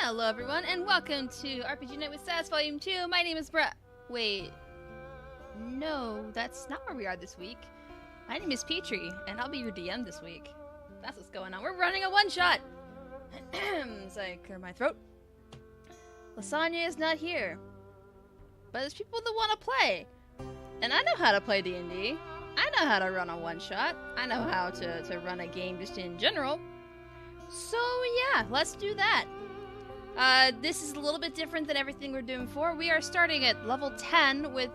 Hello everyone, and welcome to RPG Night with Sass Vol.2. My name is Wait. No, that's not where we are this week. My name is Petri, and I'll be your DM this week. That's what's going on. We're running a one-shot! So I clear my throat. Lasagna is not here. But there's people that want to play. And I know how to play D&D. I know how to run a one-shot. I know how to run a game just in general. So yeah, let's do that. This is a little bit different than everything we're doing before. We are starting at level 10 with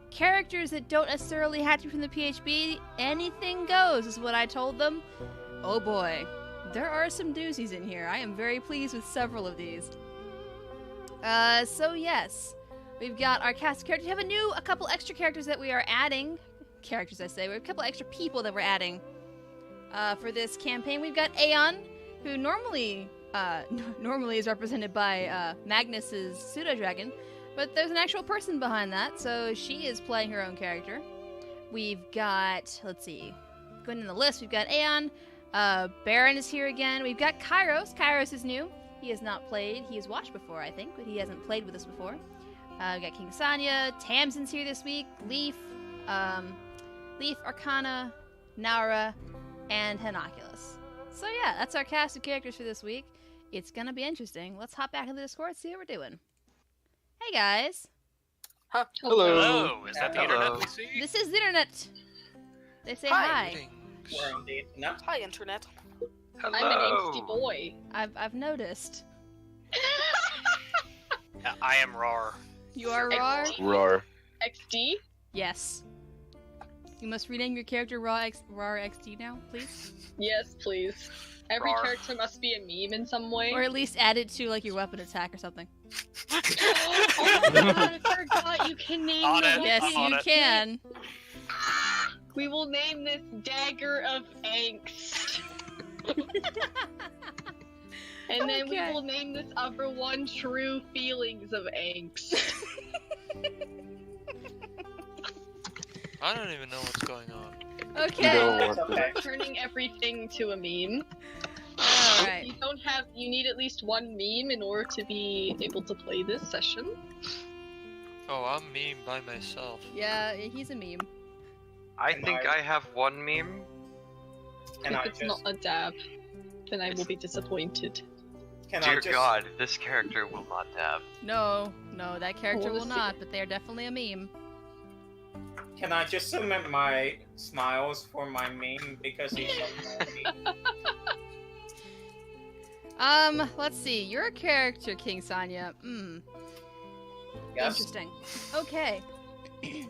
characters that don't necessarily have to be from the PHB. Anything goes is what I told them. Oh boy, there are some doozies in here. I am very pleased with several of these. So yes, we've got our cast of characters. We have a couple extra characters that we are adding. Characters, I say. We have a couple extra people that we're adding for this campaign. We've got Aeon, who normally is represented by Magnus's pseudo-dragon, but there's an actual person behind that, so she is playing her own character. We've got, let's see, going in the list, we've got Aeon, Baron is here again, we've got Kairos. Kairos is new. He has not played. He has watched before, I think, but he hasn't played with us before. We've got King Sanya, Tamsin's here this week, Leaf, Arcana, Naura, and Henoculus. So yeah, that's our cast of characters for this week. It's gonna be interesting. Let's hop back into the Discord, see what we're doing. Hey guys! Huh. Hello! Is that the Hello. internet we see? This is the internet! They say Hi. hi. We're on the internet. Hi, Internet. Hello! I'm an angsty boy. I've noticed. I am Rar. You are Rar? Roar. XD? Yes. You must rename your character Rar XD now, please? Yes, please. Every Rar. character must be a meme in some way. Or at least add it to like your weapon attack or something. Oh my god, I forgot you can name On the it. weapon. Yes, I'm on you it. can. We will name this Dagger of Angst. And then Okay. we will name this other one True Feelings of Angst. I don't even know what's going on. Okay. Okay. Turning everything to a meme. Alright. You need at least one meme in order to be able to play this session. Oh, I'm meme by myself. Yeah, he's a meme. I think I have one meme. If it's not a dab, then I will be disappointed. Dear God, this character will not dab. No, that character Well, will let's not, but they are definitely a meme. Can I just submit my smiles for my meme because he's so funny? Let's see. You're a character, King Sanya. Yes. Interesting. Okay.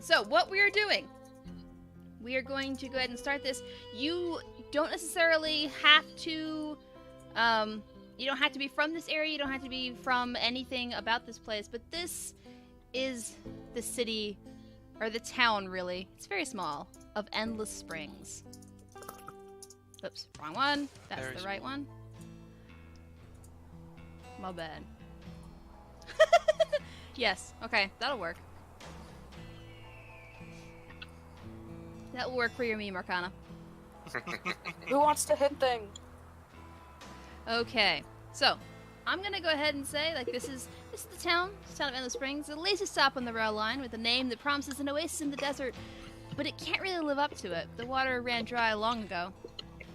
So, what we are doing, we are going to go ahead and start this. You don't necessarily have to, you don't have to be from this area, you don't have to be from anything about this place, but this is the city, or the town, really. It's very small, of Endless Springs. Oops, wrong one. That's Very the right one. My bad. Yes, okay, that'll work. That will work for your meme, Arcana. Who wants to hit thing? Okay, so I'm gonna go ahead and say, like, this is the town. It's the town of Endless Springs. The latest stop on the rail line with a name that promises an oasis in the desert, but it can't really live up to it. The water ran dry long ago.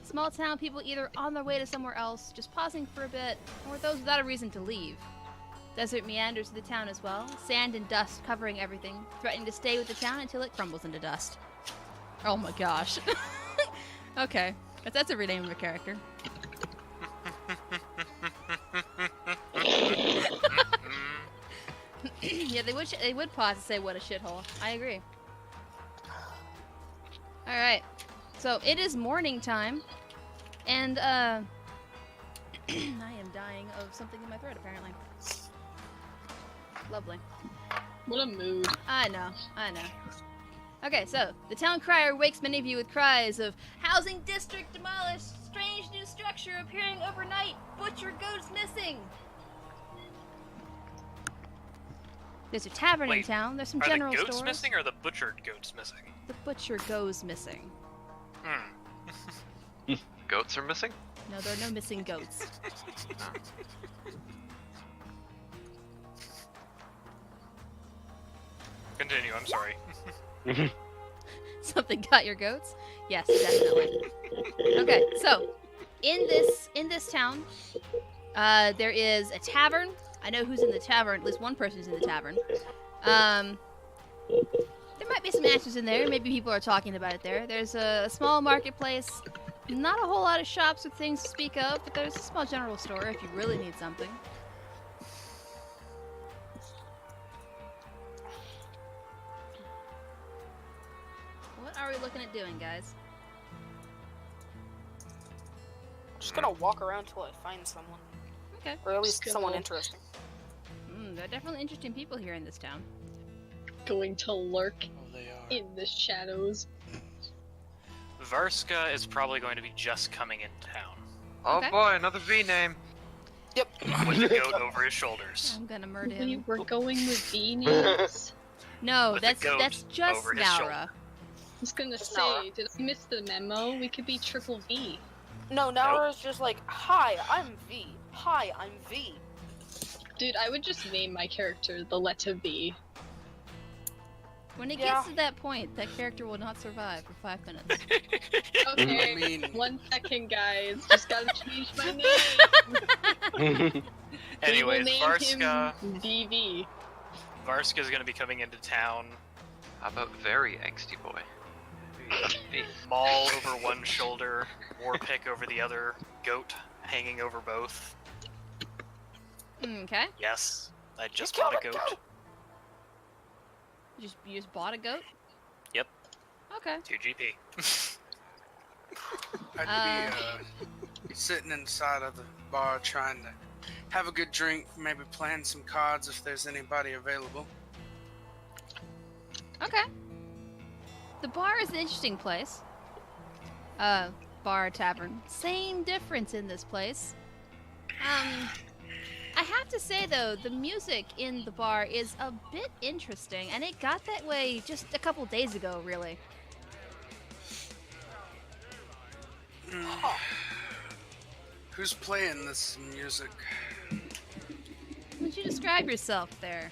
Small town people either on their way to somewhere else, just pausing for a bit, or those without a reason to leave. Desert meanders through the town as well, sand and dust covering everything, threatening to stay with the town until it crumbles into dust. Oh my gosh. Okay, that's a rename of a character. Yeah, they would pause to say what a shithole. I agree. Alright. So it is morning time. And I am dying of something in my throat apparently. Lovely. What a mood. I know. Okay, so the town crier wakes many of you with cries of housing district demolished, strange new structure appearing overnight, butcher goats missing. There's a tavern in Wait, town. There's some Are general the goats stores. missing or the butchered goats missing? The butcher goes missing. Goats are missing? No, there are no missing goats. Continue. I'm sorry. Something got your goats? Yes, definitely. Okay, so in this town, there is a tavern. I know who's in the tavern. At least one person's in the tavern. There might be some answers in there. Maybe people are talking about it there. There's a small marketplace. Not a whole lot of shops with things to speak of, but there's a small general store if you really need something. What are we looking at doing, guys? Just gonna walk around till I find someone. Okay. Or at least Just someone gonna- interesting. There are definitely interesting people here in this town. Going to lurk Oh, they are. in the shadows. Varska is probably going to be just coming into town Oh Okay. boy, another V name. with the goat over his shoulders. I'm gonna murder We him. were going with beanies. No, With the that's goat just over his Naura. shoulder. I was gonna It's say, Nara. did I miss the memo? We could be triple V. No, Naura's just like, hi, I'm V. Hi, I'm V. Dude, I would just name my character the letter V. When it Yeah. gets to that point, that character will not survive for 5 minutes. Okay, I mean, 1 second, guys. Just gotta change my name. Anyways, we will name Varska him VV. Varska is going to be coming into town, How about very angsty boy? V. maul over one shoulder, war pick over the other, goat hanging over both. Okay. Yes, I just You bought a killed goat. You just bought a goat? Yep. Okay. 2 GP. I'd be sitting inside of the bar trying to have a good drink, maybe playing some cards if there's anybody available. Okay. The bar is an interesting place. Bar, tavern. Same difference in this place. I have to say though, the music in the bar is a bit interesting, and it got that way just a couple days ago, really. Mm. Who's playing this music? Would you describe yourself there?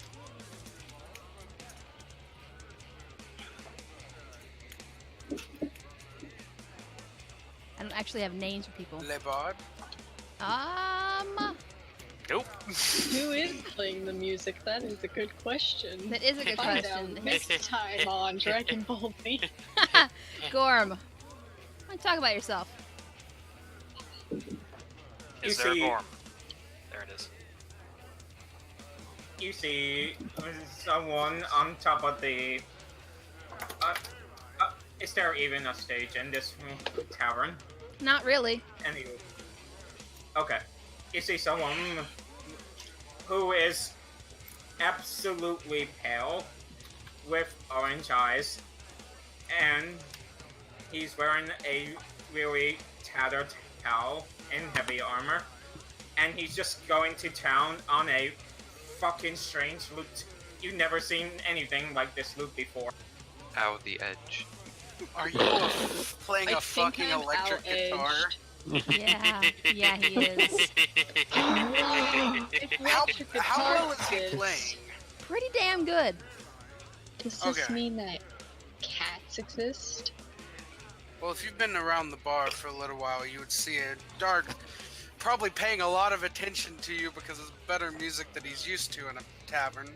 I don't actually have names for people. Le Bard? Nope. Who is playing the music? That is a good question. That is a good Find question. out next time on Dragon Ball Z. Gorm, why don't you talk about yourself? Is You there a see- Gorm? There it is. You see someone on top of the. Is there even a stage in this tavern? Not really. Anyway. Okay. You see someone who is absolutely pale with orange eyes, and he's wearing a really tattered towel in heavy armor, and he's just going to town on a fucking strange loot. You've never seen anything like this loot before. Ow, the edge. Are you playing I a think fucking I'm electric guitar? out-edged. Yeah, he is. If How, electric how guitar well is he exists, playing? Pretty damn good. Does this Okay. mean that cats exist? Well, if you've been around the bar for a little while, you would see a dark, probably paying a lot of attention to you because it's better music that he's used to in a tavern.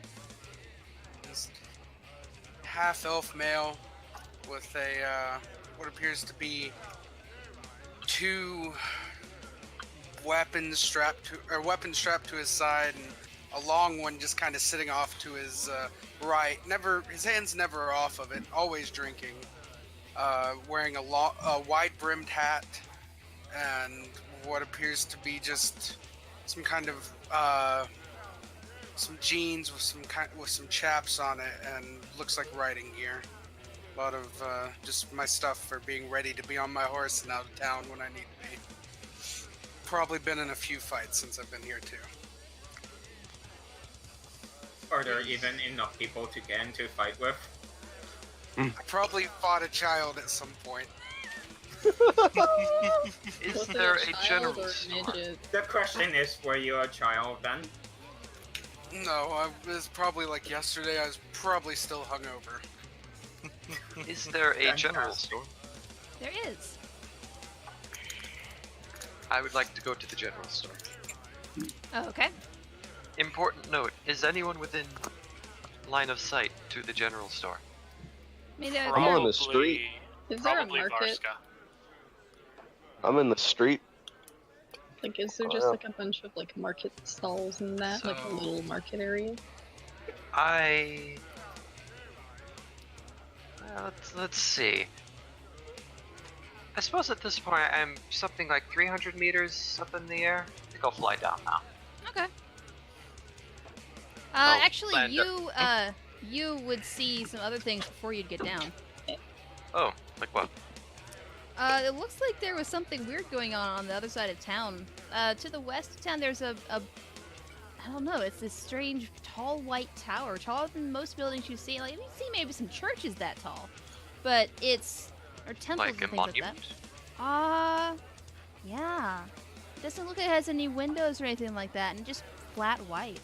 He's half-elf male with a, what appears to be 2 weapons strapped to his side, and a long one just kind of sitting off to his right. His hands never off of it. Always drinking. Wearing a wide-brimmed hat and what appears to be just some kind of some jeans with some chaps on it, and looks like riding gear. A lot of just my stuff for being ready to be on my horse and out of town when I need to be. Probably been in a few fights since I've been here too. Are there even enough people to get into a fight with? I probably fought a child at some point. Is Was it there a child general or store? midget? The question is, were you a child then? No, it was probably like yesterday. I was probably still hungover. Is there a Fantastic. general store? There is. I would like to go to the general store. Oh, okay. Important note, is anyone within line of sight to the general store? I mean, there, I'm there- on the street. Is there a Probably market? Varska. I'm in the street. Like, is there just like a bunch of like market stalls and that, like a So- little market area? Let's see. I suppose at this point I'm something like 300 meters up in the air. I think I'll fly down now. Okay. I'll Actually, land you would see some other things before you'd get down. Oh, like what? It looks like there was something weird going on the other side of town. To the west of town, there's a I don't know, it's this strange tall white tower, taller than most buildings you see. Like, you see maybe some churches that tall, but it's, or temples Like and a things monument? like that. Yeah. It doesn't look like it has any windows or anything like that, and just flat white.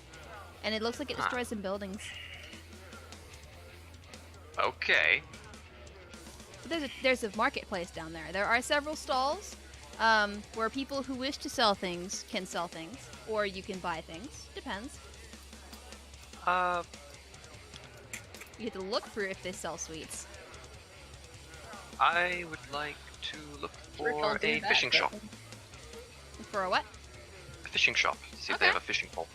And it looks like it Huh. destroys some buildings. Okay. But there's a marketplace down there. There are several stalls where people who wish to sell things can sell things, or you can buy things. Depends. You have to look for if they sell sweets. I would like to look Rick, I'll for do a that, fishing but- shop. For a what? A fishing shop. See if they Okay. have a fishing pole.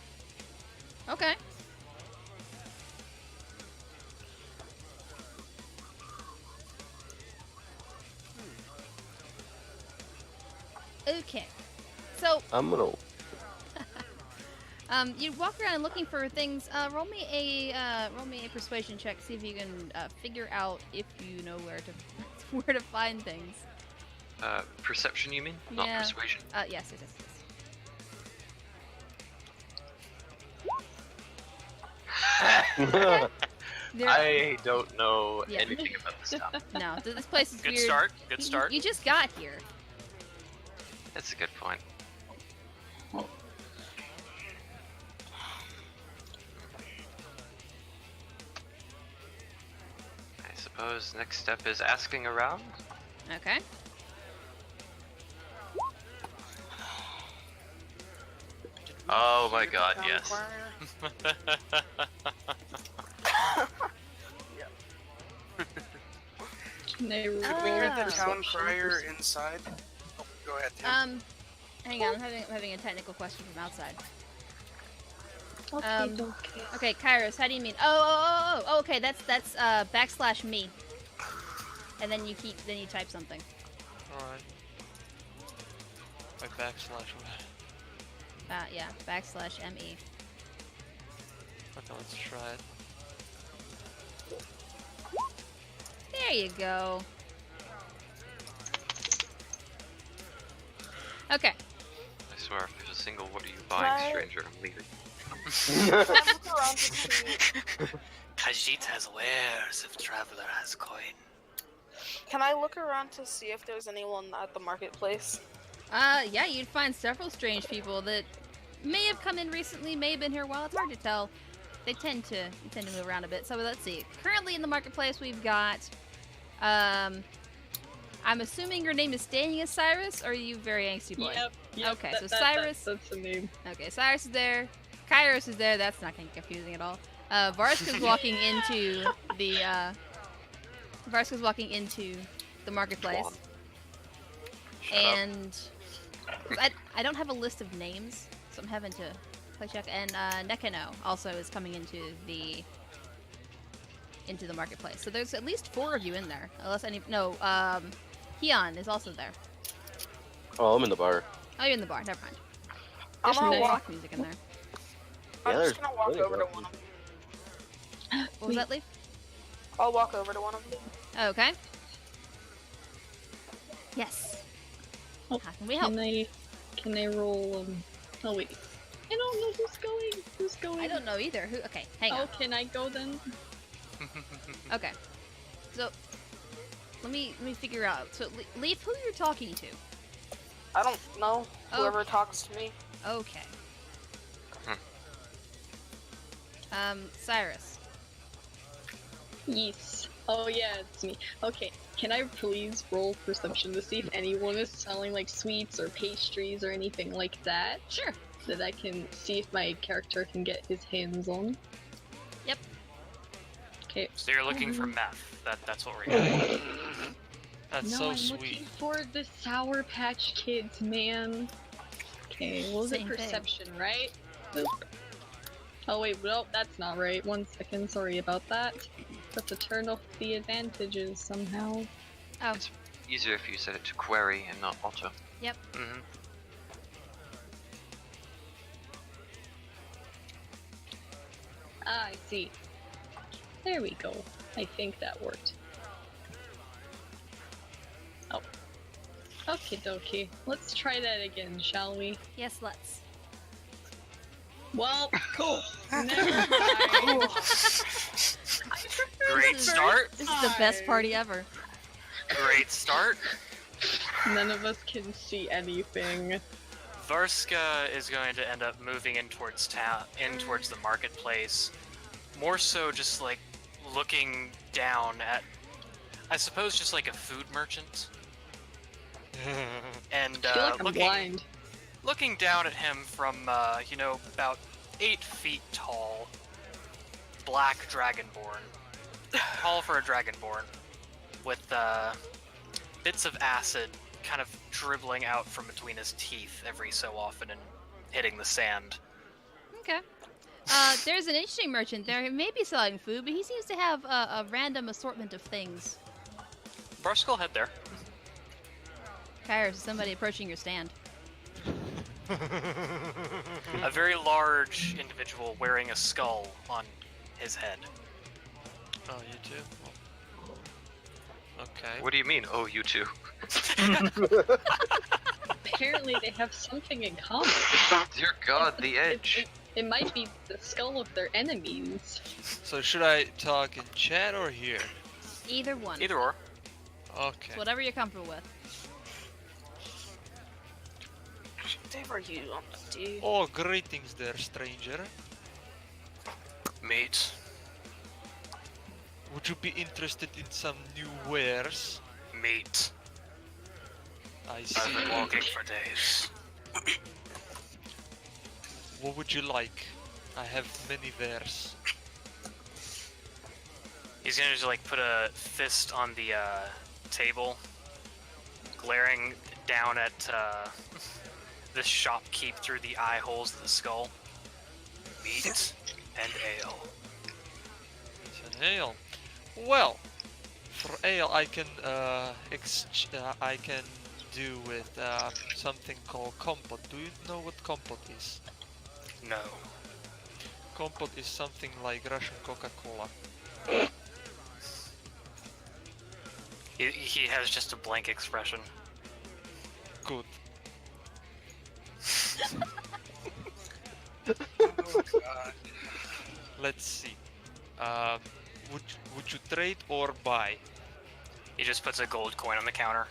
Okay. Okay. So, I'm gonna. you walk around looking for things. Roll me a persuasion check. See if you can figure out if you know where to where to find things. Perception, you mean? Not Yeah. persuasion. Yes, it is. There, I don't know Yeah. anything about this town. no, this place is Good weird. start. Good start. You just got here. That's a good point. I suppose next step is asking around. Okay. Oh my Hear the god, town yes. crier? Can they Could we hear the Ah. town crier inside? Oh, go ahead, Tim. Hang on, I'm having a technical question from outside. Okay, Um, Okay, Kairos, how do you mean? Oh, okay, that's / me. And then you type something. Alright. My backslash. Yeah, / me. Okay, let's try it. There you go. Okay. I swear, if there's a single "what are you Right. buying, stranger," I'm leaving. Can I look around to see? Khajiit has wares if traveler has coin. Can I look around to see if there's anyone at the marketplace? Yeah, you'd find several strange people that may have come in recently, may have been here a while. It's hard to tell. They tend to move around a bit. So let's see. Currently in the marketplace, we've got. I'm assuming your name is staying as Cyrus, or are you very angsty boy? Yep. Okay, so that- Cyrus- That's the name. Okay, Cyrus is there. Kairos is there. That's not going to get confusing at all. Varska's walking into the. Varska's walking into the marketplace, Swan. Shut up. and I don't have a list of names, so I'm having to play check. And Nekano also is coming into the marketplace. So there's at least 4 of you in there, unless any. No, Hion is also there. Oh, I'm in the bar. Oh, you're in the bar. Never mind. I'm There's some gonna walk. rock music in there. I'm Yeah, just gonna walk there's over to plenty one of of them. What was that, Leaf? I'll walk over to one of them. Okay. Yes. Oh, How can we help? Can they roll? Oh wait, I don't know who's going. Who's going? I don't know either. Who? Okay, hang Oh, on. can I go then? Okay. So let me figure out. So Leaf, who you're talking to? I don't know. Oh. Whoever talks to me. Okay. Cyrus. Yes. Oh yeah, it's me. Okay, can I please roll perception to see if anyone is selling like sweets or pastries or anything like that? Sure. That I can see if my character can get his hands on. Yep. Okay. So you're looking for meth. That's what we're getting. That's No, so I'm sweet. looking for the Sour Patch Kids, man. Okay, what was it? Same thing. Perception, right? Boop. Oh wait, no, that's not right. 1 second, sorry about that. Have to turn off the advantages somehow. Oh, It's easier if you set it to query and not auto. yep. Mm-hmm. Ah, I see. There we go. I think that worked. Oh. Okie dokie. Let's try that again, shall we? Yes, let's. Well, cool. Never mind. Great start. This is the best party ever. Great start. None of us can see anything. Varska is going to end up moving in towards towards the marketplace. More so just like looking down at, I suppose, just like a food merchant. And I feel like I'm blind. looking down at him from, about 8 feet tall, black dragonborn. Tall for a dragonborn. With bits of acid kind of dribbling out from between his teeth every so often and hitting the sand. Okay. There's an interesting merchant there. He may be selling food, but he seems to have a random assortment of things. Barsk'll head there. Kairos, is somebody approaching your stand? A very large individual wearing a skull on his head. Oh, you too? Okay. What do you mean, oh, you two? Apparently they have something in common. Dear God, the edge. It might be the skull of their enemies. So should I talk in chat or here? Either one. Either or. Okay. It's whatever you're comfortable with. Dave, are you on the D? Oh, greetings there, stranger. Mate. Would you be interested in some new wares? Mate. I I've see. been walking for days. What would you like? I have many wares. He's gonna just like put a fist on the table, glaring down at the shopkeep through the eye holes of the skull. Meat and ale. It's an ale. Well, for ale I can I can do with something called compote. Do you know what compote is? No. Compote is something like Russian Coca-Cola. He has just a blank expression. Good. Oh god. Let's see. Would you trade or buy? He just puts a gold coin on the counter.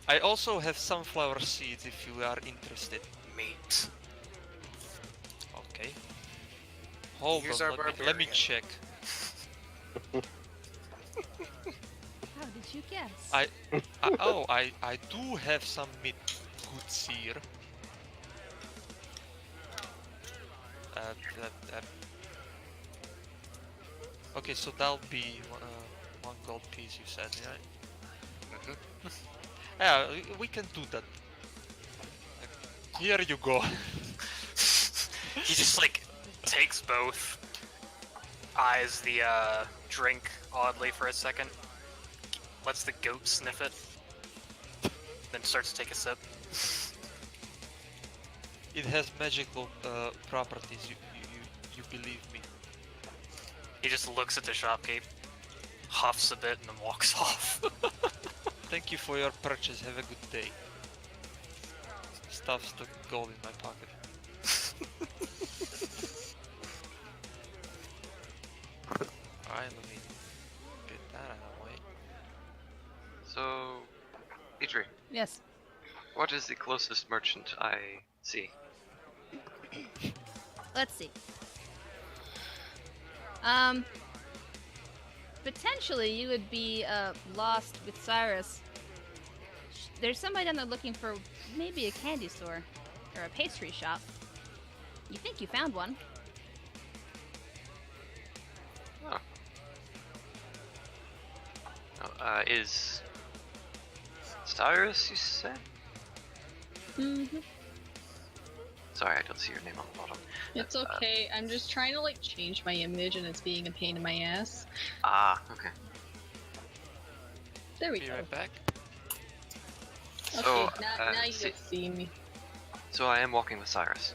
I also have sunflower seeds if you are interested. Meat. Okay. Hold Here's on, our let me barbarian. check. How did you guess? I do have some meat, good seer. Okay, so that'll be 1 gold piece, you said, right? Yeah, we can do that. Here you go. He just like takes both, eyes the drink oddly for a second, lets the goat sniff it, then starts to take a sip. It has magical properties, you believe me. He just looks at the shopkeep, huffs a bit, and then walks off. Thank you for your purchase, have a good day. Stuffs the gold in my pocket. Alright, let me get that out of the way. So, Petri, Yes. what is the closest merchant I see? Let's see. Potentially you would be lost with Cyrus. There's somebody down there looking for maybe a candy store or a pastry shop. You think you found one? Oh. Is Cyrus, you said? Mm-hmm. Sorry, I don't see your name on the bottom. It's okay. I'm just trying to like change my image, and it's being a pain in my ass. Ah, okay. There we Be go. right back. Okay, So, now you see me. So I am walking with Cyrus,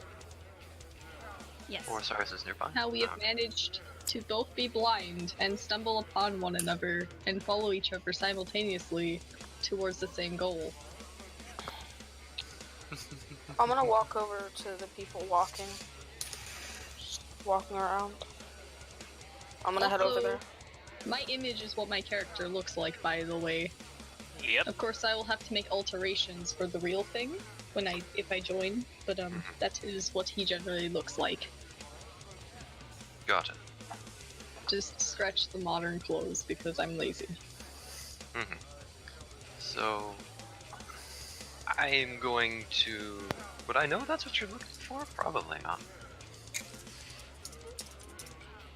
Yes. or Cyrus is nearby. How we have managed to both be blind and stumble upon one another and follow each other simultaneously towards the same goal. I'm gonna walk over to the people walking around. I'm gonna head over Also, there. My image is what my character looks like, by the way. Yep. Of course, I will have to make alterations for the real thing if I join, but that is what he generally looks like. Got it. Just stretch the modern clothes because I'm lazy. Mm-hmm. So I'm going to. Would I know that's what you're looking for? Probably not.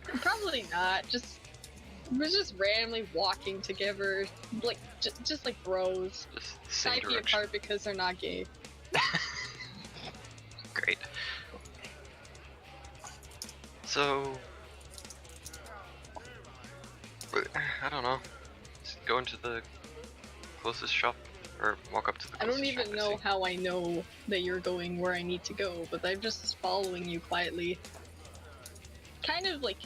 Probably not. We're just randomly walking together, like just like bros. Just the same 5 feet direction. apart because they're not gay. Great. So I don't know. Just go into the closest shop, or walk up to the I closest don't even shop and know see. how I know that you're going where I need to go, but I'm just following you quietly. Kind of like,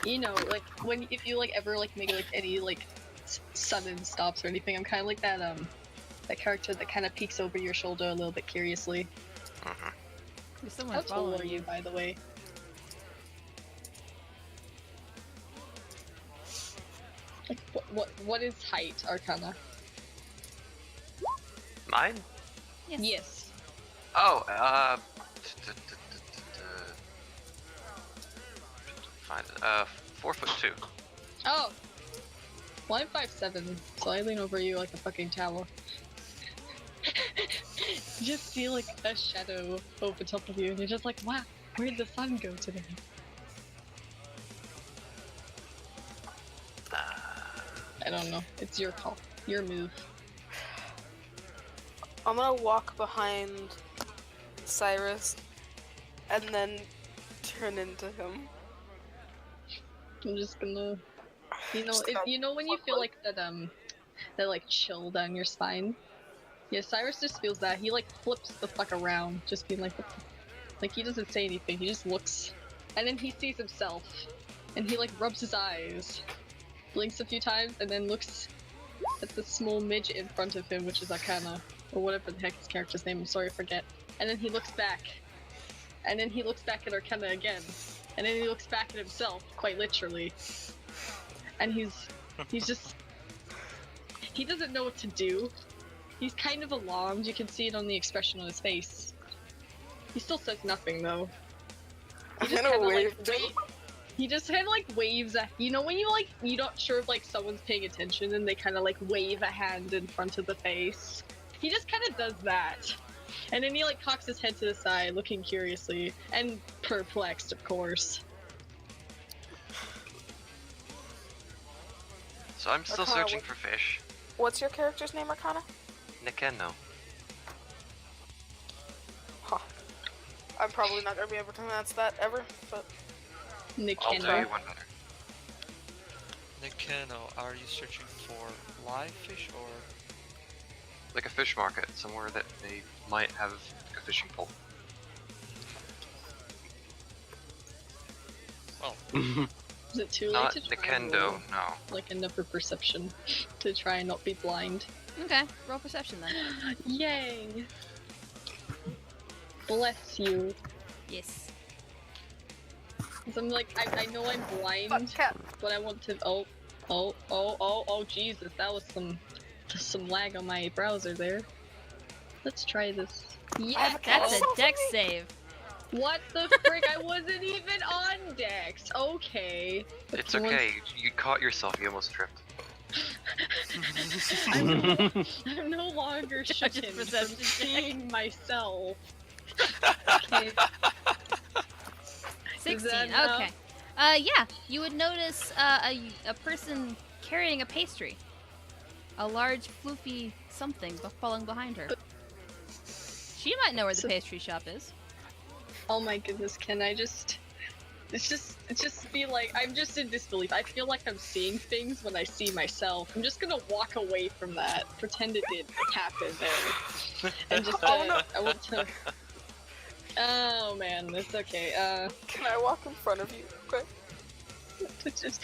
you know, like if you like ever like make like any like sudden stops or anything, I'm kind of like that character that kind of peeks over your shoulder a little bit curiously. Mhm. There's How someone tall following are you, by the way? Like, what is height, Arcana? Mine? Yes. Yes. Oh, find it. 4'2". Oh! Well, I'm 5'7", so I lean over you like a fucking tower. You just see like a shadow over top of you, and you're just like, wow, where'd the sun go today? I don't know. It's your call. Your move. I'm gonna walk behind Cyrus and then turn into him. I'm just gonna, you know when you feel like that like chill down your spine. Yeah, Cyrus just feels that. He like flips the fuck around, just being like, what the? Like he doesn't say anything. He just looks, and then he sees himself, and he like rubs his eyes, blinks a few times, and then looks at the small midget in front of him, which is Arcana, or whatever the heck his character's name. I'm sorry, I forget. And then he looks back, and then he looks back at Arcana again, and then he looks back at himself, quite literally. And he's just, he doesn't know what to do. He's kind of alarmed. You can see it on the expression on his face. He still says nothing though. He just kind of like he just kind of like waves at, you know when you like, you're not sure if like someone's paying attention and they kind of like wave a hand in front of the face. He just kind of does that. And then he like cocks his head to the side, looking curiously and perplexed, of course. So I'm still Arcana, searching for fish. What's your character's name, Arcana? Nikendo. Huh. I'm probably not gonna be able to pronounce that ever, but I'll do Nikendo. you one better. Nikeno, are you searching for live fish or? Like a fish market, somewhere that they might have a fishing pole. Well, Is it too late Not to try Nikendo, roll, no. like another perception to try and not be blind? Okay, roll perception then. Yay! Bless you. Yes. 'Cause I'm like, I know I'm blind, fuck cat. but I want to. Oh, Jesus, that was some lag on my browser there. Let's try this. I Yeah, have a cat. That's a Oh, dex sorry. save. What the frick? I wasn't even on Dex. Okay. It's okay. You caught yourself. You almost tripped. I'm no longer shaken from perception check. seeing myself. Okay. 16. that enough? Okay. Yeah. You would notice a person carrying a pastry. A large, floofy something falling behind her. She might know where the pastry shop is. Oh my goodness, can I just... It's just be like, I'm just in disbelief. I feel like I'm seeing things when I see myself. I'm just gonna walk away from that, pretend it didn't happen there. And just, I want to... Oh man, it's okay, Can I walk in front of you? Okay. just...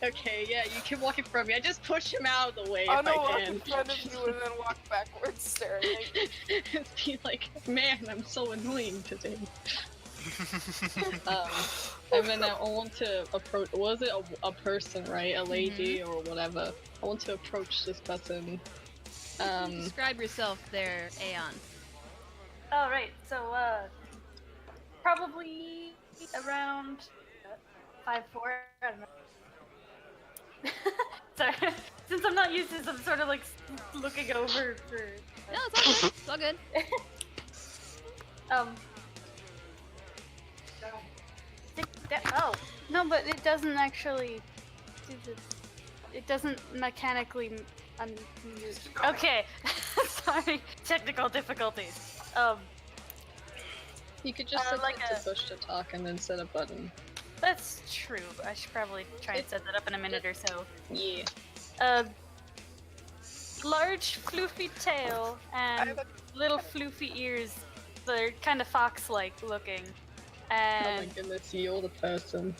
Okay, yeah, you can walk in front of me. I just push him out of the way I'm if gonna I walk can. in front of you and then walk backwards staring at you. Be like, man, I'm so annoying today. And then I want to approach. Was it a person, right? A lady or whatever? I want to approach this person. Describe yourself there, Aeon. Oh, right. So, probably around 5'4". I don't know. Sorry. Since I'm not used to this, I'm sort of like looking over for. No, it's all good. It's all good. Oh no, but it doesn't actually do the. It doesn't mechanically unmute. Okay, sorry, technical difficulties. You could just set like it to push to talk and then set a button. That's true. I should probably try and set that up in a minute or so. Yeah. Large floofy tail and little floofy ears. They're kind of fox-like looking. Oh my And goodness, you're the person.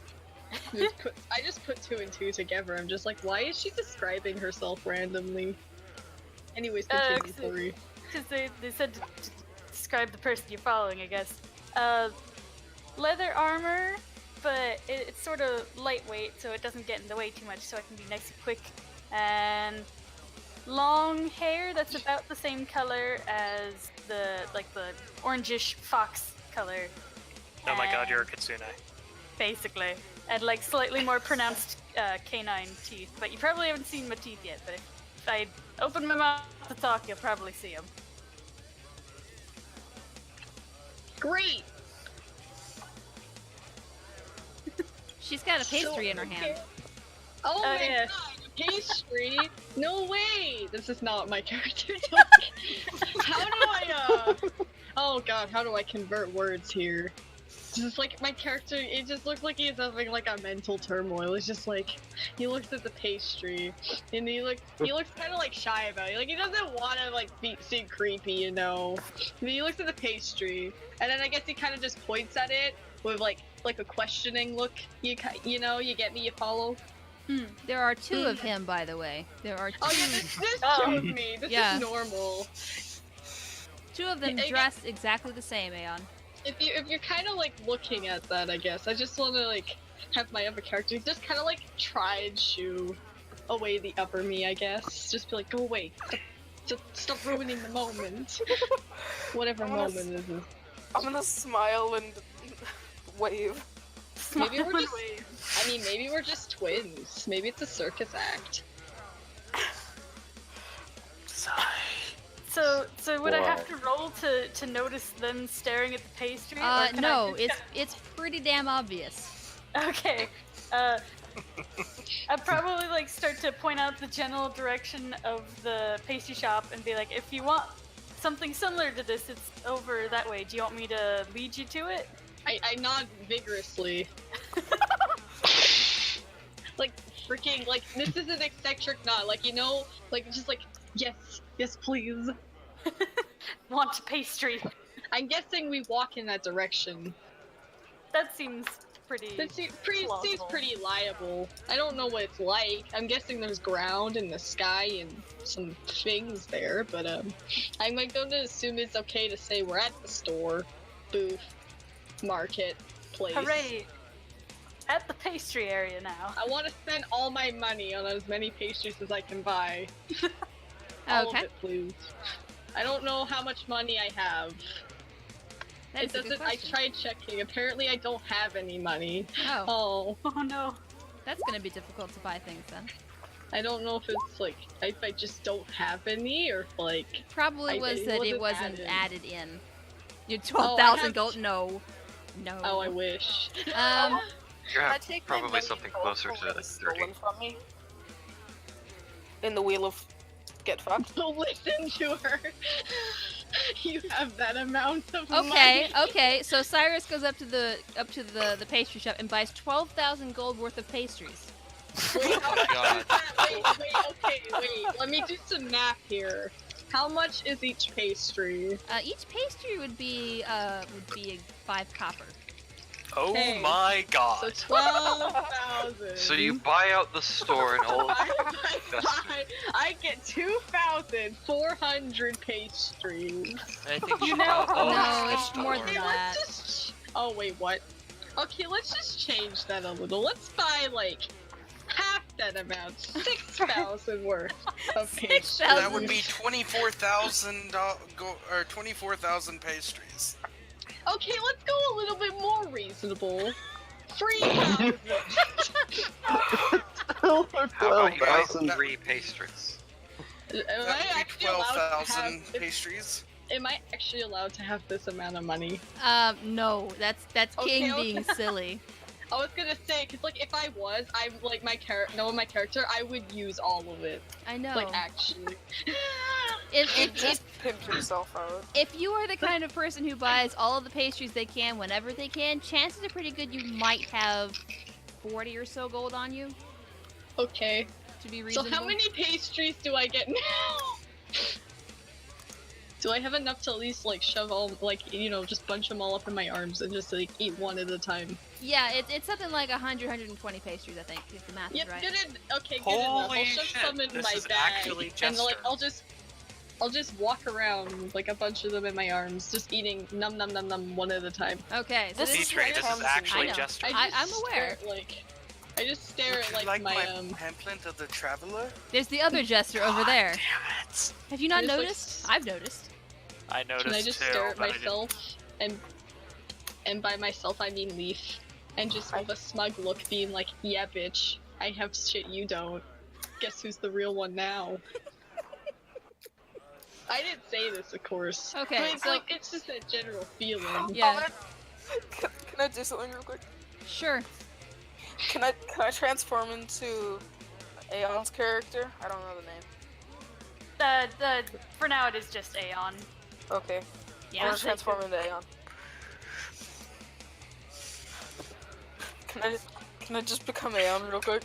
I just put two and two together. I'm just like, why is she describing herself randomly? Anyways, continue, Tori. because they said to describe the person you're following, I guess. Leather armor, but it's sort of lightweight, so it doesn't get in the way too much, so I can be nice and quick. And long hair that's about the same color as the orangish fox color. Oh my god, you're a kitsune. Basically. And like slightly more pronounced canine teeth. But you probably haven't seen my teeth yet, but if I open my mouth to talk, you'll probably see them. Great! She's got a pastry in her hand. Oh my yeah. god, a pastry? No way! This is not my character. How do I, Oh god, how do I convert words here? Just like my character, it just looks like he's having like a mental turmoil. It's just like he looks at the pastry and he looks kind of like shy about it. Like he doesn't want to like seem creepy, you know. And he looks at the pastry and then I guess he kind of just points at it with like a questioning look. You know, you get me, you follow. There are two of him, by the way. There are two. Oh yeah, this two of me. This Yeah. is normal. Two of them dressed exactly the same, Aeon. If you're kind of like looking at that, I guess I just want to like have my other character just kind of like try and shoo away the upper me. I guess just be like, go away, stop ruining the moment. Whatever moment this is. I'm gonna smile and wave. Maybe we're just. I mean, maybe we're just twins. Maybe it's a circus act. So would I have to roll to notice them staring at the pastry? or can No, I just it's pretty damn obvious. Okay. I'd probably like start to point out the general direction of the pastry shop and be like, if you want something similar to this, it's over that way. Do you want me to lead you to it? I nod vigorously. Like freaking like this is an eccentric nod. Like you know, like just like yes please. Want a pastry? I'm guessing we walk in that direction. That seems pretty. That seems plausible. pretty liable. I don't know what it's like. I'm guessing there's ground in the sky and some things there, but I'm like going to assume it's okay to say we're at the store, booth, market, place. Hooray! At the pastry area now. I want to spend all my money on as many pastries as I can buy. All of Okay. it, please. I don't know how much money I have. That It is a good doesn't. I question. tried checking. Apparently, I don't have any money. Oh, Oh, Oh no. that's gonna be difficult to buy things then. I don't know if it's like if I just don't have any or if like. Probably I- was it that it wasn't wasn't added. added in. Your Oh, I 12,000 have- gold? No. No. Oh, I wish. You Can I have take my probably million something gold closer for to what like was 30. stolen from me? In the wheel of get fucked. Listen to her. You have that amount of Okay, money. okay. So Cyrus goes up to the pastry shop and buys 12,000 gold worth of pastries. Wait, Oh my god. wait. Let me do some math here. How much is each pastry? Each pastry would be 5 copper. Oh Hey. my god. So 12,000. So you buy out the store and all of I get 2,400 pastries. I think You know- No, it's more than Okay, that. let's just. Oh wait, what? Okay, let's just change that a little. Let's buy like half that amount, 6,000 worth of pastries. 6,000. That would be 24,000 or 24,000 pastries. Okay, let's go a little bit more reasonable. 3,000. How about you buy 12,000. 3 pastries? Am That I would be actually allowed to 12,000 have? pastries. Am I actually allowed to have this amount of money? No, that's King Okay, being silly. I was gonna say, cause like if I was, I'm like my character, I would use all of it. I know. Like actually. Just pimp yourself out. If you are the kind of person who buys all of the pastries they can whenever they can, chances are pretty good you might have 40 or so gold on you Okay. to be So reasonable. how many pastries do I get now? Do I have enough to at least like shove all like just bunch them all up in my arms and just like eat one at a time? Yeah, it's something like 120 pastries, I think, if the math Yep, is right. good. Okay, good enough. Holy I'll shove shit, some in this my is bag, actually and like Jester. I'll just walk around with, like a bunch of them in my arms, just eating num num num num one at a time. Okay, so This this is Petri, this is Tamsin. actually I know. Jester. I'm aware. I just stare Would at you like, like my my pamphlet of the traveler? There's the other jester over there. Damn it. Have you not There's, like, noticed? I've noticed. I noticed Can I just too, stare at but I didn't- myself and by myself I mean Leaf, and just with a smug look being like, yeah bitch, I have shit you don't. Guess who's the real one now? I didn't say this, of course. Okay, But it's so- like it's just a general feeling. Yeah, Can I do something real quick? sure. Can I transform into Aeon's character? I don't know the name. For now it is just Aeon. Okay. I'm Yeah. gonna transform into Aeon. Can I just become Aeon real quick?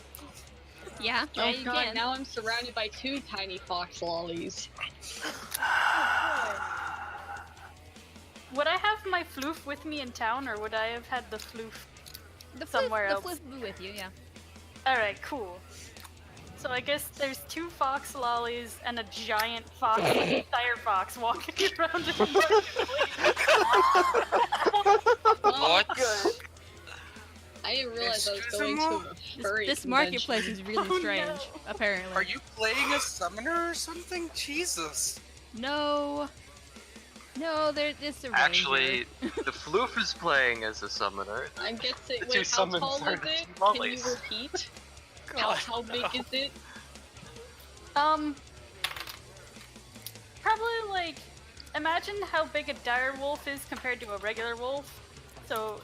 Yeah, Oh you god, can. now I'm surrounded by 2 tiny fox lollies. Would I have my floof with me in town, or would I have had the floof? the somewhere else. The flip will be with you, yeah. Alright, cool. So I guess there's 2 fox lollies and a giant fox, dire fox, walking around in the What? Good. I didn't realize I was Excuse going me? to a furry This convention. marketplace is really Oh, strange, no. apparently. Are you playing a summoner or something? Jesus. No. No, it's a ranger. Actually, the floof is playing as a summoner. I'm guessing. The two Wait, how summons tall are is the it? two Can you lollies. repeat? God, How big no. is it? Probably like, imagine how big a dire wolf is compared to a regular wolf. So,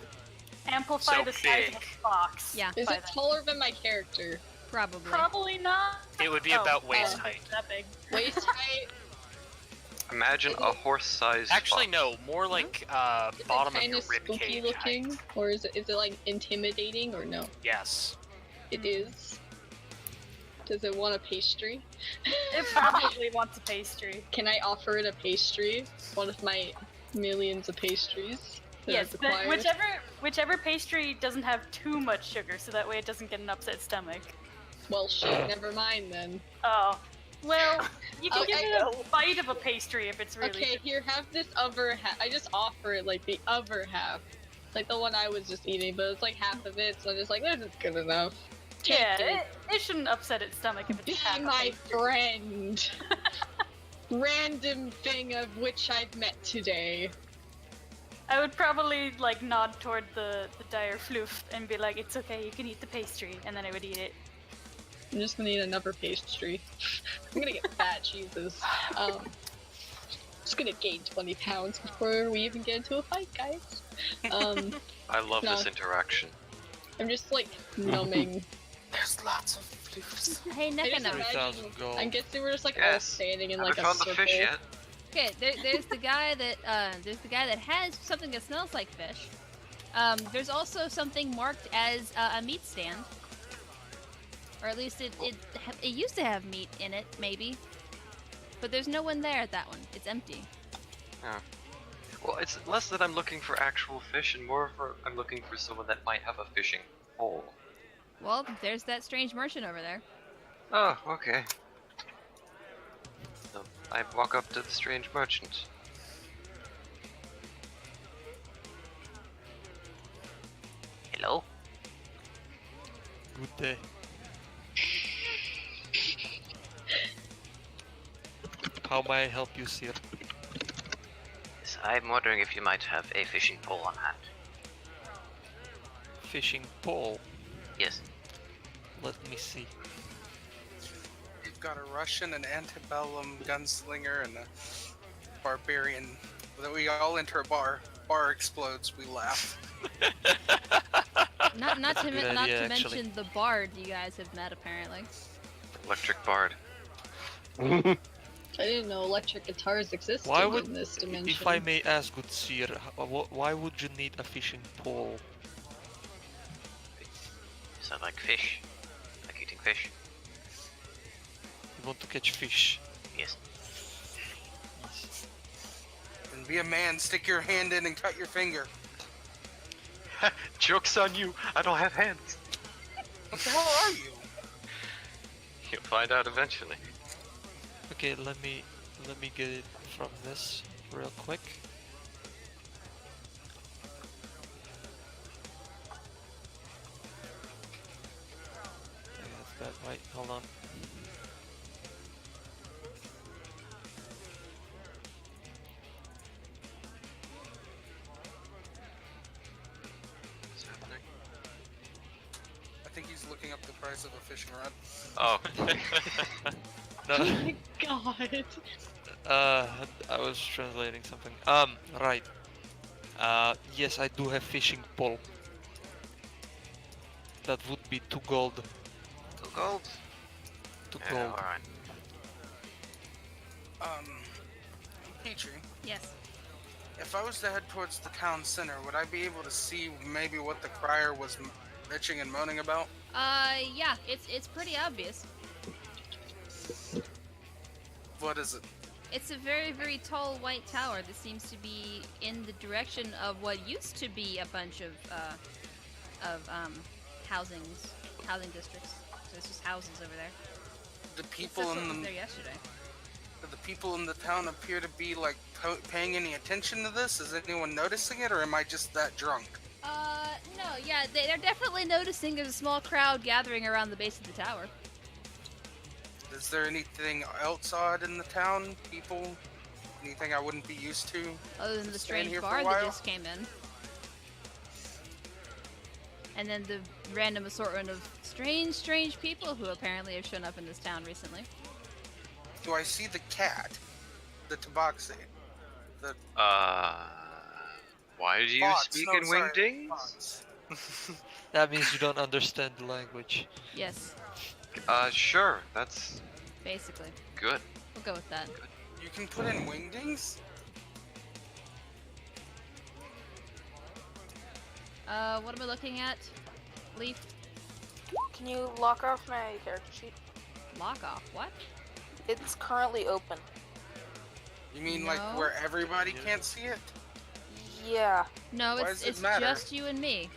amplify So the size big. of a fox. Yeah, Is by it that. taller than my character? probably. Probably not. It would be Oh, about waist oh, height. That big. Waist height? Imagine a horse-sized. Actually, fox. no. More like Is bottom it of kind your of rib spooky cage looking, height. or is it like intimidating, or no? Yes. It is. Does it want a pastry? It probably wants a pastry. Can I offer it a pastry? One of my millions of pastries that Yes, I've but acquired. whichever pastry doesn't have too much sugar, so that way it doesn't get an upset stomach. Well, shit. Never mind then. Oh, well, you can Okay, give it a bite of a pastry if it's really. Okay, here, have this other half. I just offer it like the other half, like the one I was just eating, but it's like half of it, so I'm just like, this is good enough. Take Yeah, it. it shouldn't upset its stomach if Be it's half a my pastry. friend. Random thing of which I've met today. I would probably like nod toward the dire floof and be like, "It's okay, you can eat the pastry," and then I would eat it. I'm just gonna eat another pastry. I'm gonna get fat, Jesus. Just gonna gain 20 pounds before we even get into a fight, guys. I love No. this interaction. I'm just like numbing. There's lots of floofs. Hey, I Neka just no. 3,000 gold. I'm guessing we're just like all Yes. standing in Haven't like a found circle. the fish yet. Okay, there's the guy that has something that smells like fish. There's also something marked as a meat stand, or at least it used to have meat in it, maybe. But there's no one there at that one. It's empty. Yeah. Well, it's less that I'm looking for actual fish and more for I'm looking for someone that might have a fishing pole. Well, there's that strange merchant over there. Oh, okay. So I walk up to the strange merchant. Hello? Good day. How may I help you, sir? Yes, I'm wondering if you might have a fishing pole on hand. Fishing pole. Yes. Let me see. You've got a Russian, an antebellum gunslinger, and a barbarian. That we all enter a bar. Bar explodes. We laugh. Not to Good not idea, to actually. mention the bard you guys have met apparently. Electric bard. I didn't know electric guitars existed Why would, in this dimension. if I may ask, good sir, why would you need a fishing pole? So I like fish. Like eating fish. You want to catch fish? Yes. Yes. And be a man. Stick your hand in and cut your finger. Joke's on you. I don't have hands. What the hell are you? You'll find out eventually. Okay, let me get it from this real quick. Okay, that's that. Wait, hold on. What's happening? I think he's looking up the price of a fishing rod. Oh. No, Oh my god. I was translating something. Right. Yes, I do have fishing pole. That would be 2 gold. 2 gold? 2 Yeah, gold. alright. Petri, Yes. if I was to head towards the town center, would I be able to see maybe what the crier was bitching and moaning about? Yeah, it's pretty obvious. What is it? It's a very, very tall white tower that seems to be in the direction of what used to be a bunch of housing districts. So it's just houses over there. The That's people what in was the there yesterday. do the people in the town appear to be like paying any attention to this? Is anyone noticing it, or am I just that drunk? No, yeah, they're definitely noticing there's a small crowd gathering around the base of the tower. Is there anything else odd in the town? People? Anything I wouldn't be used to? Other than the Stand strange here for a bar that while? just came in. And then the random assortment of strange people who apparently have shown up in this town recently. Do I see the cat? The tabaxi? The Why do you bots, speak no, in sorry, wingdings? bots. That means you don't understand the language. Yes, Sure, that's basically. good. We'll go with that. You can put in wingdings? What am I looking at? Leaf? Can you lock off my character sheet? Lock off. What? It's currently open. You mean like No. where everybody can't see it? Yeah. No, Why it's does it matter? just you and me.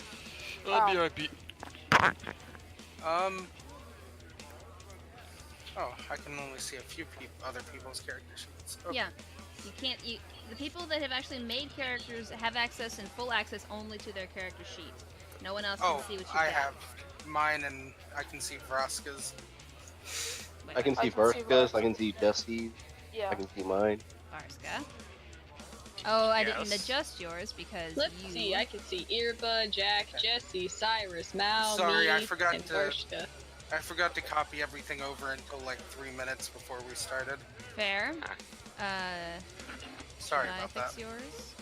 I'll be right back. Oh, I can only see a few other people's character sheets. Okay. Yeah. You can't. The people that have actually made characters have access and full access only to their character sheet. No one else Oh, can see what you've I got. have mine, and I can see Vraska's. Wait, I can see I can see Varka's, I can see Jesse's, Yeah. I can see mine. Varska. Oh, I Yes. didn't adjust yours because Let's you... see. I can see Irba, Jack, Jesse, Cyrus, Mal, Sorry, me, I forgot and to- Varshka. I forgot to copy everything over until like 3 minutes before we started. Fair. Sorry Did I about fix that. yours?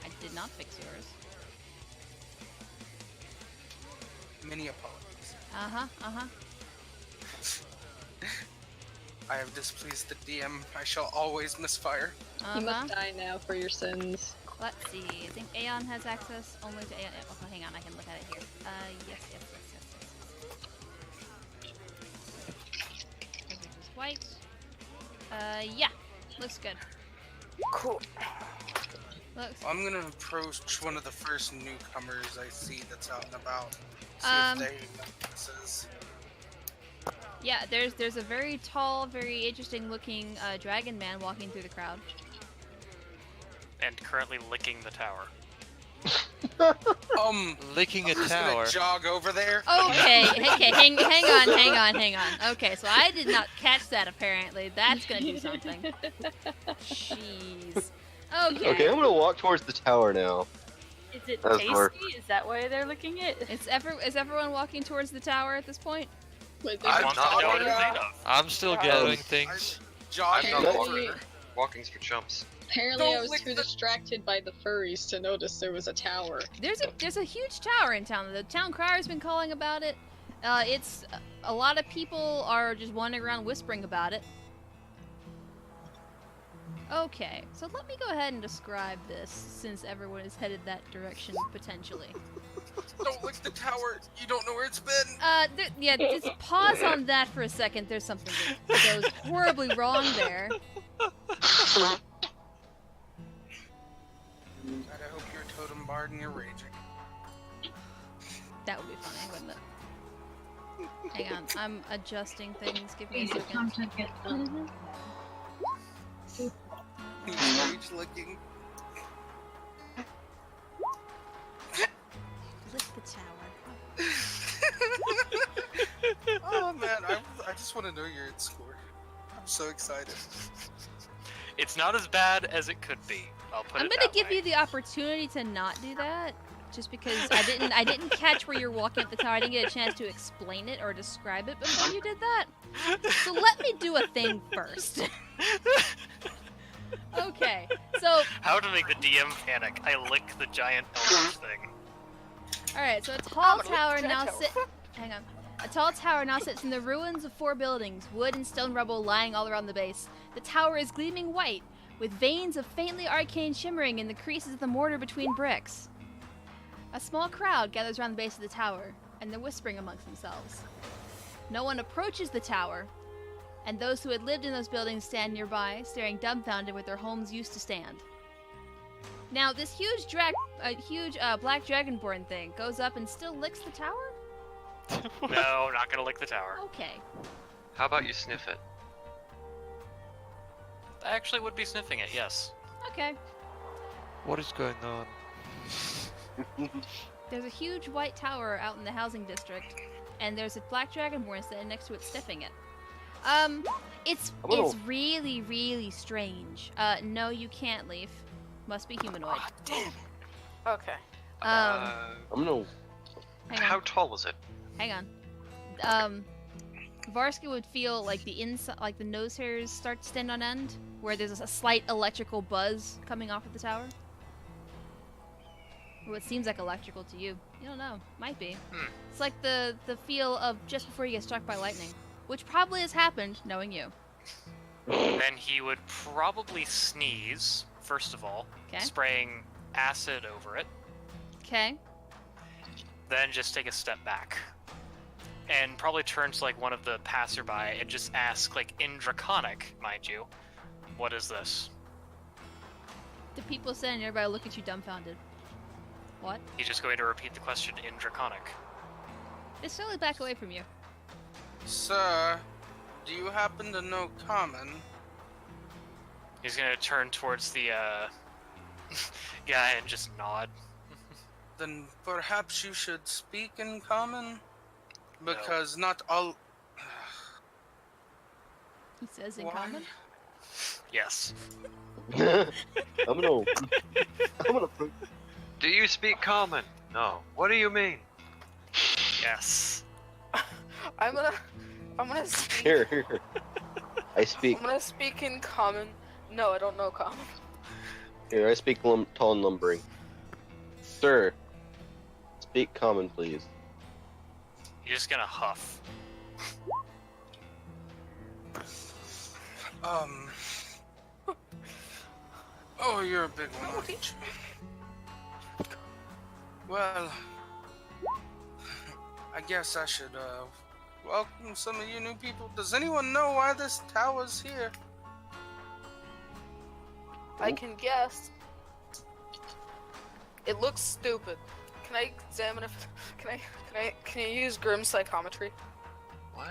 I did not fix yours. Many apologies. Uh-huh. I have displeased the DM. I shall always misfire. You must die now for your sins. Let's see. I think Aeon has access only to Aeon. Oh, hang on. I can look at it here. Yes. This is white. Yeah. Looks good. Cool. Looks. I'm gonna approach one of the first newcomers I see that's out and about. See Um, if they know this is. Yeah, there's a very tall, very interesting looking dragon man walking through the crowd. And currently licking the tower. Licking a I'm just tower. gonna jog over there. Okay, hang on. Okay, so I did not catch that apparently. That's gonna do something. Jeez. Okay, I'm gonna walk towards the tower now. Is it That's tasty? more- Is that why they're looking at? Is everyone walking towards the tower at this point? Wait, I'm Want not to know what it's gonna- made of. I'm still gathering things. Jogging I'm not over. walking. Walking's for chumps. Apparently, Don't I was lick too the- distracted by the furries to notice there was a tower. There's a huge tower in town. The town crier's been calling about it. It's a lot of people are just wandering around whispering about it. Okay, so let me go ahead and describe this since everyone is headed that direction potentially. Don't lick the tower. You don't know where it's been. Yeah, just pause on that for a second. There's something that goes horribly wrong there. God, I hope you're totem barred and you're raging. That would be funny, wouldn't it? Hang on, I'm adjusting things. Give me a second. He's rage licking. Lick the tower. Oh man, I just want to know your score. I'm so excited. It's not as bad as it could be. I'll put I'm it gonna that give way. you the opportunity to not do that, just because I didn't catch where you're walking up the tower. I didn't get a chance to explain it or describe it before you did that. So let me do a thing first. Okay, so How to make the DM panic? I lick the giant eldritch thing. all right, so a tall tower now Hang on. A tall tower now sits in the ruins of 4 buildings, wood and stone rubble lying all around the base. The tower is gleaming white, with veins of faintly arcane shimmering in the creases of the mortar between bricks. A small crowd gathers around the base of the tower, and they're whispering amongst themselves. No one approaches the tower, and those who had lived in those buildings stand nearby, staring dumbfounded where their homes used to stand. Now, this huge black dragonborn thing goes up and still licks the tower? No, not gonna lick the tower. Okay. How about you sniff it? I actually would be sniffing it, yes. Okay. What is going on? There's a huge white tower out in the housing district, and there's a black dragonborn sitting next to it sniffing it. It's really, really strange. No, you can't leave. Must be humanoid. Damn. Okay. I'm gonna. Hang How on. tall was it? Hang on. Varska would feel like the inside, like the nose hairs start to stand on end, where there's a slight electrical buzz coming off of the tower. Or what seems like electrical to you. You don't know. Might be. It's like the feel of just before you get struck by lightning, which probably has happened, knowing you. Then he would probably sneeze, first of all, Okay. spraying acid over it, Okay. then just take a step back. And probably turn to like one of the passerby and just ask, like in Draconic, mind you, what is this? The people standing nearby look at you dumbfounded. What? He's just going to repeat the question in Draconic. They slowly back away from you. Sir, do you happen to know Common? He's gonna turn towards the guy and just nod. Then perhaps you should speak in Common? Because not all... He says in Why? common. Yes. I'm gonna. Do you speak common? No. What do you mean? Yes. I'm gonna speak. Here. I speak. I'm gonna speak in common. No, I don't know common. Here, I speak tall and lumbering. Sir, speak common, please. You're just gonna huff. Oh, you're a big one, aren't you? Well, I guess I should, welcome some of you new people. Does anyone know why this tower's here? I can guess. It looks stupid. Can I examine if? Can you use grim psychometry? What?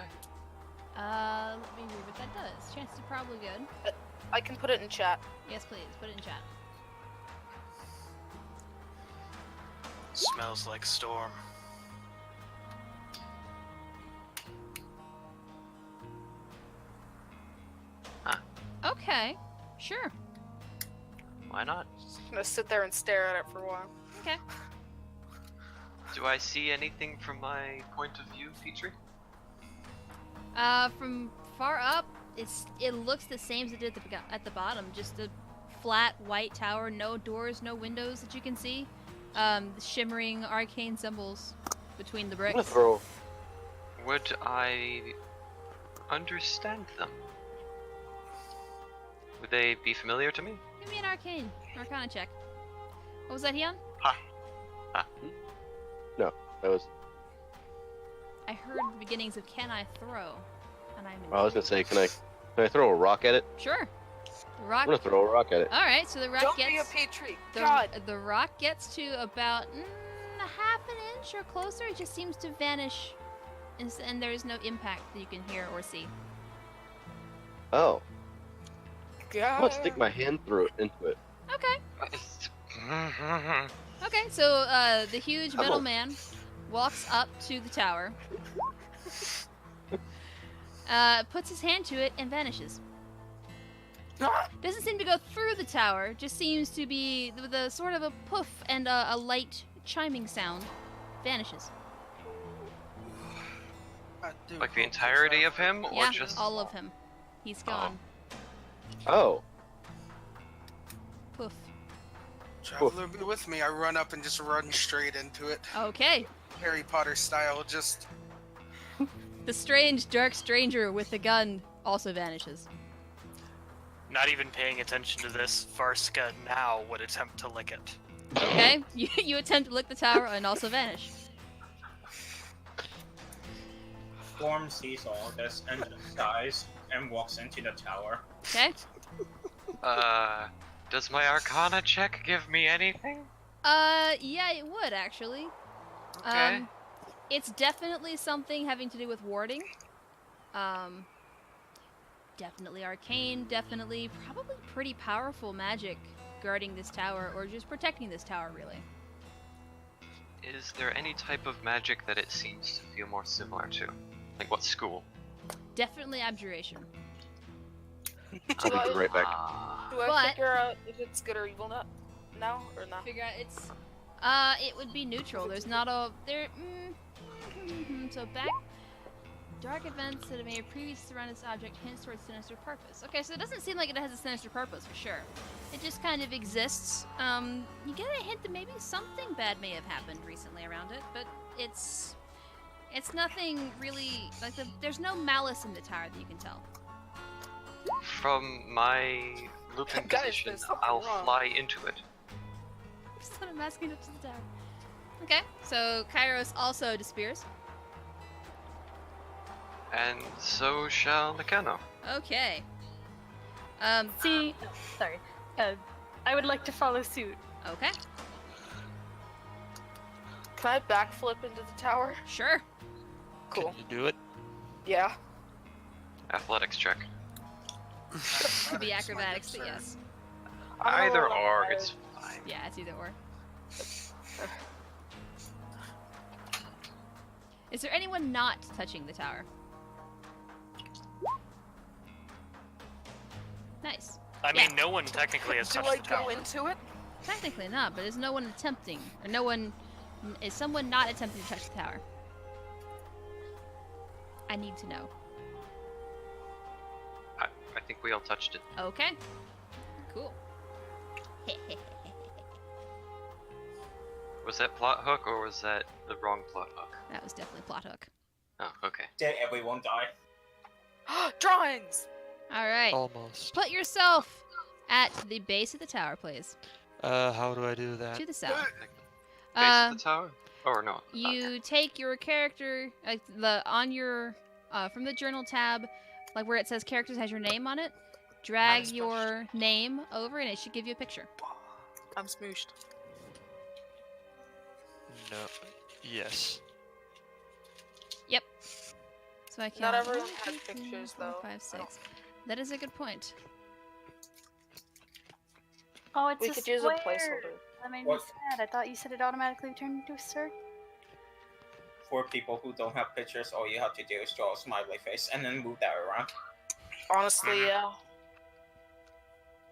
Let me read what that does. Chances are probably good. I can put it in chat. Yes, please. Put it in chat. Smells like storm. Okay. Sure. Why not? I'm gonna sit there and stare at it for a while. Okay. Do I see anything from my point of view, Petri? From far up, it looks the same as it did at the bottom. Just a flat white tower, no doors, no windows that you can see. Shimmering arcane symbols between the I'm gonna bricks. throw. Would I understand them? Would they be familiar to me? Give me an arcana check. What was that, Hyun? No, that was. I heard the beginnings of "Can I throw?" and I'm. I was gonna say, can I throw a rock at it? Sure. The rock. I'm gonna throw a rock at it. All right, so the rock Don't gets. be a Petri. The, God. the rock gets to about a half an inch or closer. It just seems to vanish, and there is no impact that you can hear or see. Oh, God. I'm gonna stick my hand through it into it. Okay. Okay, so the huge metal man walks up to the tower, puts his hand to it, and vanishes. Doesn't seem to go through the tower, just seems to be with a sort of a poof and a light chiming sound. Vanishes. Like the entirety of him, or Yeah, just all of him. He's gone. Oh, Poof. Traveler, be with me. I run up and just run straight into it. Okay. Harry Potter style, just... The strange, dark stranger with the gun also vanishes. Not even paying attention to this, Varska now would attempt to lick it. Okay, you attempt to lick the tower and also vanish. Storm sees all this and just dies and walks into the tower. Okay. Does my Arcana check give me anything? Yeah, it would actually. Okay. It's definitely something having to do with warding. Definitely arcane, definitely probably pretty powerful magic guarding this tower, or just protecting this tower, really. Is there any type of magic that it seems to feel more similar to? Like what school? Definitely abjuration. I'll be right back. Do I figure out if it's good or evil now or not? Figure out it's. It would be neutral. There's not a there. So back. Dark events that may have previously surrounded this object hints towards sinister purpose. Okay, so it doesn't seem like it has a sinister purpose for sure. It just kind of exists. You get a hint that maybe something bad may have happened recently around it, but it's nothing really like there's no malice in the tower that you can tell. From my looping Guys, position, there's something I'll wrong. fly into it. Instead of masking up to the tower. Okay, so Kairos also disappears. And so shall Nakano. Okay. See, sorry. I would like to follow suit. Okay. Can I backflip into the tower? Sure. Cool. Can you do it? Yeah. Athletics check. Could be acrobatics, but yes. I'm gonna Either roll on or, my- it's fine. Yeah, it's either or. Is there anyone not touching the tower? Nice. I mean, no one technically has Do touched I the tower. go into it? Technically not, but is no one attempting, or no one, is someone not attempting to touch the tower? I need to know. I think we all touched it. Okay. Cool. Was that plot hook or was that the wrong plot hook? That was definitely plot hook. Oh, okay. Did everyone die? Drawings! Alright. Almost. Put yourself at the base of the tower, please. How do I do that? To the south. Base of the tower? Or no? You take your character, from the journal tab, like where it says characters has your name on it, drag I'm your name over and it should give you a picture. I'm smooshed. No. Yes. Yep. So I can. Not everyone 1, has 2, 3, pictures, 4, though. 5, 6. That is a good point. Oh, it's We a could use a square. placeholder. That made me What? sad. I thought you said it automatically turned into a circle. For people who don't have pictures, all you have to do is draw a smiley face and then move that around. Honestly, yeah.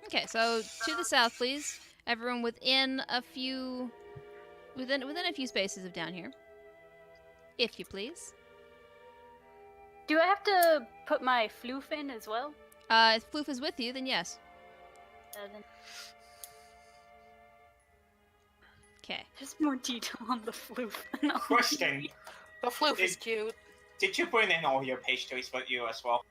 Okay, so to the south, please. Everyone within a few spaces of down here. If you please. Do I have to put my floof in as well? If Floof is with you, then yes. Then Okay. there's more detail on the floof than on Question: The floof is cute. Did you bring in all your pastries with you as well?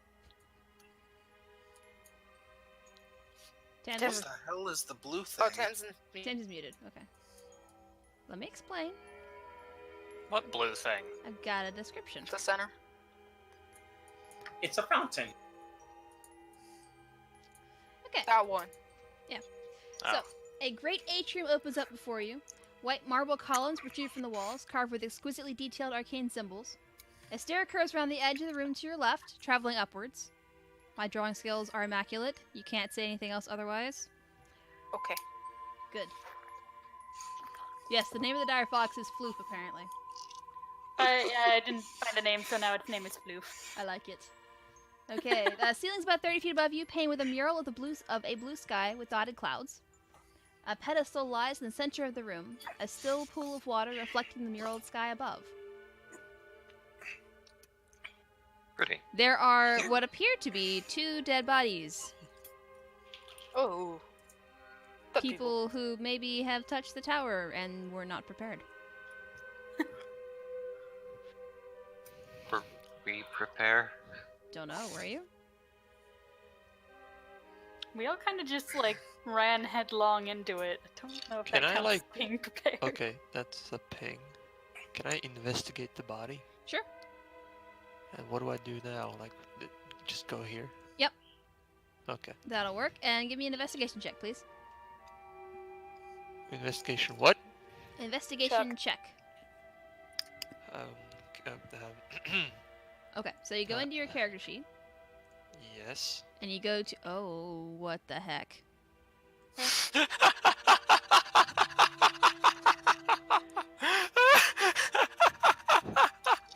What Tan's the hell is the blue thing? Oh, Tenzin. is muted. Okay. Let me explain. What blue thing? I've got a description. The center. It's a fountain. Okay. That one. So, a great atrium opens up before you. White marble columns protrude from the walls, carved with exquisitely detailed arcane symbols. A stair curves around the edge of the room to your left, traveling upwards. My drawing skills are immaculate. You can't say anything else otherwise. Okay. Good. Yes, the name of the dire fox is Floof, apparently. I didn't find a name, so now its name is floof. I like it. Okay, the ceiling's about 30 feet above you, painted with a mural of a blue sky with dotted clouds. A pedestal lies in the center of the room, a still pool of water reflecting the muraled sky above. Pretty. There are what appear to be 2 dead bodies. Oh. The People who maybe have touched the tower and were not prepared. Were we prepare? Don't know, were you? We all kind of just like ran headlong into it. I don't know if Can that I, counts like- as being prepared. Okay, that's a ping. Can I investigate the body? Sure. And what do I do now? Like, just go here? Yep. Okay. That'll work. And give me an investigation check, please. Investigation what? Investigation check. Um, Okay, so you go into your character sheet, yes. and you go to... Oh, what the heck.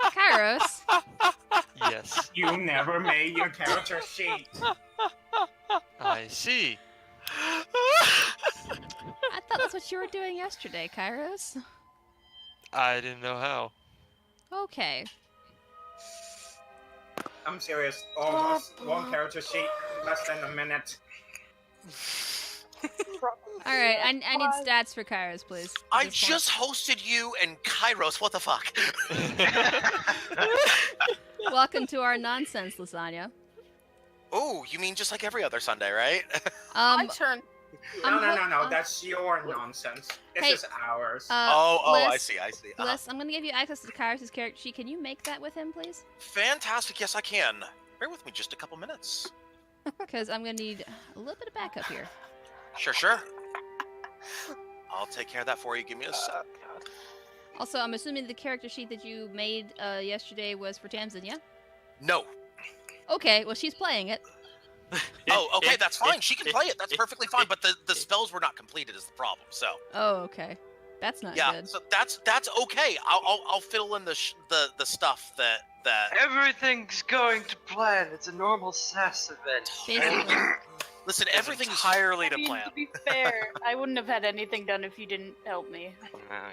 Kairos, Yes. You never made your character sheet. I see. I thought that's what you were doing yesterday, Kairos. I didn't know how. Okay. I'm serious. Almost one character sheet, less than a minute. Alright, I need stats for Kairos, please. I At this point. just hosted you and Kairos. What the fuck? Welcome to our nonsense, Lasagna. Oh, you mean just like every other Sunday, right? My turn. No, that's your nonsense. This Hey, is ours. I Liz, see. Liz, I'm gonna give you access to Kairos' character sheet. Can you make that with him, please? Fantastic. Yes, I can. Bear with me just a couple minutes. Because I'm gonna need a little bit of backup here. Sure. I'll take care of that for you. Give me a sec. Also, I'm assuming the character sheet that you made yesterday was for Tamsin, yeah? No. Okay, well, she's playing it. Oh, okay, that's fine. She can play it. That's perfectly fine. But the spells were not completed is the problem. So Oh, okay. That's not yeah, good. so that's okay. I'll fill in the stuff that. Everything's going to plan. It's a normal Sass event. Basically. Listen, Is everything's entirely I to mean, plan. to be fair, I wouldn't have had anything done if you didn't help me. Yeah.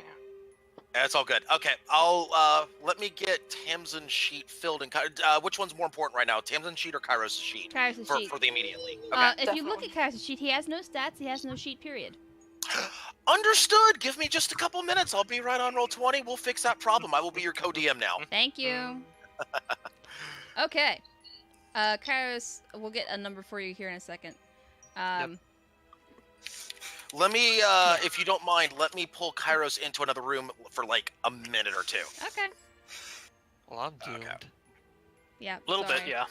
That's all good. Okay, I'll let me get Tamsin's sheet filled and which one's more important right now, Tamsin's sheet or Kairos' sheet? Kairos' sheet. For the immediately. Okay. If you look at Kairos' sheet, he has no stats. He has no sheet. Period. Understood. Give me just a couple minutes. I'll be right on roll 20. We'll fix that problem. I will be your co-DM now. Thank you. Okay. Kairos, we'll get a number for you here in a second. Let me, if you don't mind, let me pull Kairos into another room for like a minute or two. Okay. Well, I'm doomed. Okay. Yeah. A little bit, sorry. yeah.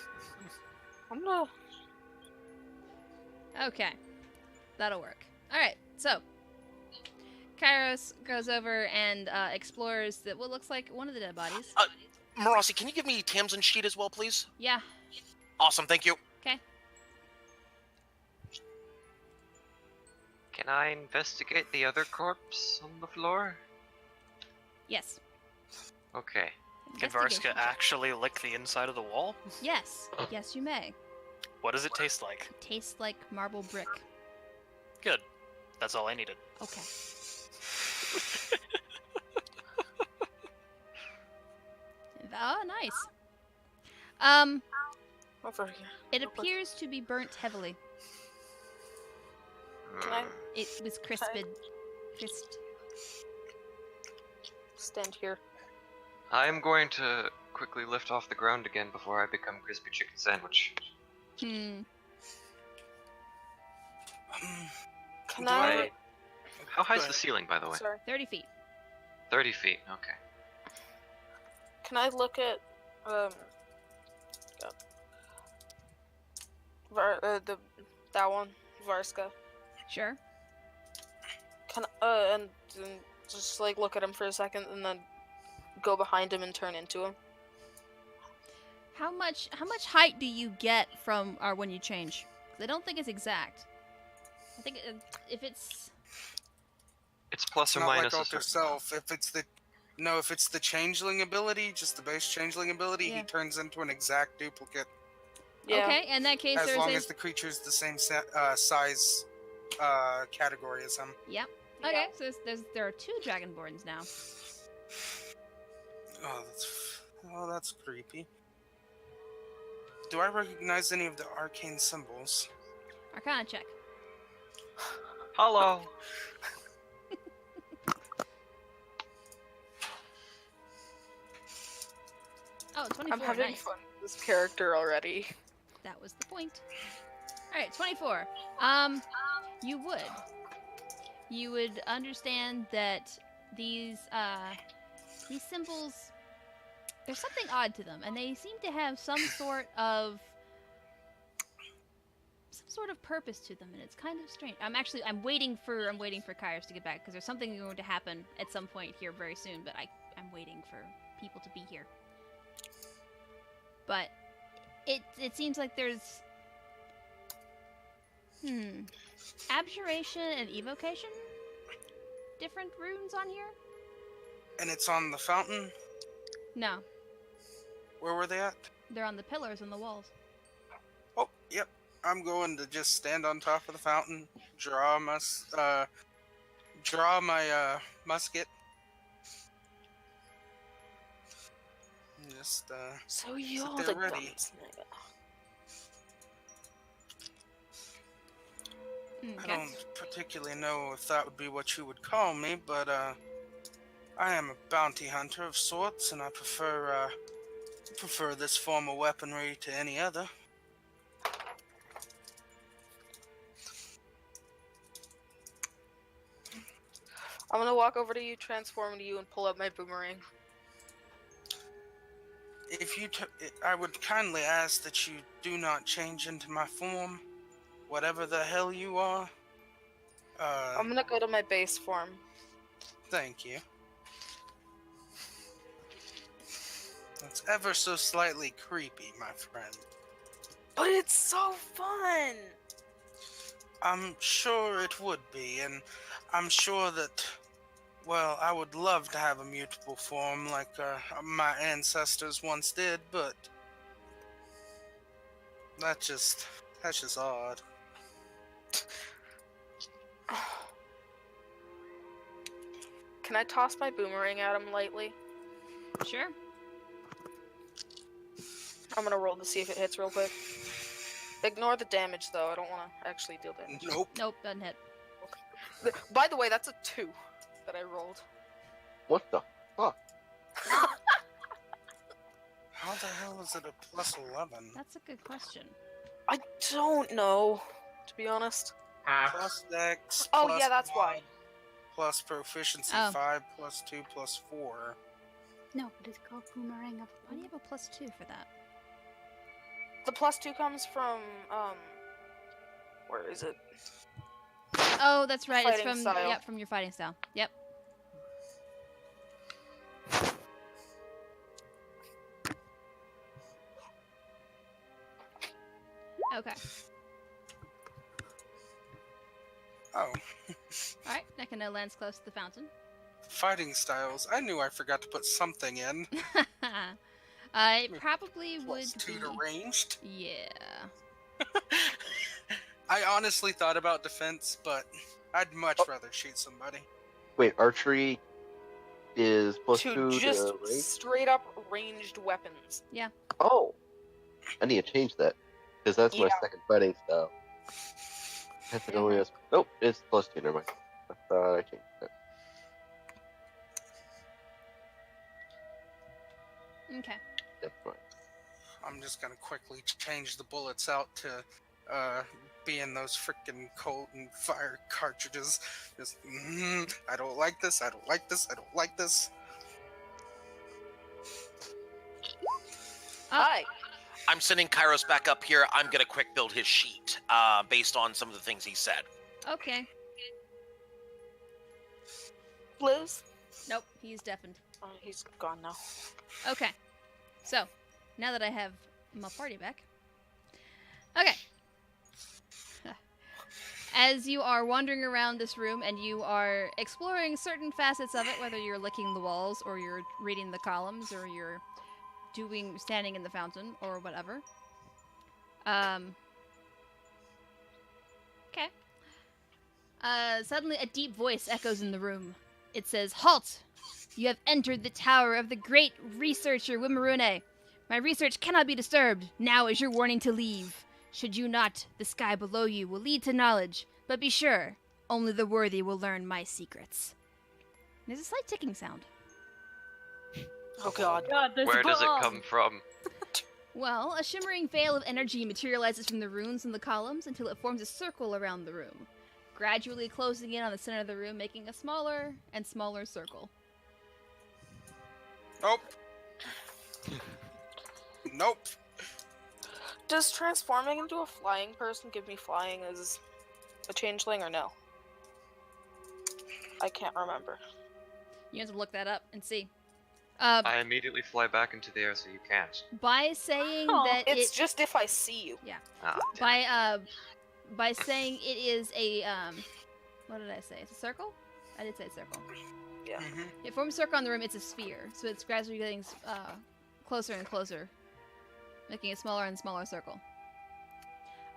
I'm not. Okay. That'll work. Alright, so. Kairos goes over and explores what looks like one of the dead bodies. Marasi, can you give me Tamsin's sheet as well, please? Yeah. Awesome, thank you. Okay. Can I investigate the other corpse on the floor? Yes. Okay. Can Investigation Varska check. actually lick the inside of the wall? Yes. Yes, you may. What does it taste like? It tastes like marble brick. Good. That's all I needed. Okay. Oh, nice. Over here. It appears to be burnt heavily. Can I It was crisped. Crisped. stand here? I'm going to quickly lift off the ground again before I become crispy chicken sandwich. Can Do I? How high is Go the ahead. ceiling, by the way? Sorry. 30 feet. 30 feet. Okay. Can I look at God. That one, Varska? Sure. Can and just like look at him for a second and then go behind him and turn into him? How much height do you get from when you change? 'Cause I don't think it's exact. I think if it's It's plus It's or not minus like a Alter certain Self. If it's the changeling ability, just the base changeling ability, Yeah. he turns into an exact duplicate Yeah. okay. In that case, as there's long a as the creature's the same size category as him. Yep. Okay, so there are 2 dragonborns now. Oh, that's creepy. Do I recognize any of the arcane symbols? Arcana check. Hello. Oh, 24. I'm having nice. fun with this character already. That was the point. All right, 24. You would understand that these symbols, there's something odd to them, and they seem to have some sort of purpose to them, and it's kind of strange. I'm waiting for Kairos to get back because there's something going to happen at some point here very soon, but I'm waiting for people to be here. But it seems like there's abjuration and evocation, different runes on here. And it's on the fountain? No, Where were they at? they're on the pillars on the walls. Oh, yep. I'm going to just stand on top of the fountain, draw my musket. Just So you sit all there the ready. guns. I don't particularly know if that would be what you would call me, but I am a bounty hunter of sorts, and I prefer this form of weaponry to any other. I'm gonna walk over to you, transform to you, and pull up my boomerang. If you, I would kindly ask that you do not change into my form, whatever the hell you are. I'm gonna go to my base form. Thank you. That's ever so slightly creepy, my friend. But it's so fun! I'm sure it would be, and I'm sure that, well, I would love to have a mutable form like my ancestors once did, but that's just odd. Can I toss my boomerang at him lightly? Sure. I'm gonna roll to see if it hits real quick. Ignore the damage, though. I don't want to actually deal damage. Nope. Nope, doesn't hit. By the way, that's a 2 that I rolled. What the fuck? How the hell is it a plus 11? That's a good question. I don't know, to be honest. Plus Dex. Oh, plus yeah, that's why. mod, Plus proficiency Oh. 5, plus 2, plus 4. No, but it's called Boomerang of Why do you have a +2 for that? The +2 comes from, where is it? Oh, that's right. It's Fighting from style. Yep, from your fighting style. Yep. Okay. Oh. Alright, Nekano lands close to the fountain. Fighting styles. I knew I forgot to put something in. It probably would Plus 2 be... to ranged. Yeah. I honestly thought about defense, but I'd much rather shoot somebody. Wait, archery is +2 To just to range? straight up ranged weapons. Oh! I need to change that. Because that's my Yeah. second fighting style. If it only has... Nope, it's +2, never mind. I thought I changed that. Okay. Never mind. I'm just gonna quickly change the bullets out to be in those freaking cold and fire cartridges. Just, I don't like this, I don't like this, I don't like this. Hi. I'm sending Kairos back up here. I'm gonna quick build his sheet based on some of the things he said. Okay. Liz? Nope, he's deafened. Oh, he's gone now. Okay. So, now that I have my party back. Okay. As you are wandering around this room and you are exploring certain facets of it, whether you're licking the walls or you're reading the columns or you're standing in the fountain or whatever. Okay. Suddenly a deep voice echoes in the room. It says, "Halt! You have entered the tower of the great researcher Wimarune. My research cannot be disturbed. Now is your warning to leave. Should you not, the sky below you will lead to knowledge. But be sure, only the worthy will learn my secrets." There's a slight ticking sound. Oh god. Where does it come from? Well, a shimmering veil of energy materializes from the runes in the columns until it forms a circle around the room, gradually closing in on the center of the room, making a smaller and smaller circle. Nope. Nope. Does transforming into a flying person give me flying as a changeling or no? I can't remember. You have to look that up and see. I immediately fly back into the air, so you can't. By saying Oh, that it's just if I see you. Ah, damn it. By saying it is a what did I say? It's a circle? I did say circle. Yeah. It forms a circle on the room. It's a sphere, so it's gradually getting closer and closer, making a smaller and smaller circle.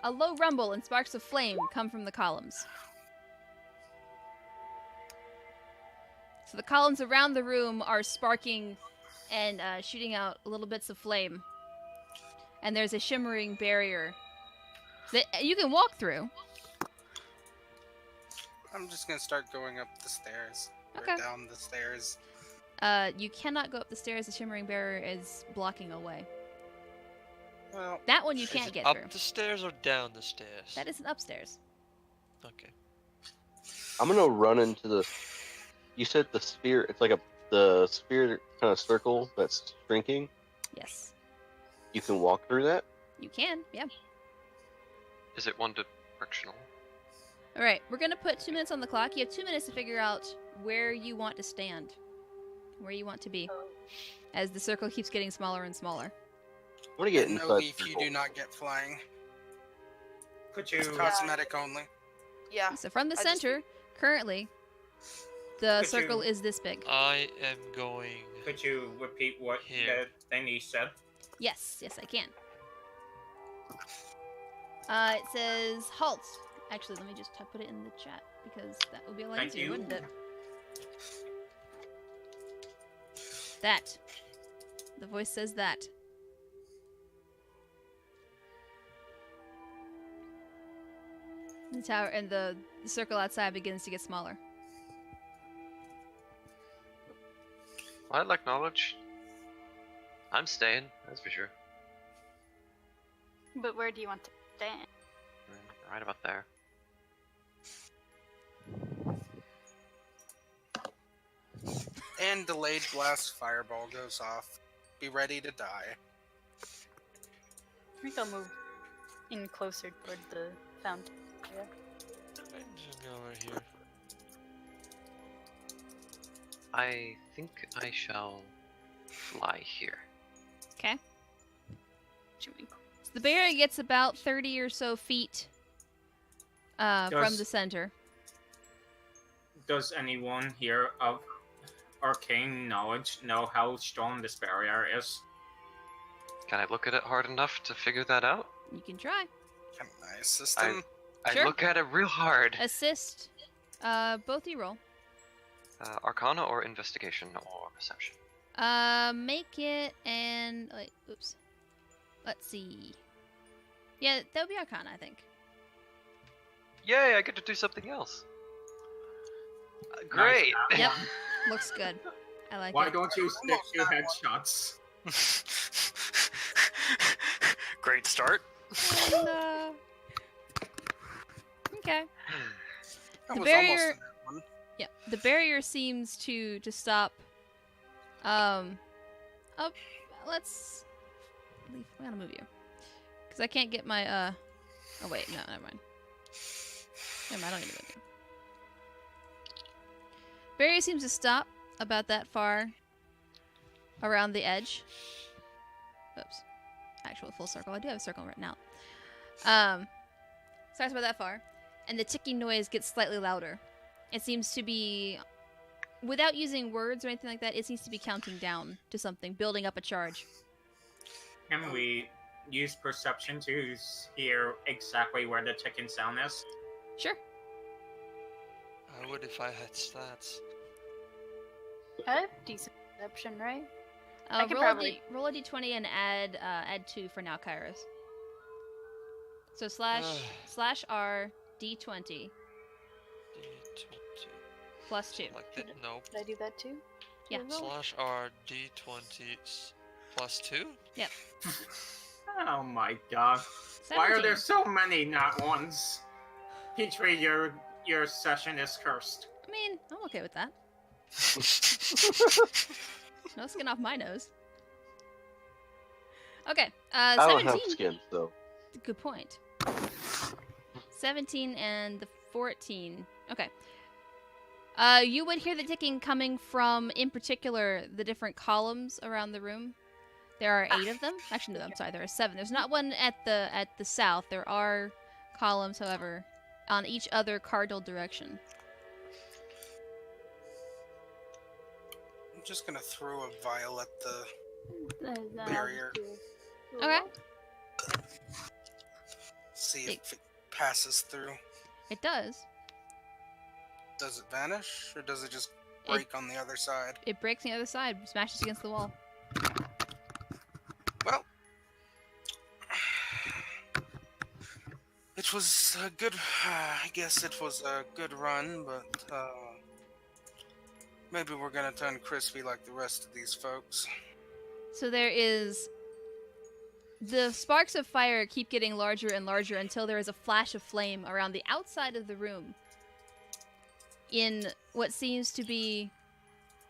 A low rumble and sparks of flame come from the columns. So the columns around the room are sparking and shooting out little bits of flame. And there's a shimmering barrier that you can walk through. I'm just gonna start going up the stairs. Okay. Or down the stairs. You cannot go up the stairs. The shimmering barrier is blocking a way. Well, That one you Is can't it get up through. the stairs or down the stairs? That isn't upstairs. Okay. I'm gonna run into the... You said the sphere, it's like the sphere kind of circle that's shrinking. Yes. You can walk through that? You can, yeah. Is it one directional? Alright, we're gonna put 2 minutes on the clock. You have 2 minutes to figure out where you want to stand. Where you want to be. As the circle keeps getting smaller and smaller. I'm gonna get no inside the leaf, you circle. do not get flying. Could you It's cosmetic only. Yeah. So from the I just- center, currently, the Could circle you- is this big. I am going. could you repeat what Here. the thing you said? Yes, I can. It says, "Halt! Actually, let me just put it in the chat because that would be a lot Thank easier, you. wouldn't it? That. The voice says that. The tower and the circle outside begins to get smaller. I like knowledge. I'm staying, that's for sure. But where do you want to stand? Right about there. And delayed blast fireball goes off. Be ready to die. I think I'll move in closer toward the fountain. Yeah. Just go over here. I think I shall fly here. Okay. Assuming. So the barrier gets about 30 or so feet from Does- the center. Does anyone here of arcane knowledge know how strong this barrier is? Can I look at it hard enough to figure that out? You can try. Can I assist him? Sure. I look at it real hard. Assist. Both you roll. Arcana or investigation or perception? Make it and wait, oops. Let's see. Yeah, that would be Arcana, I think. Yay, I get to do something else. Great. Nice, Yep. that one. Looks good. I like Why it. don't you stick to headshots? Great start. And, okay. That The was barrier- almost a net one. Yeah, the barrier seems to stop. Oh, let's leave. I'm gonna move you because I can't get my Oh wait, no, never mind. Never mind, I don't need to move you. Barrier seems to stop about that far around the edge. Oops. Actual full circle. I do have a circle written out. Starts about that far, and the ticking noise gets slightly louder. It seems to be, without using words or anything like that, it seems to be counting down to something, building up a charge. Can we use perception to hear exactly where the ticking sound is? Sure. I would if I had stats. I have decent perception, right? I could Roll, probably- roll a d20 and add 2 for now, Kairos. So slash R d20 D20. plus 2. Like that? Nope. Did I do that too? Yeah. Slash R D20 plus 2? Yep. Oh my god. Why are 17. there so many not ones? Petri, your session is cursed. I mean, I'm okay with that. No skin off my nose. Okay, I don't 17. have skin, though. Good point. 17 and the 14. Okay. You would hear the ticking coming from, in particular, the different columns around the room. There are 8 of them. Actually, no, I'm sorry, there are 7. There's not one at the south. There are columns, however, on each other cardinal direction. I'm just gonna throw a vial at the barrier. Okay. See if it passes through. It does. Does it vanish, or does it just break on the other side? It breaks on the other side, smashes against the wall. Well, it was a good. I guess it was a good run, but maybe we're gonna turn crispy like the rest of these folks. So there is... The sparks of fire keep getting larger and larger until there is a flash of flame around the outside of the room. In what seems to be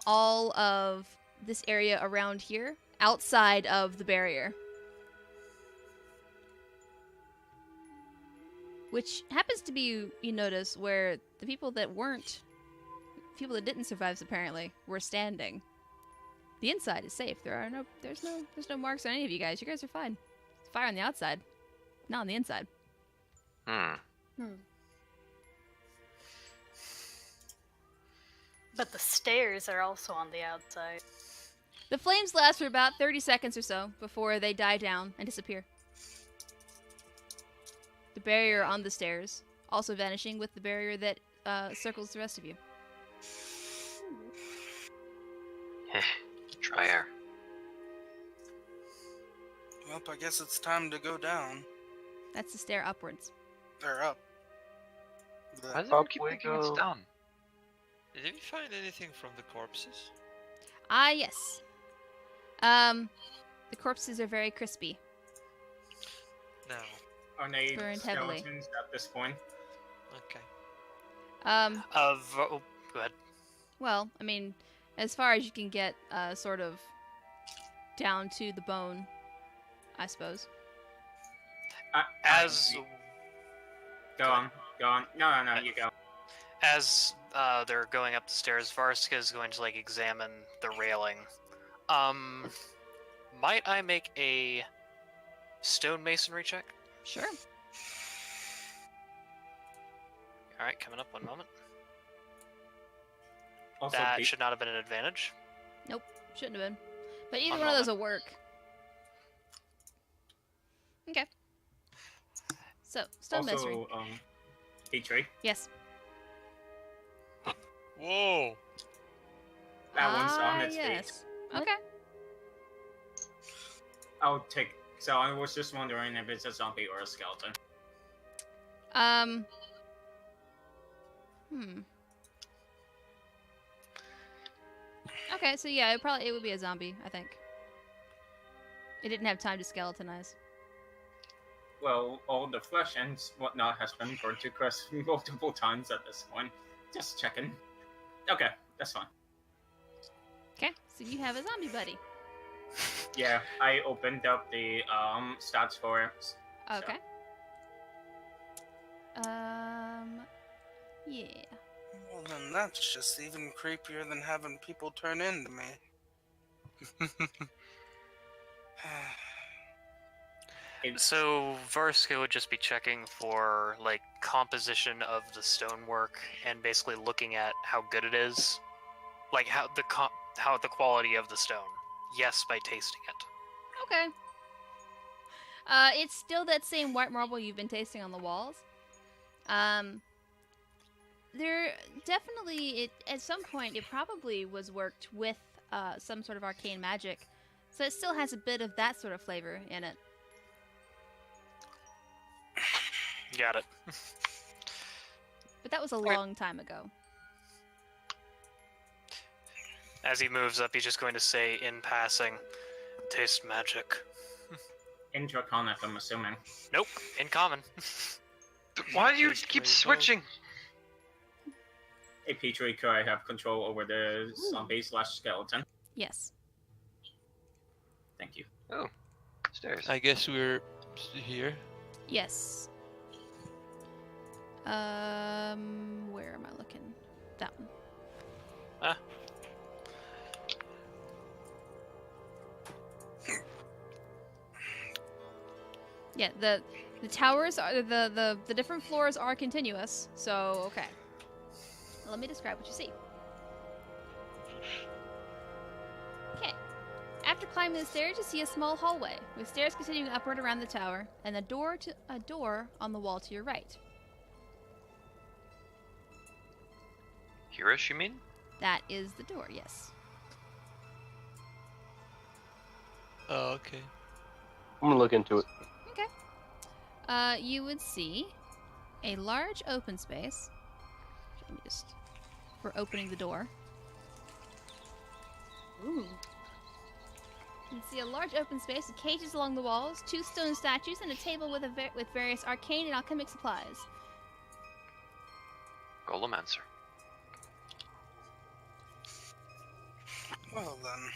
all of this area around here, outside of the barrier. Which happens to be, you notice, where the people that didn't survive apparently, were standing. The inside is safe. There's no marks on any of you guys. You guys are fine. It's fire on the outside, not on the inside. But the stairs are also on the outside. The flames last for about 30 seconds or so before they die down and disappear. The barrier on the stairs also vanishing with the barrier that circles the rest of you. Try air. Well, I guess it's time to go down. That's the stair upwards. Or up. Why does Up it keep we thinking it's go. down? Did we find anything from the corpses? Ah, yes. The corpses are very crispy. No. Are they Burned heavily. skeletons at this point? Okay. Oh, go ahead. Well, I mean, as far as you can get, sort of down to the bone, I suppose. Go on. No, you go. As they're going up the stairs, Varska is going to like examine the railing. Might I make a stonemasonry check? Sure. All right, coming up. One moment. Also, That should not have been an advantage. Nope, shouldn't have been. But either One one of those moment. will work. Okay. So, stone masonry. also, Petri. Yes. Whoa! That one's on its feet. yes. Okay. I'll take. So I was just wondering if it's a zombie or a skeleton. Okay, so yeah, it would be a zombie, I think. It didn't have time to skeletonize. Well, all the flesh and whatnot has been burned to crisp multiple times at this point. Just checking. Okay, that's fine. Okay, so you have a zombie buddy. Yeah, I opened up the stats for it. Okay. Yeah. Well, then that's just even creepier than having people turn into me. So Varska would just be checking for like composition of the stonework and basically looking at how good it is, like how the quality of the stone. Yes, by tasting it. Okay. It's still that same white marble you've been tasting on the walls. There definitely, at some point, it probably was worked with some sort of arcane magic, so it still has a bit of that sort of flavor in it. Got it. But that was a long time ago. As he moves up, he's just going to say in passing, taste magic. In Draconic, I'm assuming. Nope, in common. Why do you keep switching? Hey, Petri, could I have control over the zombie/skeleton? Yes. Thank you. Oh, stairs. I guess we're here. Yes. Where am I looking? That one. Ah. Yeah, the towers are the different floors are continuous. So okay. Let me describe what you see. Okay. After climbing the stairs, you see a small hallway with stairs continuing upward around the tower, and a door on the wall to your right. Hirish, you mean? That is the door. Yes. Oh, okay. I'm gonna look into it. Okay. You would see a large open space. Let me just for opening the door. Ooh. You can see a large open space with cages along the walls, 2 stone statues, and a table with with various arcane and alchemic supplies. Golomancer. Well then.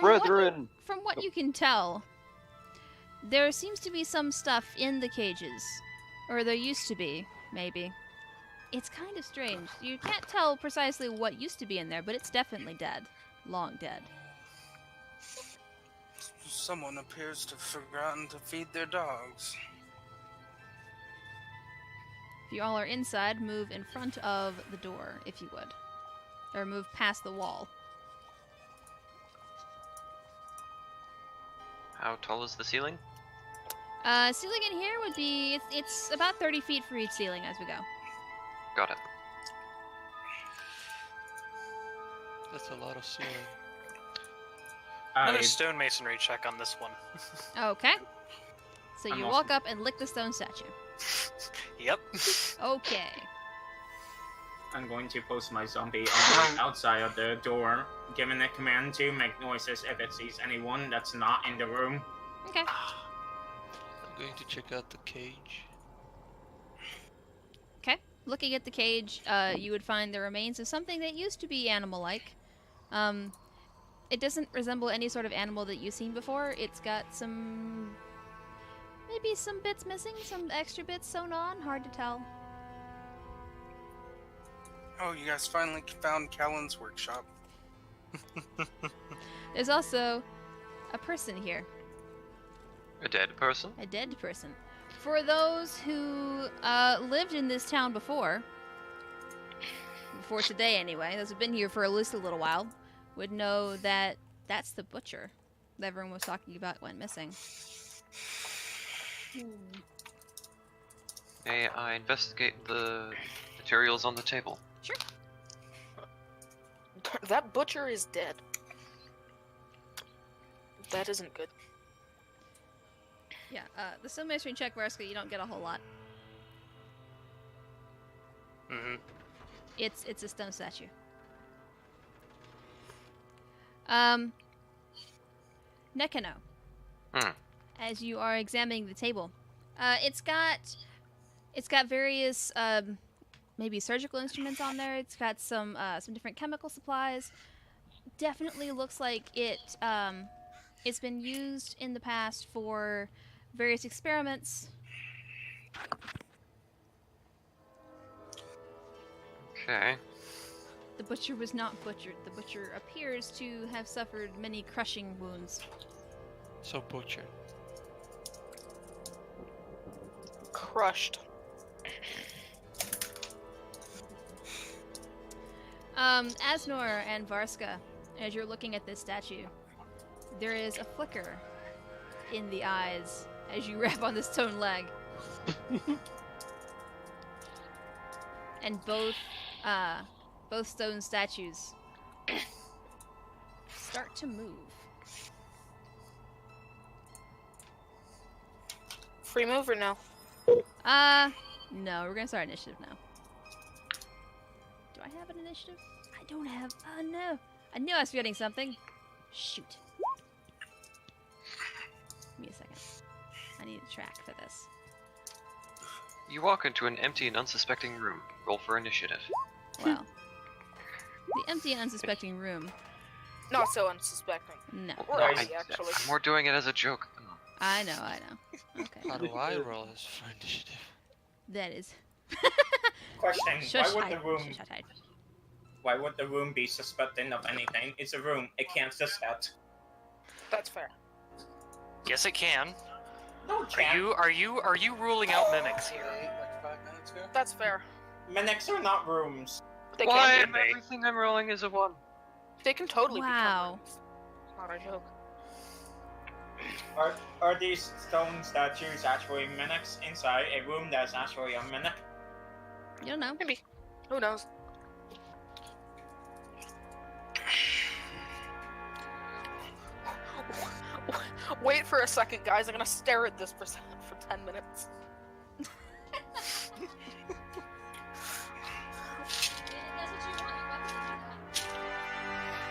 Brethren! From what you can tell, there seems to be some stuff in the cages. Or there used to be, maybe. It's kind of strange. You can't tell precisely what used to be in there, but it's definitely dead. Long dead. Someone appears to have forgotten to feed their dogs. If you all are inside, move in front of the door, if you would. Or move past the wall. How tall is the ceiling? Ceiling in here would be it's about 30 feet for each ceiling as we go. Got it. That's a lot of ceiling. Another stonemasonry check on this one. Okay. So I'm you also- walk up and lick the stone statue. Yep. Okay. I'm going to post my zombie outside of the door, giving a command to make noises if it sees anyone that's not in the room. Okay. I'm going to check out the cage. Okay. Looking at the cage, you would find the remains of something that used to be animal-like. It doesn't resemble any sort of animal that you've seen before. It's got maybe some bits missing, some extra bits sewn on. Hard to tell. Oh, you guys finally found Callan's workshop. There's also a person here. A dead person? A dead person. For those who lived in this town before today anyway, those who've been here for at least a little while, would know that that's the butcher that everyone was talking about went missing. May I investigate the materials on the table? Sure. That butcher is dead. That isn't good. Yeah, the stonemasonry check, Varska, you don't get a whole lot. Mm-hmm. It's a stone statue. Nekano. As you are examining the table, it's got various maybe surgical instruments on there. It's got some different chemical supplies. Definitely looks like it's been used in the past for various experiments. Okay. The butcher was not butchered. The butcher appears to have suffered many crushing wounds. So butcher. Crushed. Asnor and Varska, as you're looking at this statue, there is a flicker in the eyes as you rap on the stone leg. And both stone statues start to move. Free move or no? No, we're gonna start initiative now. Do I have an initiative? I don't have. Oh no! I knew I was forgetting something. Shoot. Give me a second. I need a track for this. You walk into an empty and unsuspecting room. Roll for initiative. Well, the empty and unsuspecting room. Not so unsuspecting. No. Or empty, actually. I'm more doing it as a joke. Come on. I know. Okay. How do I roll this for initiative? That is. Question: Shush, Why would hide. why would the room be suspecting of anything? It's a room. It can't suspect. That's fair. Yes, it can. No, it can't. Are you ruling out mimics here? Like 5 minutes ago. That's fair. Mimics are not rooms. They Why? can be. Everything I'm rolling is a 1. They can totally Wow. become rooms. It's not a joke. Are these stone statues actually mimics inside a room that's actually a mimic? You don't know. Maybe. Who knows? Wait for a second, guys. I'm gonna stare at this for 10 minutes.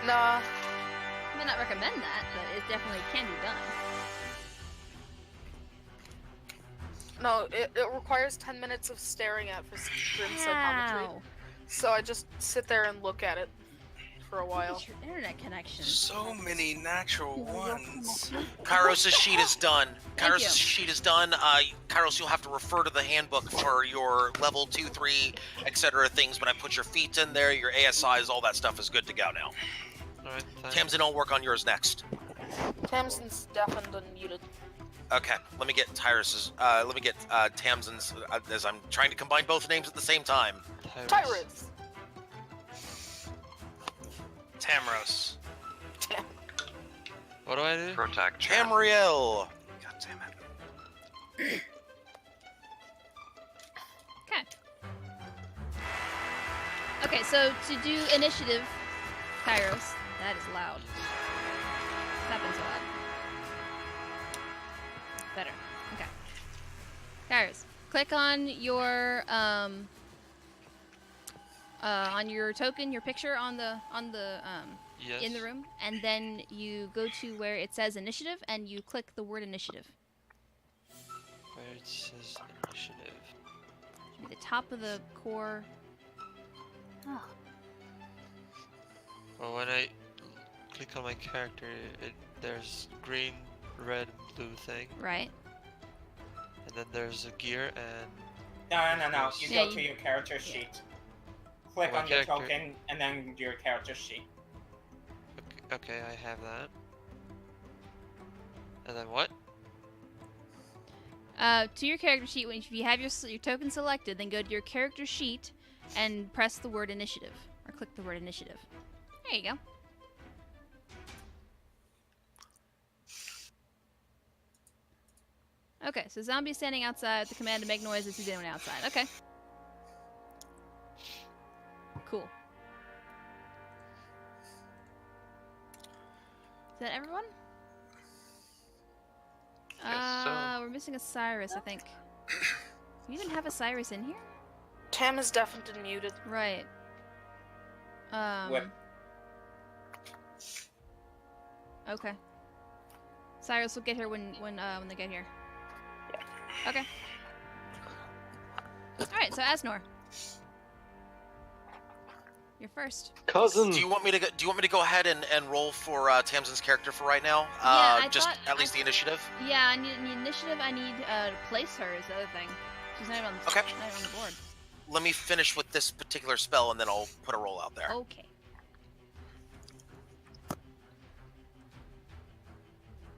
Nah. I may not recommend that, but it definitely can be done. No, it requires 10 minutes of staring at for grim psychometry. How? So I just sit there and look at it for a while. What's your internet connection? So many natural ones. Kairos' sheet is done. Thank Kairos' you. sheet is done. Kairos, you'll have to refer to the handbook for your level 2, 3, etc. things, but I put your feet in there, your ASIs, all that stuff is good to go now. Alright, thanks. Tamsin, I'll work on yours next. Tamsin's deafened and muted. Okay, let me get Tyrus's, Tamsin's, as I'm trying to combine both names at the same time. Tyrus! Tamros. What do I do? Protect. Tamriel. God damn it. Okay. Okay, so to do initiative, Kairos, that is loud. Stop being so loud. Better. Okay. Kairos, click on your token, your picture on the Yes. in the room, and then you go to where it says initiative, and you click the word initiative. Where it says initiative. Should be the top of the core. Oh. Well, when I click on my character, there's green, red, blue thing, Right. and then there's a gear and. No. You Yeah, go to you- your character sheet. Click My on your character. token, and then your character sheet. Okay, I have that. And then what? To your character sheet, if you have your token selected, then go to your character sheet and press the word initiative, or click the word initiative. There you go. Okay, so zombie standing outside with the command to make noise as he's doing outside. Okay. Cool. Is that everyone? Guess so. We're missing a Cyrus, I think. Do we even have a Cyrus in here? Tam is deafened and muted. Right. Whip. Okay. Cyrus will get here when they get here. Okay. Alright, so Asnor. You're first. Cousin. Do you want me to go ahead and roll for Tamsin's character for right now? Yeah, I just thought- at least the initiative. Yeah, I need the initiative. I need to place her is the other thing. She's not even on the, Okay. not even on the board. Let me finish with this particular spell, and then I'll put a roll out there. Okay.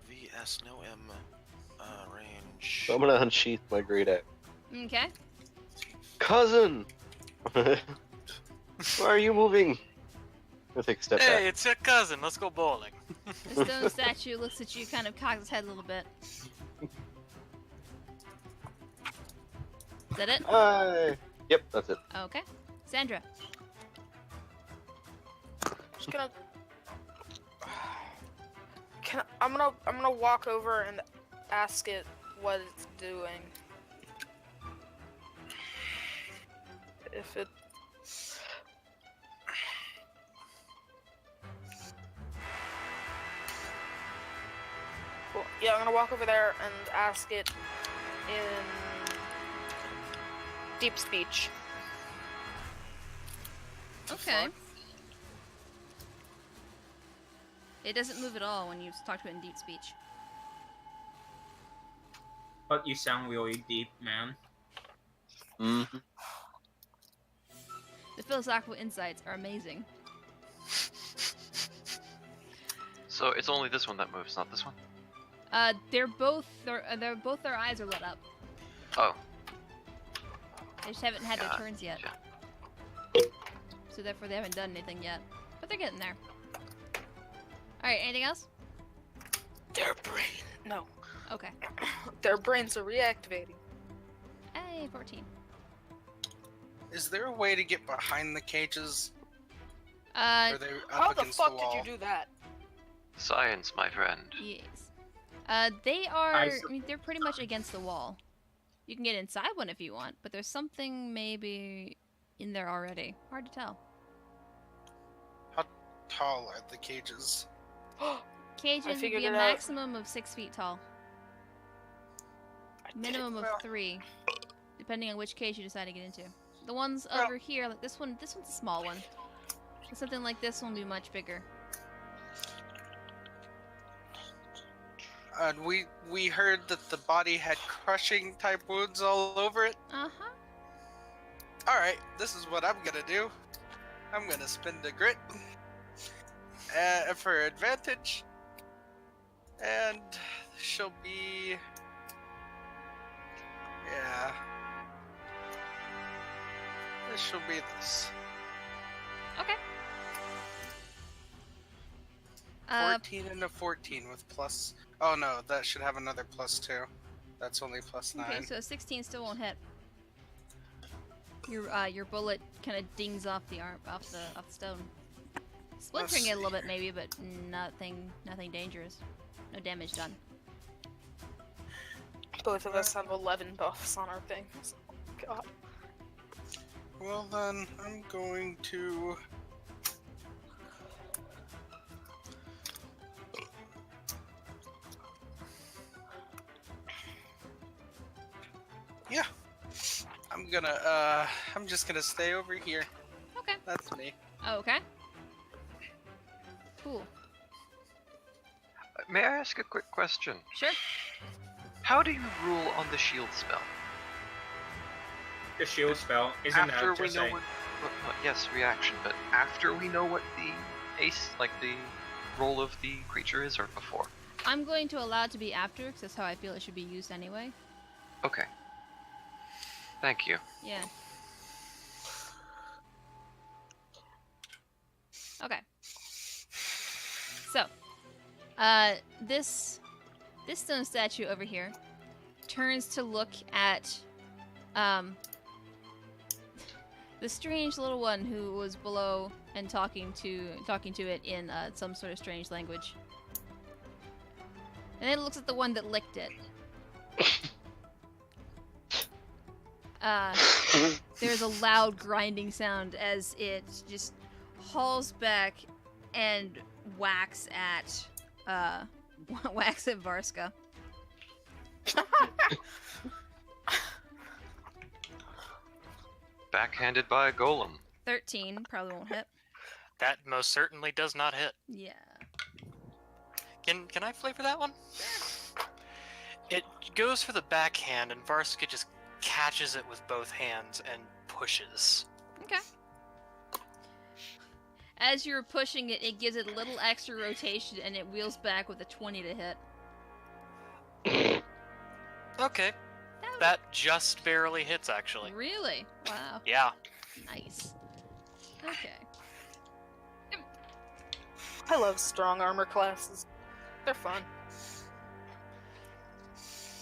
VS no M range. So I'm gonna unsheath my great axe. Okay. Cousin! Why are you moving? I'll take a step Hey, back. it's your cousin. Let's go bowling. The stone statue looks at you, kind of cocks its head a little bit. Is that it? Yep, that's it. Okay. Sandra. Just gonna. I'm gonna walk over and ask it what it's doing. If it. Cool. Yeah, I'm gonna walk over there and ask it in deep speech. Okay. It doesn't move at all when you talk to it in deep speech. But you sound really deep, man. Mm-hmm. The philosophical insights are amazing. So it's only this one that moves, not this one? They're both their eyes are lit up. Oh. They just haven't had their Gotcha. turns yet. So therefore they haven't done anything yet. But they're getting there. Alright, anything else? Their brain. No. Okay. Their brains are reactivating. Hey, 14. Is there a way to get behind the cages? Or Uh, are they up How the against fuck the wall? did you do that? Science, my friend. yes. They are, I I s- mean, they're pretty much against the wall. You can get inside one if you want, but there's something maybe in there already. Hard to tell. How tall are the cages? Cages would figured be a it out. maximum of 6 feet tall. Minimum of 3, depending on which cage you decide to get into. The ones over here, like this one's a small one. Something like this one will be much bigger. And we heard that the body had crushing type wounds all over it. Uh-huh. Alright, this is what I'm gonna do. I'm gonna spend a grit for advantage. And she'll be... Yeah. This shall be this. Okay. Uh, 14 and a 14 with plus. Oh no, that should have another +2. That's only +9. okay, so a 16 still won't hit. Your bullet kind of dings off the stone, splintering it a little bit maybe, but nothing dangerous. No damage done. Both of us have 11 buffs on our things. God. Well then, I'm going to. Yeah. I'm just gonna stay over here. Okay. That's me. Okay. Cool. May I ask a quick question? Sure. How do you rule on the shield spell? The shield spell isn't After we just know a... yes, reaction, but after we know what the ace, like the role of the creature is, or before? I'm going to allow it to be after, because that's how I feel it should be used anyway. Okay. Thank you. Yeah. Okay. So, this stone statue over here turns to look at the strange little one who was below and talking to it in some sort of strange language. And then it looks at the one that licked it. There's a loud grinding sound as it just hauls back and whacks at Varska. Backhanded by a golem. 13 probably won't hit. That most certainly does not hit. Yeah. Can I flavor that one? It goes for the backhand, and Varska just catches it with both hands and pushes. Okay. As you're pushing it, it gives it a little extra rotation, and it wheels back with a 20 to hit. Okay. That just barely hits, actually. Really? Wow. Yeah. Nice. Okay. I love strong armor classes. They're fun.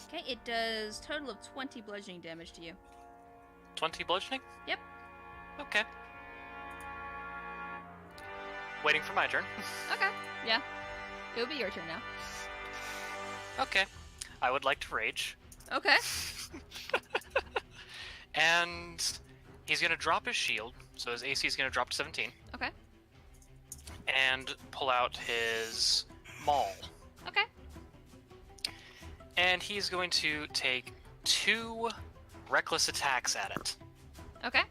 Okay, it does total of 20 bludgeoning damage to you. 20 bludgeoning? Yep. Okay. Waiting for my turn. Okay. Yeah. It'll be your turn now. Okay. I would like to rage. Okay. And he's going to drop his shield, so his AC is going to drop to 17. Okay. And pull out his maul. Okay. And he's going to take 2 reckless attacks at it. Okay.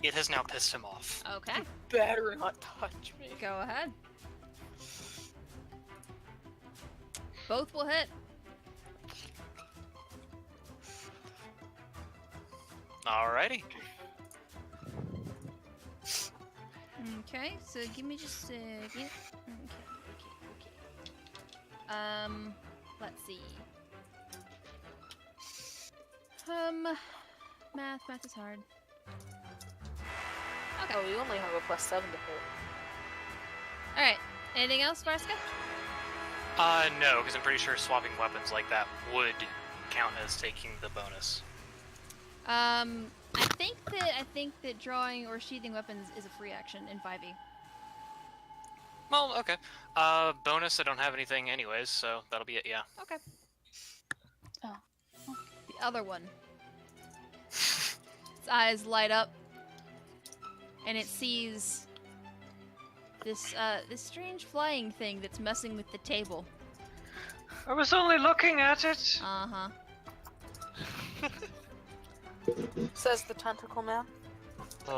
It has now pissed him off. Okay. Better not touch me. Go ahead. Both will hit. Alrighty. Okay, so give me just a second. Okay. Let's see. Math is hard. Okay. Oh, you only have a +7 to hit. Alright, anything else, Varska? No, because I'm pretty sure swapping weapons like that would count as taking the bonus. I think that drawing or sheathing weapons is a free action in 5e. Well, okay. Bonus, I don't have anything anyways, so that'll be it, yeah. Okay. Oh. The other one. Its eyes light up, and it sees this strange flying thing that's messing with the table. I was only looking at it. Uh-huh. Says the tentacle man.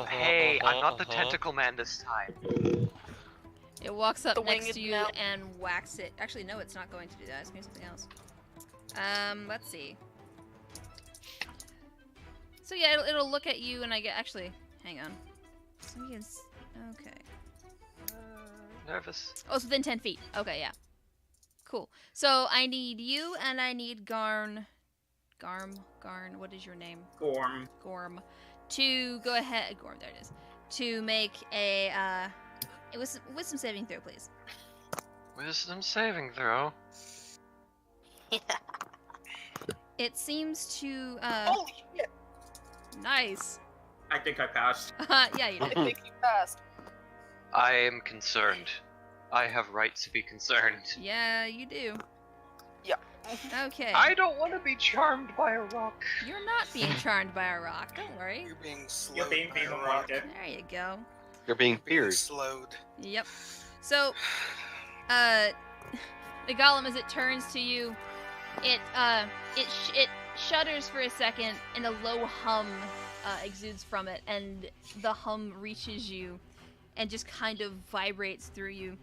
Hey, I'm not the tentacle man this time. It walks up The next winged to you mount. and whacks it. Actually, no, it's not going to do that. It's going to do something else. Let's see. So yeah, it'll look at you and I get... Actually, hang on. Okay. Nervous. Oh, it's within 10 feet. Okay, yeah. Cool. So I need you and I need Garn, what is your name? Gorm. To go ahead... Gorm, there it is. To make a, wisdom saving throw, please. Wisdom saving throw. It seems to. Holy shit! Nice. I think I passed. Yeah, you I did. think you passed. I am concerned. I have right to be concerned. Yeah, you do. Yeah. Okay. I don't want to be charmed by a rock. You're not being charmed by a rock. Don't worry. You're being slowed. You're being by a people rock. wanted. There you go. You're being You're being feared. slowed. Yep. So, the golem, as it turns to you, it shudders for a second, and a low hum exudes from it, and the hum reaches you, and just kind of vibrates through you.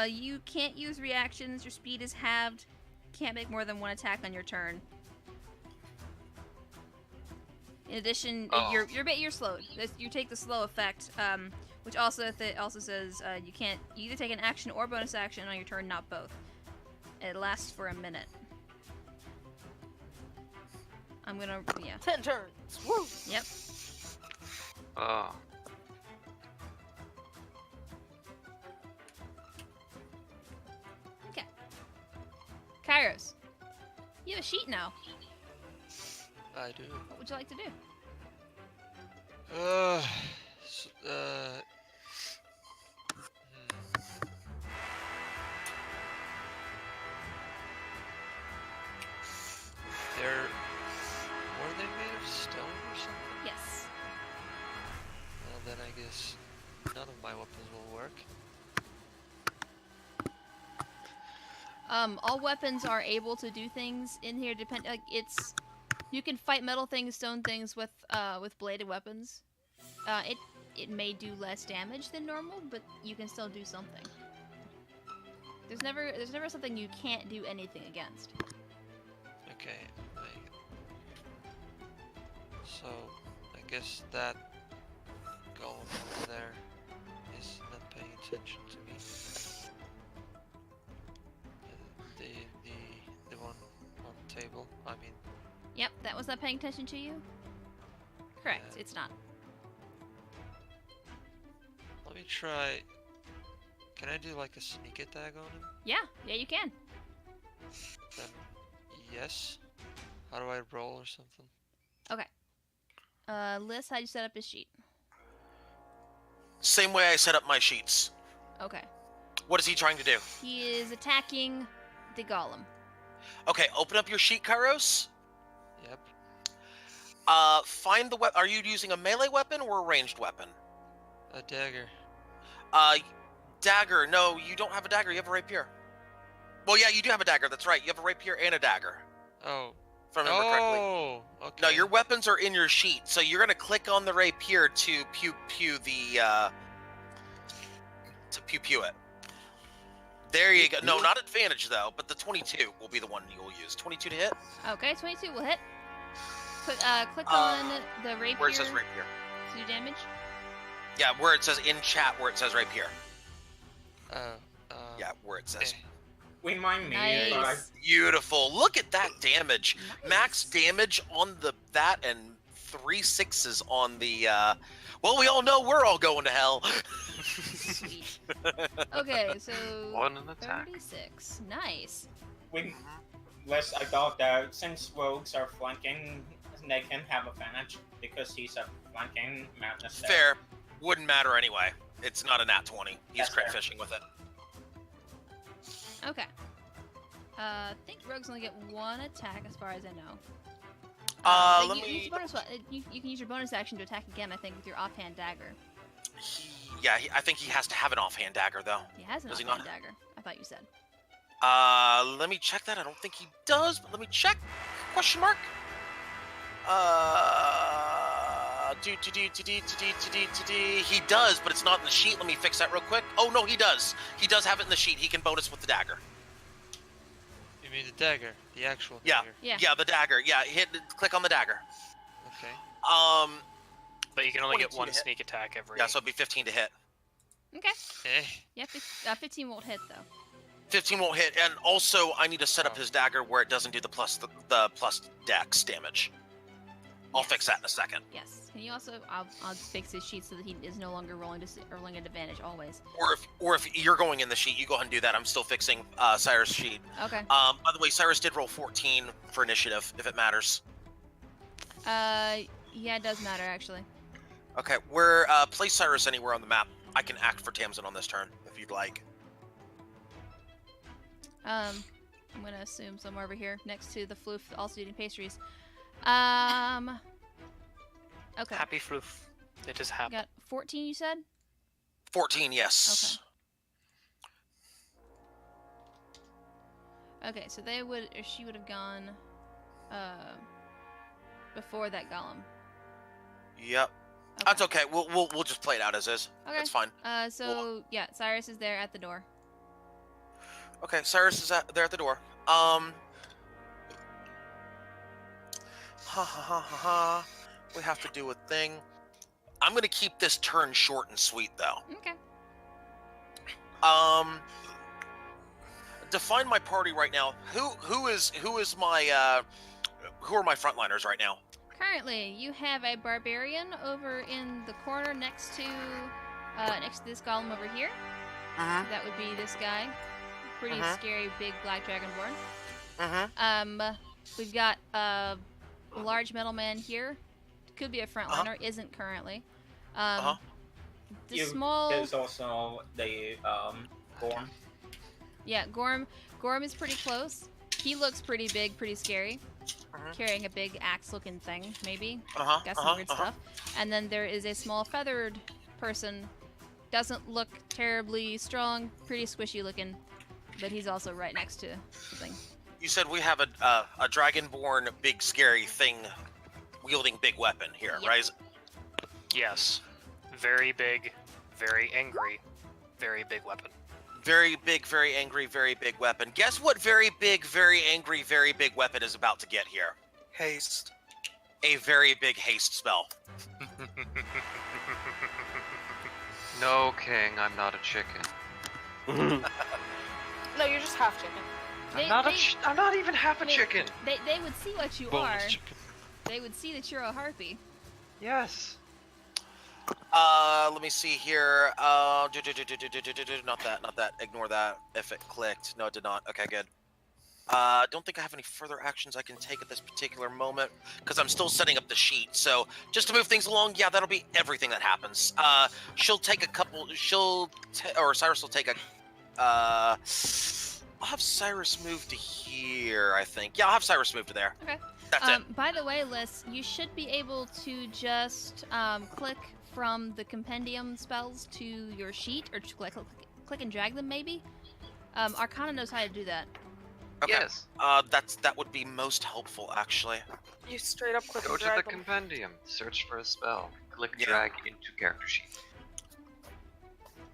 You can't use reactions. Your speed is halved. Can't make more than one attack on your turn. In addition, you're slowed. You take the slow effect, which also says you either take an action or bonus action on your turn, not both. It lasts for a minute. I'm gonna 10 turns. Woo! Yep. Oh. Okay. Kairos, you have a sheet now. I do. What would you like to do? Were they made of stone or something? Yes. Well, then I guess none of my weapons will work. All weapons are able to do things in here. You can fight metal things, stone things with bladed weapons. It may do less damage than normal, but you can still do something. There's never something you can't do anything against. Okay. So, I guess that golem over there is not paying attention to me. The one on the table, I mean. Yep, that was not paying attention to you? Correct, it's not. Let me try. Can I do like a sneak attack on him? Yeah, you can. Then, yes. How do I roll or something? Okay. Liz, how'd you set up his sheet? Same way I set up my sheets. Okay. What is he trying to do? He is attacking the golem. Okay, open up your sheet, Kairos. Yep. Find the weapon. Are you using a melee weapon or a ranged weapon? A dagger. Dagger. No, you don't have a dagger. You have a rapier. Well, yeah, you do have a dagger. That's right. You have a rapier and a dagger. Oh. If I remember correctly. Oh, okay. No, your weapons are in your sheet, so you're gonna click on the rapier to pew it. There you go. No, not advantage though, but the 22 will be the one you'll use. 22 to hit. Okay, 22 will hit. Click on the rapier. Where it says rapier. To do damage. Yeah, where it says in chat, where it says rapier. Yeah, Yeah, where it says. We mind me. Nice. Beautiful. Look at that damage. Nice. Max damage on that and 3 6s on the. Well, we all know we're all going to hell. Sweet. Okay, so One an attack. 36. Nice. Less, I thought that since rogues are flanking, they can have advantage because he's a flanking madness. there. Fair. Wouldn't matter anyway. It's not a nat 20. He's That's crit fair. fishing with it. Okay. I think rogues only get one attack as far as I know. Let Use me. bonus, you can use your bonus action to attack again, I think, with your offhand dagger. I think he has to have an offhand dagger though. He has an Does he offhand not? dagger, I thought you said. Let me check that. I don't think he does, but let me check. Question mark. He does, but it's not in the sheet. Let me fix that real quick. Oh no, he does. He does have it in the sheet. He can bonus with the dagger. You mean the dagger? The actual Yeah. dagger? Yeah. The dagger. Yeah, click on the dagger. Okay. But you can only get 22 one to hit. sneak attack every. Yeah, so it'd be 15 to hit. Okay. Eh. Yeah, 15 won't hit, though. 15 won't hit, and also I need to set up his dagger where it doesn't do the plus dex damage. I'll Yes. fix that in a second. Yes. Can you also? I'll fix his sheet so that he is no longer rolling at advantage always. Or if you're going in the sheet, you go ahead and do that. I'm still fixing Cyrus' sheet. Okay. By the way, Cyrus did roll 14 for initiative, if it matters. Yeah, it does matter actually. Okay, place Cyrus anywhere on the map. I can act for Tamsin on this turn if you'd like. I'm gonna assume somewhere over here, next to the floof, also eating pastries. Okay. Happy floof. It just happened. Got 14, you said? 14, yes. Okay, so she would have gone, before that golem. Yep. Okay. That's okay. We'll just play it out as is. Okay. That's fine. Yeah, Cyrus is there at the door. Okay, Cyrus is there at the door. We have to do a thing. I'm gonna keep this turn short and sweet, though. Okay. Define my party right now. Who are my frontliners right now? Currently, you have a barbarian over in the corner next to this golem over here. That would be this guy. Pretty scary, big black dragonborn. We've got a large metal man here. Could be a frontliner, isn't currently. There's also the Gorm. Yeah, Gorm is pretty close. He looks pretty big, pretty scary. Carrying a big axe-looking thing, maybe. Got some weird stuff. And then there is a small feathered person. Doesn't look terribly strong, pretty squishy looking, but he's also right next to the thing. You said we have a dragonborn, big scary thing wielding big weapon here, right? Yes. Very big, very angry, very big weapon. Very big, very angry, very big weapon. Guess what very big, very angry, very big weapon is about to get here? Haste. A very big haste spell. No, King, I'm not a chicken. No, you're just half chicken. I'm not even half a chicken. They would see what you Boneless are. chicken. They would see that you're a harpy. Yes. Let me see here. Not that. Ignore that. If it clicked. No, it did not. Okay, good. Don't think I have any further actions I can take at this particular moment, because I'm still setting up the sheet. So, just to move things along, yeah, that'll be everything that happens. She'll take a couple, or Cyrus will take a, I'll have Cyrus move to here, I think. Yeah, I'll have Cyrus move to there. Okay. That's it. By the way, Liz, you should be able to just click from the compendium spells to your sheet, or click and drag them, maybe? Arcana knows how to do that. Okay. Yes. That would be most helpful, actually. You straight up click Go and to the drag them. compendium, search for a spell, click drag into character sheet.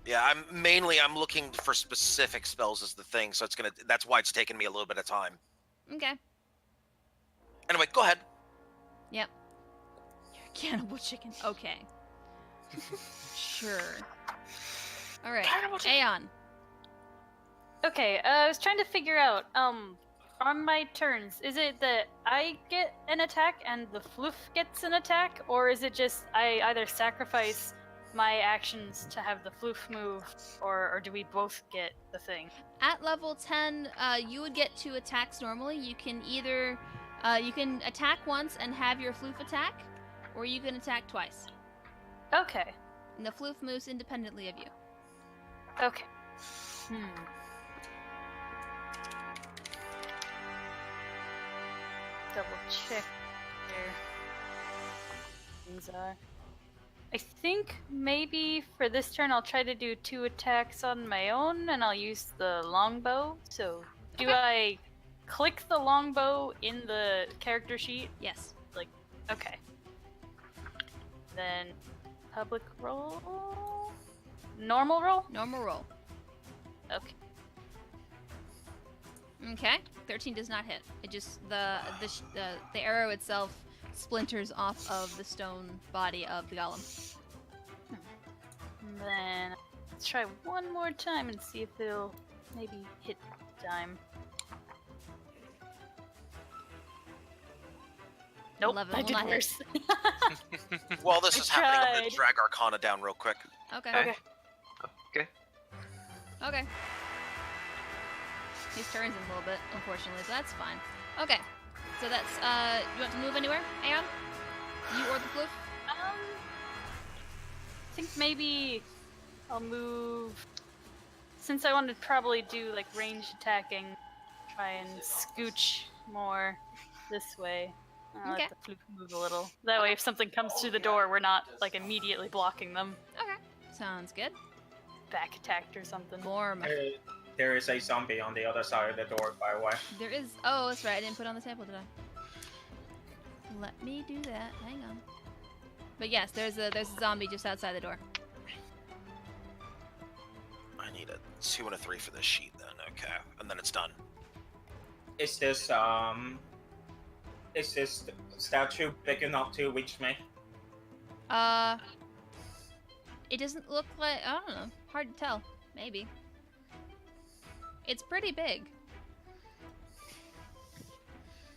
Yeah, I'm looking for specific spells as the thing, so that's why it's taken me a little bit of time. Okay. Anyway, go ahead. Yep. You're a cannibal chicken. Okay. Sure. Alright. Aeon. Okay, I was trying to figure out, on my turns, is it that I get an attack and the floof gets an attack, or is it just I either sacrifice my actions to have the floof move, or do we both get the thing? At level 10, you would get 2 attacks normally. You can either, you can attack once and have your floof attack, or you can attack twice. Okay. And the floof moves independently of you. Okay. Double check where things are. I think maybe for this turn I'll try to do 2 attacks on my own, and I'll use the longbow. So, do I click the longbow in the character sheet? Yes. Okay. Then, public roll? Normal roll? Normal roll. Okay. Okay. 13 does not hit. It just the arrow itself splinters off of the stone body of the golem. Then let's try one more time and see if it'll maybe hit time. Nope, 11 I will did not hit. worse. While this I is happening, I'm tried. gonna drag Arcana down real quick. Okay. Okay. Okay. Okay. He turns in a little bit, unfortunately, but that's fine. Okay. So that's, you want to move anywhere, Aeon? You or the Floof? I think maybe I'll move. Since I want to probably do like ranged attacking, try and scooch more this way. I'll Okay. let the Floof move a little. That way, if something comes through the door, we're not like immediately blocking them. Okay. Sounds good. Back attacked or something. Gorm. There is a zombie on the other side of the door, by the way. There is. Oh, that's right. I didn't put it on the table, did I? Let me do that. Hang on. But yes, there's a zombie just outside the door. I need a 2 and a 3 for this sheet then, okay. And then it's done. Is this statue big enough to reach me? It doesn't look like. I don't know. Hard to tell. Maybe. It's pretty big.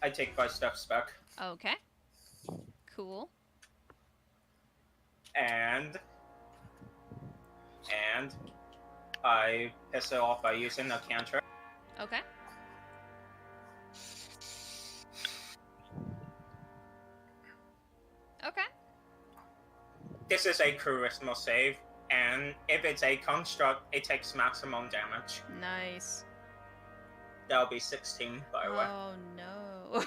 I take 5 steps back. Okay. Cool. And I piss it off by using a cantrip. Okay. Okay. This is a charisma save, and if it's a construct, it takes maximum damage. Nice. That'll be 16, by the way. Oh no.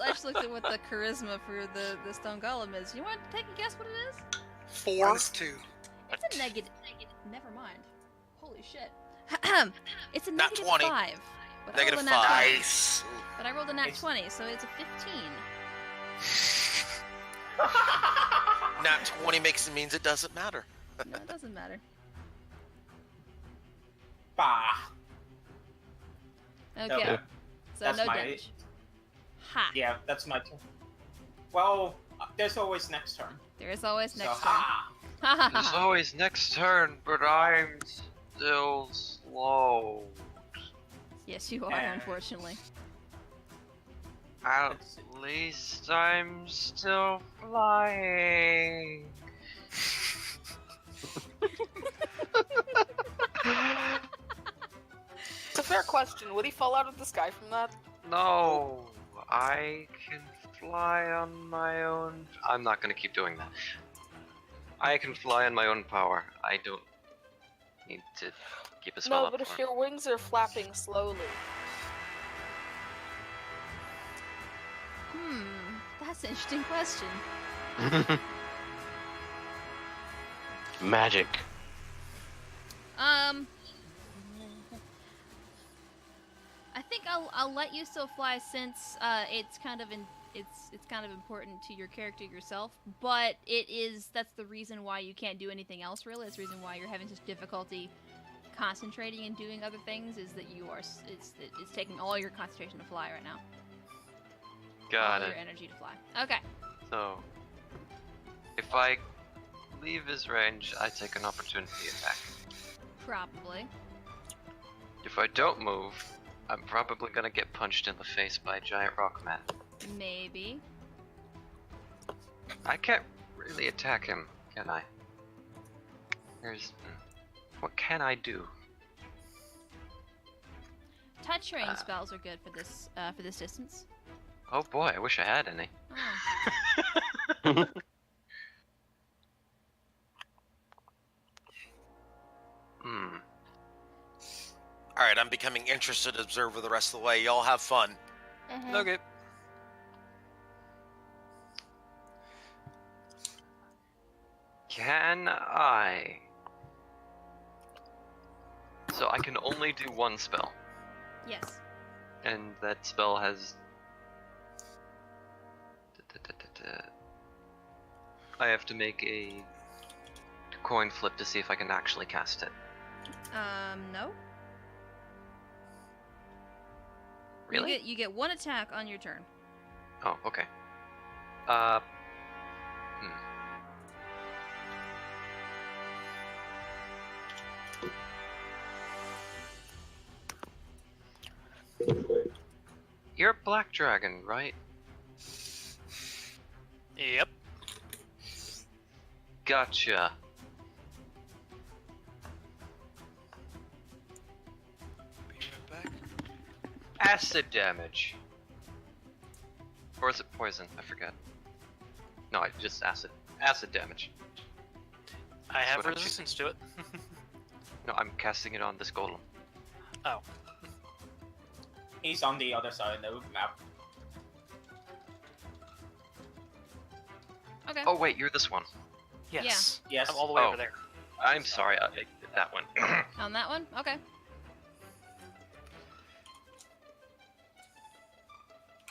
I just looked at what the charisma for the stone golem is. You want to take a guess what it is? 4. -2. It's a negative. Never mind. Holy shit. It's a Nat negative 20. 5. But I Negative rolled a nat 5. 20. Nice. But I rolled a nat It's- 20, so it's a 15. Nat 20 means it doesn't matter. No, it doesn't matter. Bah! Okay. Okay. So That's no my- damage. Ha. Yeah, that's my turn. Well, there's always next turn. There is always So, next turn. ha! Ha ha There's ha. always next turn, but I'm still slow. Yes, you are, And- unfortunately. At least I'm still flying. It's a fair question. Would he fall out of the sky from that? No, I can fly on my own. I'm not gonna keep doing that. I can fly on my own power. I don't need to keep a spell No, up but if for. your wings are flapping slowly. That's an interesting question. Magic. I think I'll let you still fly since it's kind of it's kind of important to your character yourself. But that's the reason why you can't do anything else really. It's the reason why you're having such difficulty concentrating and doing other things is that it's taking all your concentration to fly right now. Got all it. your energy to fly. Okay. So, if I leave his range, I take an opportunity attack. Probably. If I don't move, I'm probably gonna get punched in the face by a giant rock man. Maybe. I can't really attack him, can I? What can I do? Touch range spells are good for this distance. Oh boy, I wish I had any. Oh. Alright, I'm becoming interested observer the rest of the way. Y'all have fun. Okay. Can I? So I can only do one spell, Yes. and that spell has. I have to make a coin flip to see if I can actually cast it. No. Really? You get one attack on your turn. Oh, okay. You're a black dragon, right? Yep. Gotcha. Be right back. Acid damage. Or is it poison? I forget. No, just acid. Acid damage. I have what I'm resistance to it. No, I'm casting it on this golem. Oh. He's on the other side of the map. Okay. Oh wait, you're this one. Yes. Yes. I'm all the way Oh. over there. I'm sorry, that one. On that one? Okay.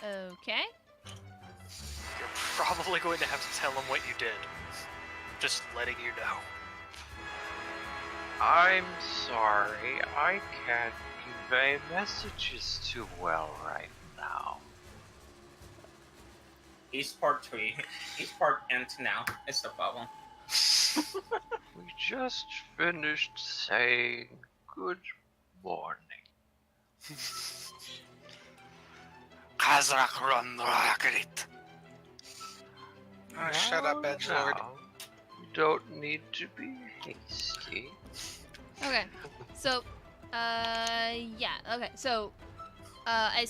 Okay. You're probably going to have to tell him what you did. Just letting you know. I'm sorry, I can't convey messages too well right now. He's part 3. He's part Ent now. It's the problem. We just finished saying good morning. Oh, shut up, edgelord. Now, you don't need to be hasty. Okay. So, yeah. Okay. So, a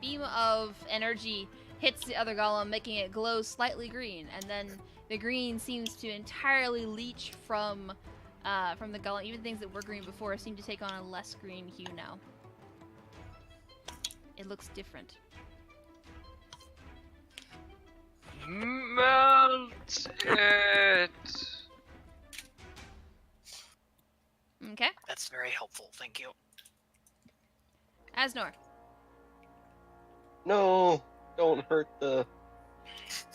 beam of energy hits the other golem, making it glow slightly green, and then the green seems to entirely leach from the golem. Even things that were green before seem to take on a less green hue now. It looks different. Melt it! Okay. That's very helpful, thank you. Asnor. No, don't hurt the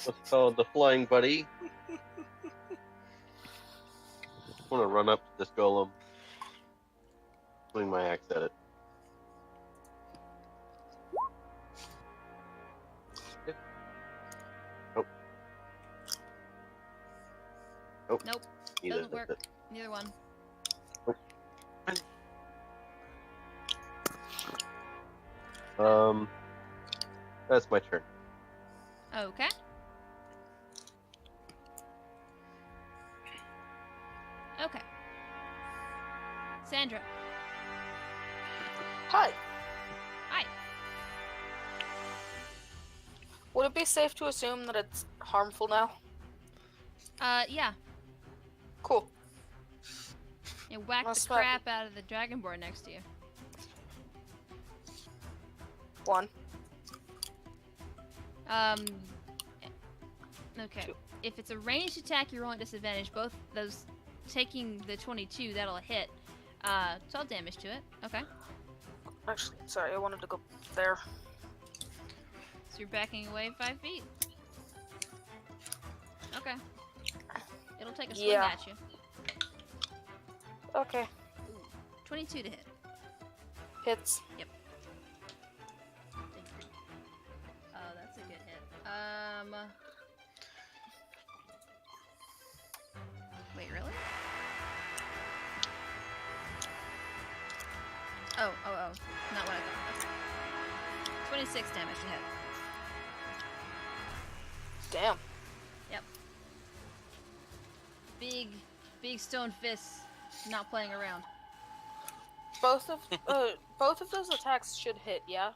what's called the flying buddy. I want to run up to this golem, swing my axe at it. Nope. Nope. Nope. Neither Doesn't does work. it. Neither one. That's my turn. Okay. Okay. Sandra. Hi. Hi. Would it be safe to assume that it's harmful now? Yeah. Cool. You whacked Must the smack- crap out of the dragonborn next to you. 1. Okay. Two. If it's a ranged attack, you're rolling disadvantage. Both those taking the 22, that'll hit. 12 damage to it. Okay. Actually, sorry, I wanted to go there. So you're backing away 5 feet. Okay. It'll take a swing Yeah. at you. Okay. 22 to hit. Hits. Oh, that's a good hit. Wait, really? Oh. Not what I thought. Okay. 26 damage to hit. Damn. Big stone fists, not playing around. Both of those attacks should hit, yeah?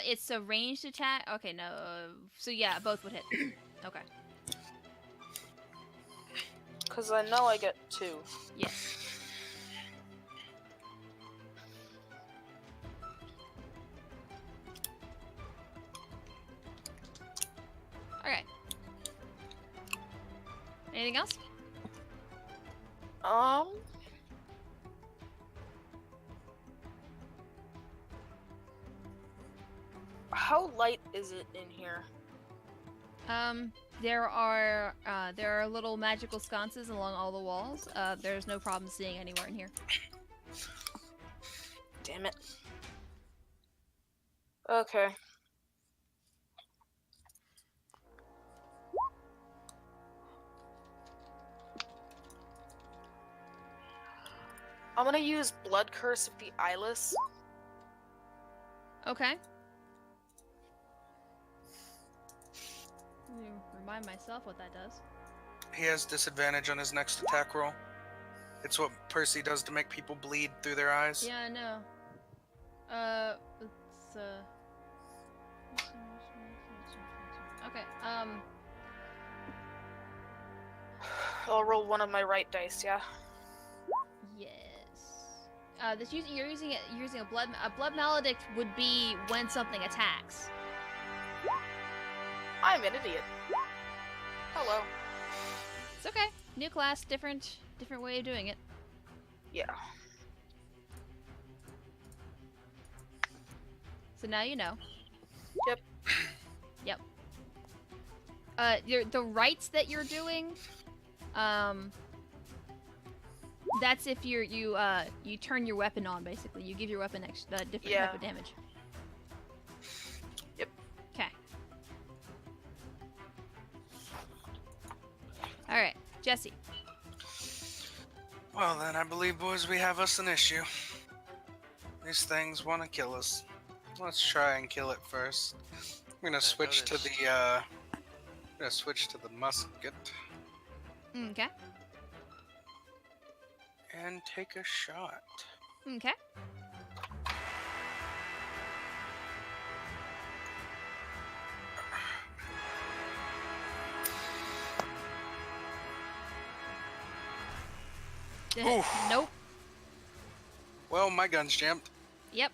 It's a ranged attack. Okay, no. So yeah, both would hit. Okay. Because I know I get 2. Yes. Okay. Anything else? How light is it in here? There are little magical sconces along all the walls. There's no problem seeing anywhere in here. Damn it. Okay. I'm gonna use Blood Curse of the Eyeless. Okay. remind myself what that does. He has disadvantage on his next attack roll. It's what Percy does to make people bleed through their eyes. Yeah, I know. It's okay. I'll roll one of my right dice. Yeah. Yes. You're using a blood maledict would be when something attacks. I'm an idiot. Hello. It's okay. New class, different way of doing it. Yeah. So now you know. Yep. Yep. The rights that you're doing, that's if you turn your weapon on, basically. You give your weapon different type of damage. Yep. Okay. All right, Jesse. Well then, I believe, boys, we have us an issue. These things want to kill us. Let's try and kill it first. I'm gonna switch to the musket. Okay. And take a shot. Okay. Oof. Nope. Well, my gun's jammed. Yep.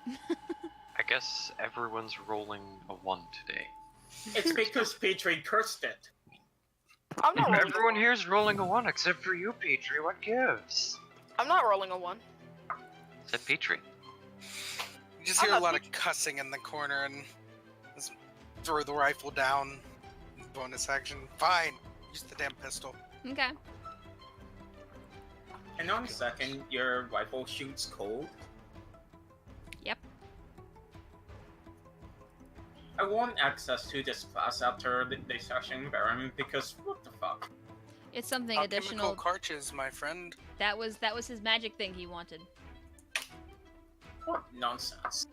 I guess everyone's rolling a 1 today. It's because Petri cursed it. I'm not rolling. Everyone here's rolling a 1 except for you, Petri. What gives? I'm not rolling a 1. Said Petri. You just hear a lot of cussing in the corner and just throw the rifle down. Bonus action. Fine. Use the damn pistol. Okay. And on a second, your rifle shoots cold. Yep. I want access to this class after the session environment because what the fuck? It's something Alchemical additional. cartridge, my friend. That was his magic thing he wanted. What nonsense.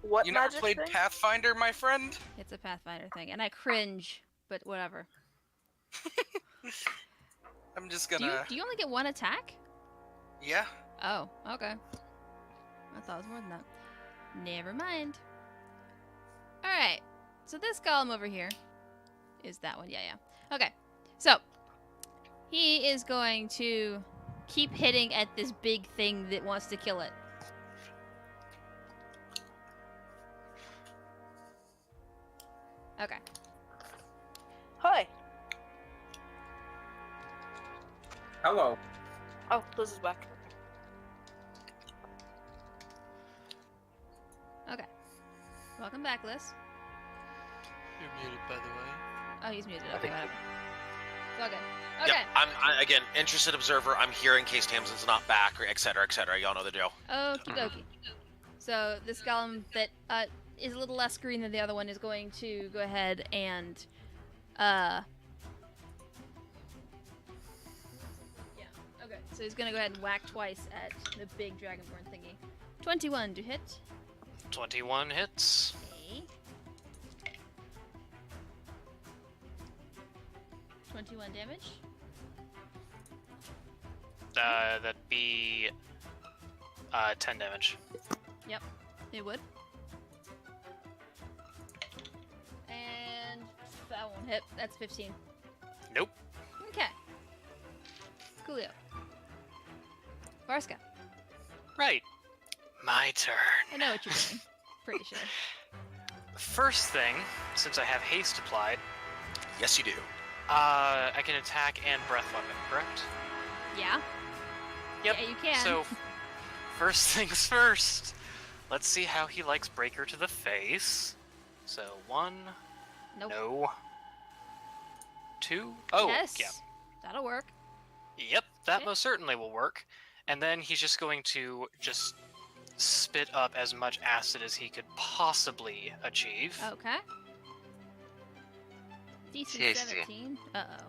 What You never magic played thing? Pathfinder, my friend? It's a Pathfinder thing, and I cringe, but whatever. I'm just Do gonna... you only get one attack? Yeah. Oh, okay. I thought it was more than that. Never mind. Alright. So this golem over here is that one. Yeah. Okay. So, he is going to keep hitting at this big thing that wants to kill it. Okay. Hi. Hello. Oh, Liz is back. Okay. Welcome back, Liz. You're muted, by the way. Oh, he's muted. Okay, whatever. It's all good. Okay. Yep, I'm again interested observer. I'm here in case Tamsin's not back, or etc. etc. Y'all know the drill. Okie dokie. So this golem that is a little less green than the other one is going to go ahead and yeah. Okay. So he's gonna go ahead and whack twice at the big dragonborn thingy. 21 to hit. 21 hits. Okay. 21 damage. That'd be 10 damage. Yep, it would. And that won't hit. That's 15. Nope. Okay. Coolio. Varska. Right. My turn. I know what you're doing. Pretty sure. First thing, since I have haste applied, Yes, you do. I can attack and breath weapon, correct? Yeah? Yep. Yeah, you can. So, first things first. Let's see how he likes Breaker to the face. So, 1. Nope. No. 2. Oh, yes. yeah. That'll work. Yep, that Okay. most certainly will work. And then he's just going to just spit up as much acid as he could possibly achieve. Okay. DC Yes, 17. Uh-oh.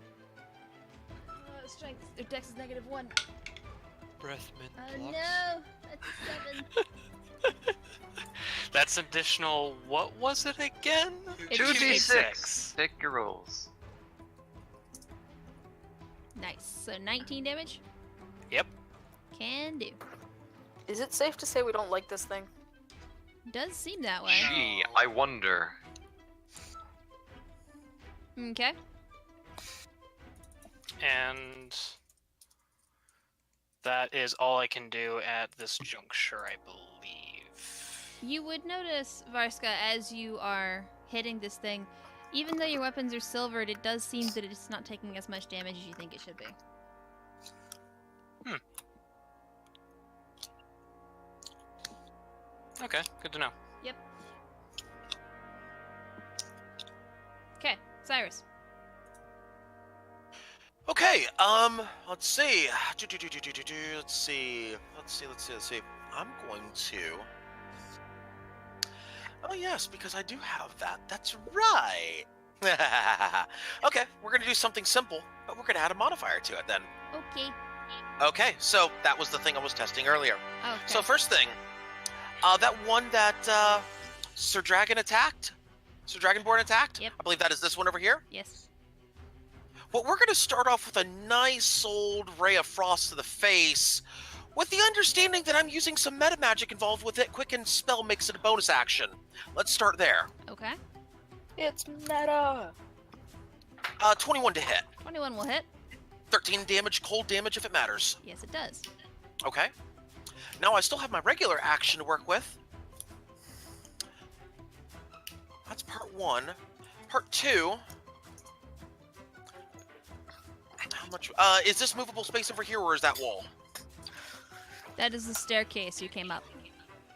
Strength. Dex is -1. Breath mint Oh blocks. no! That's a 7. That's additional. What was it again? It's 2d6. Pick your rolls. Nice. So 19 damage? Yep. Can do. Is it safe to say we don't like this thing? Does seem that way. Gee, I wonder. Okay. And that is all I can do at this juncture, I believe. You would notice, Varska, as you are hitting this thing, even though your weapons are silvered, it does seem that it's not taking as much damage as you think it should be. Okay, good to know. Yep. Okay, Cyrus. Okay, let's see. Let's see. I'm going to... Oh yes, because I do have that. That's right. Okay, we're gonna do something simple, but we're gonna add a modifier to it then. Okay. Okay, so that was the thing I was testing earlier. Okay. So first thing, that one that Sir Dragonborn attacked. Yep. I believe that is this one over here. Yes. Well, we're going to start off with a nice old ray of frost to the face, with the understanding that I'm using some meta magic involved with it. Quicken spell makes it a bonus action. Let's start there. Okay. It's meta. 21 to hit. 21 will hit. 13 damage, cold damage if it matters. Yes, it does. Okay. Now I still have my regular action to work with. That's part 1. Part 2. How much? Is this movable space over here, or is that wall? That is the staircase you came up.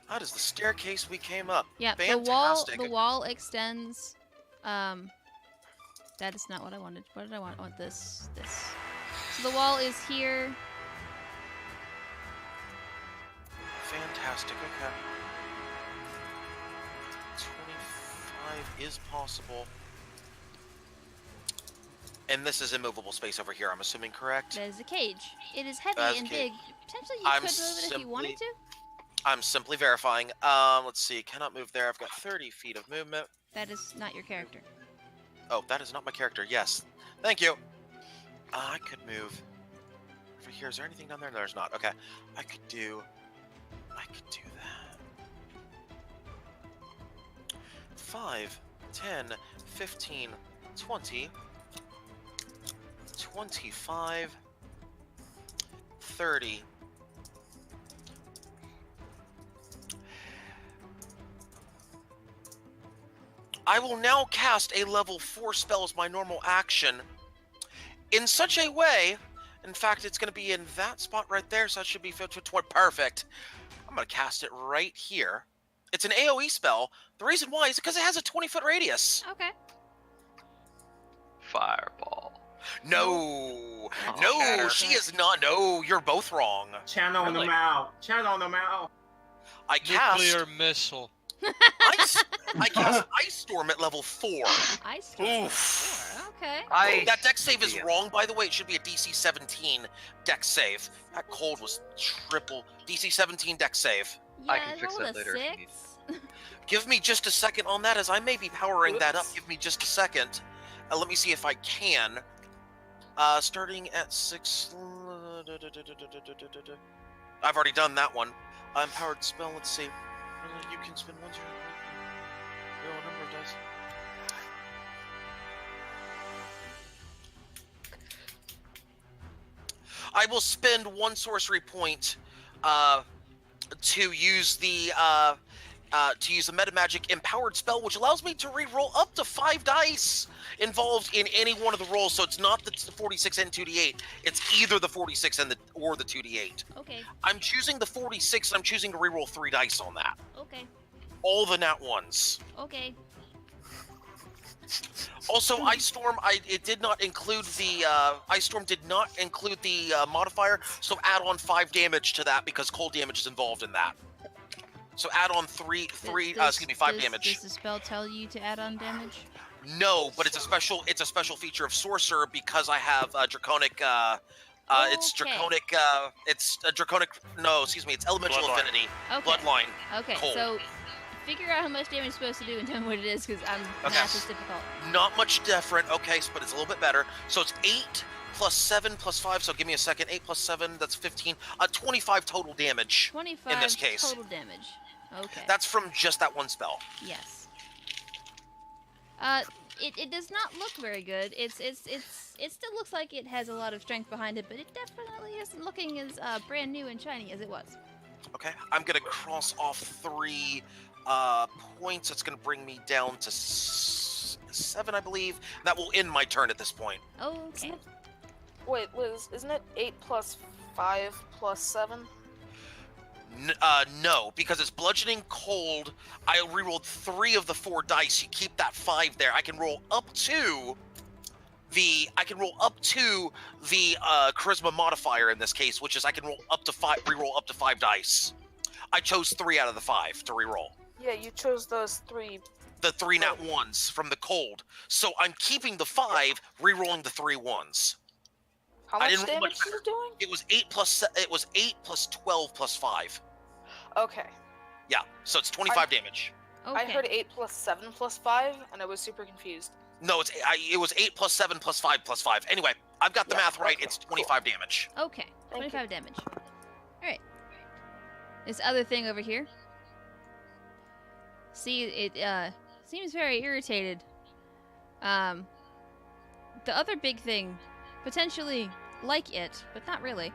That is the staircase we came up. Yeah, Fantastic. the wall extends. That is not what I wanted. What did I want? I want this. So the wall is here. Fantastic. Okay. 25 is possible. And this is immovable space over here, I'm assuming, correct? That is a cage. It is heavy That is and a cage. big. Potentially you I'm could move it if you wanted to. I'm simply verifying. Let's see. Cannot move there. I've got 30 feet of movement. That is not your character. Oh, that is not my character. Yes. Thank you. I could move over here. Is there anything down there? No, there's not. Okay. I could do that. 5, 10, 15, 20, 25, 30. I will now cast a level 4 spell as my normal action in such a way, in fact, it's going to be in that spot right there, so that should be 20. Perfect. I'm going to cast it right here. It's an AoE spell. The reason why is because it has a 20-foot radius. Okay. Fireball. No, Oh, no, okay. she is not. No, you're both wrong. Channel them out. Channel them out. I cast Nuclear missile. I cast Ice Storm at level 4. Ice Storm. Oof. Okay. That dex save is wrong, by the way. It should be a DC 17 dex save. That cold was triple. DC 17 dex save. Yeah, I can fix roll that a later if you need. 6. Give me just a second on that, as I may be powering that up. Oops. Give me just a second. Let me see if I can. Starting at 6. I've already done that one. Empowered spell. Let's see. You can spend one turn. Roll a number of dice. I will spend 1 sorcery point to use the meta magic empowered spell, which allows me to re-roll up to 5 dice involved in any one of the rolls. So it's not the 46 and 2d8. It's either the 46 and or the 2d8. Okay. I'm choosing the 46, and I'm choosing to re-roll 3 dice on that. Okay. All the nat ones. Okay. Also, Ice Storm, it did not include the Ice Storm did not include the modifier, so add on 5 damage to that because cold damage is involved in that. So add on 5 damage. Does the spell tell you to add on damage? No, but it's a special feature of Sorcerer because I have draconic. It's Okay. draconic. It's a draconic. No, excuse me. It's elemental Bloodline. affinity. Okay. Bloodline. Okay, Cold. so figure out how much damage it's supposed to do and tell me what it is, because Okay. math is difficult. Not much different. Okay, but it's a little bit better. So it's 8 plus 7 plus 5. So give me a second. 8 plus 7. That's 15. 25 total damage. 25 in this case. total damage. Okay. That's from just that one spell. Yes. It does not look very good. It still looks like it has a lot of strength behind it, but it definitely isn't looking as brand new and shiny as it was. Okay, I'm gonna cross off 3 points. It's gonna bring me down to 7, I believe. That will end my turn at this point. Okay. Wait, Liz, isn't it 8 plus 5 plus 7? No, because it's bludgeoning cold. I rerolled 3 of the 4 dice. You keep that 5 there. I can roll up to the charisma modifier in this case, which is I can roll up to 5, reroll up to 5 dice. I chose 3 out of the 5 to reroll. Yeah, you chose those 3. The 3 nat 1s from the cold. So I'm keeping the 5, rerolling the 3 1s. How I much didn't roll damage much is it doing? It was 8 plus 12 plus 5. Okay. Yeah, so it's 25 damage. Okay. I heard 8 plus 7 plus 5, and I was super confused. No, it was 8 plus 7 plus 5 plus 5. Anyway, I've got the Yeah, math right. okay, It's 25 damage. Okay. Thank 25 damage. Alright. This other thing over here. See, it seems very irritated. The other big thing, potentially like it, but not really.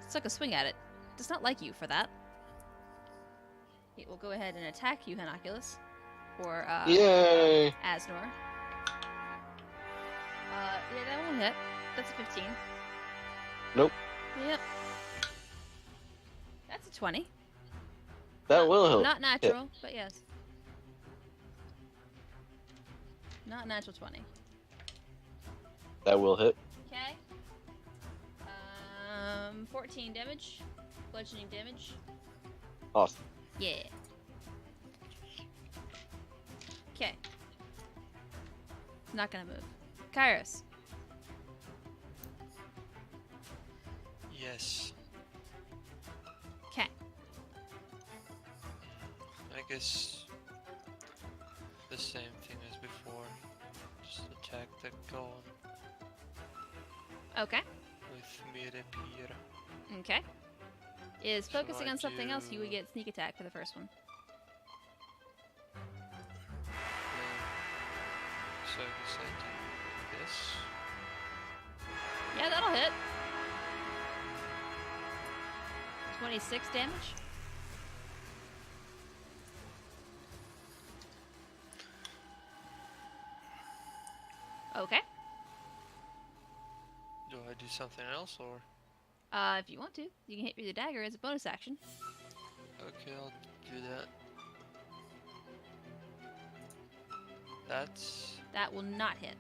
It's like a swing at it. Does not like you for that. It will go ahead and attack you, Honoculus. Or, Yay! Asnor. Yeah, that won't hit. That's a 15. Nope. Yep. That's a 20. That will help. Not natural, but yes. Not natural 20. That will hit. Okay. 14 damage. Bludgeoning damage. Awesome. Yeah. Okay. Not gonna move. Kairos. Yes. Okay. I guess the same thing as before. Just attack the goal Okay. with Mirapir. Okay. Is Shall focusing I on something else, you would do- get sneak attack for the first one. So I guess I do this. Yeah, that'll hit. 26 damage. Okay. Do I do something else or? If you want to, you can hit me with the dagger as a bonus action. Okay, I'll do that. That's That will not hit.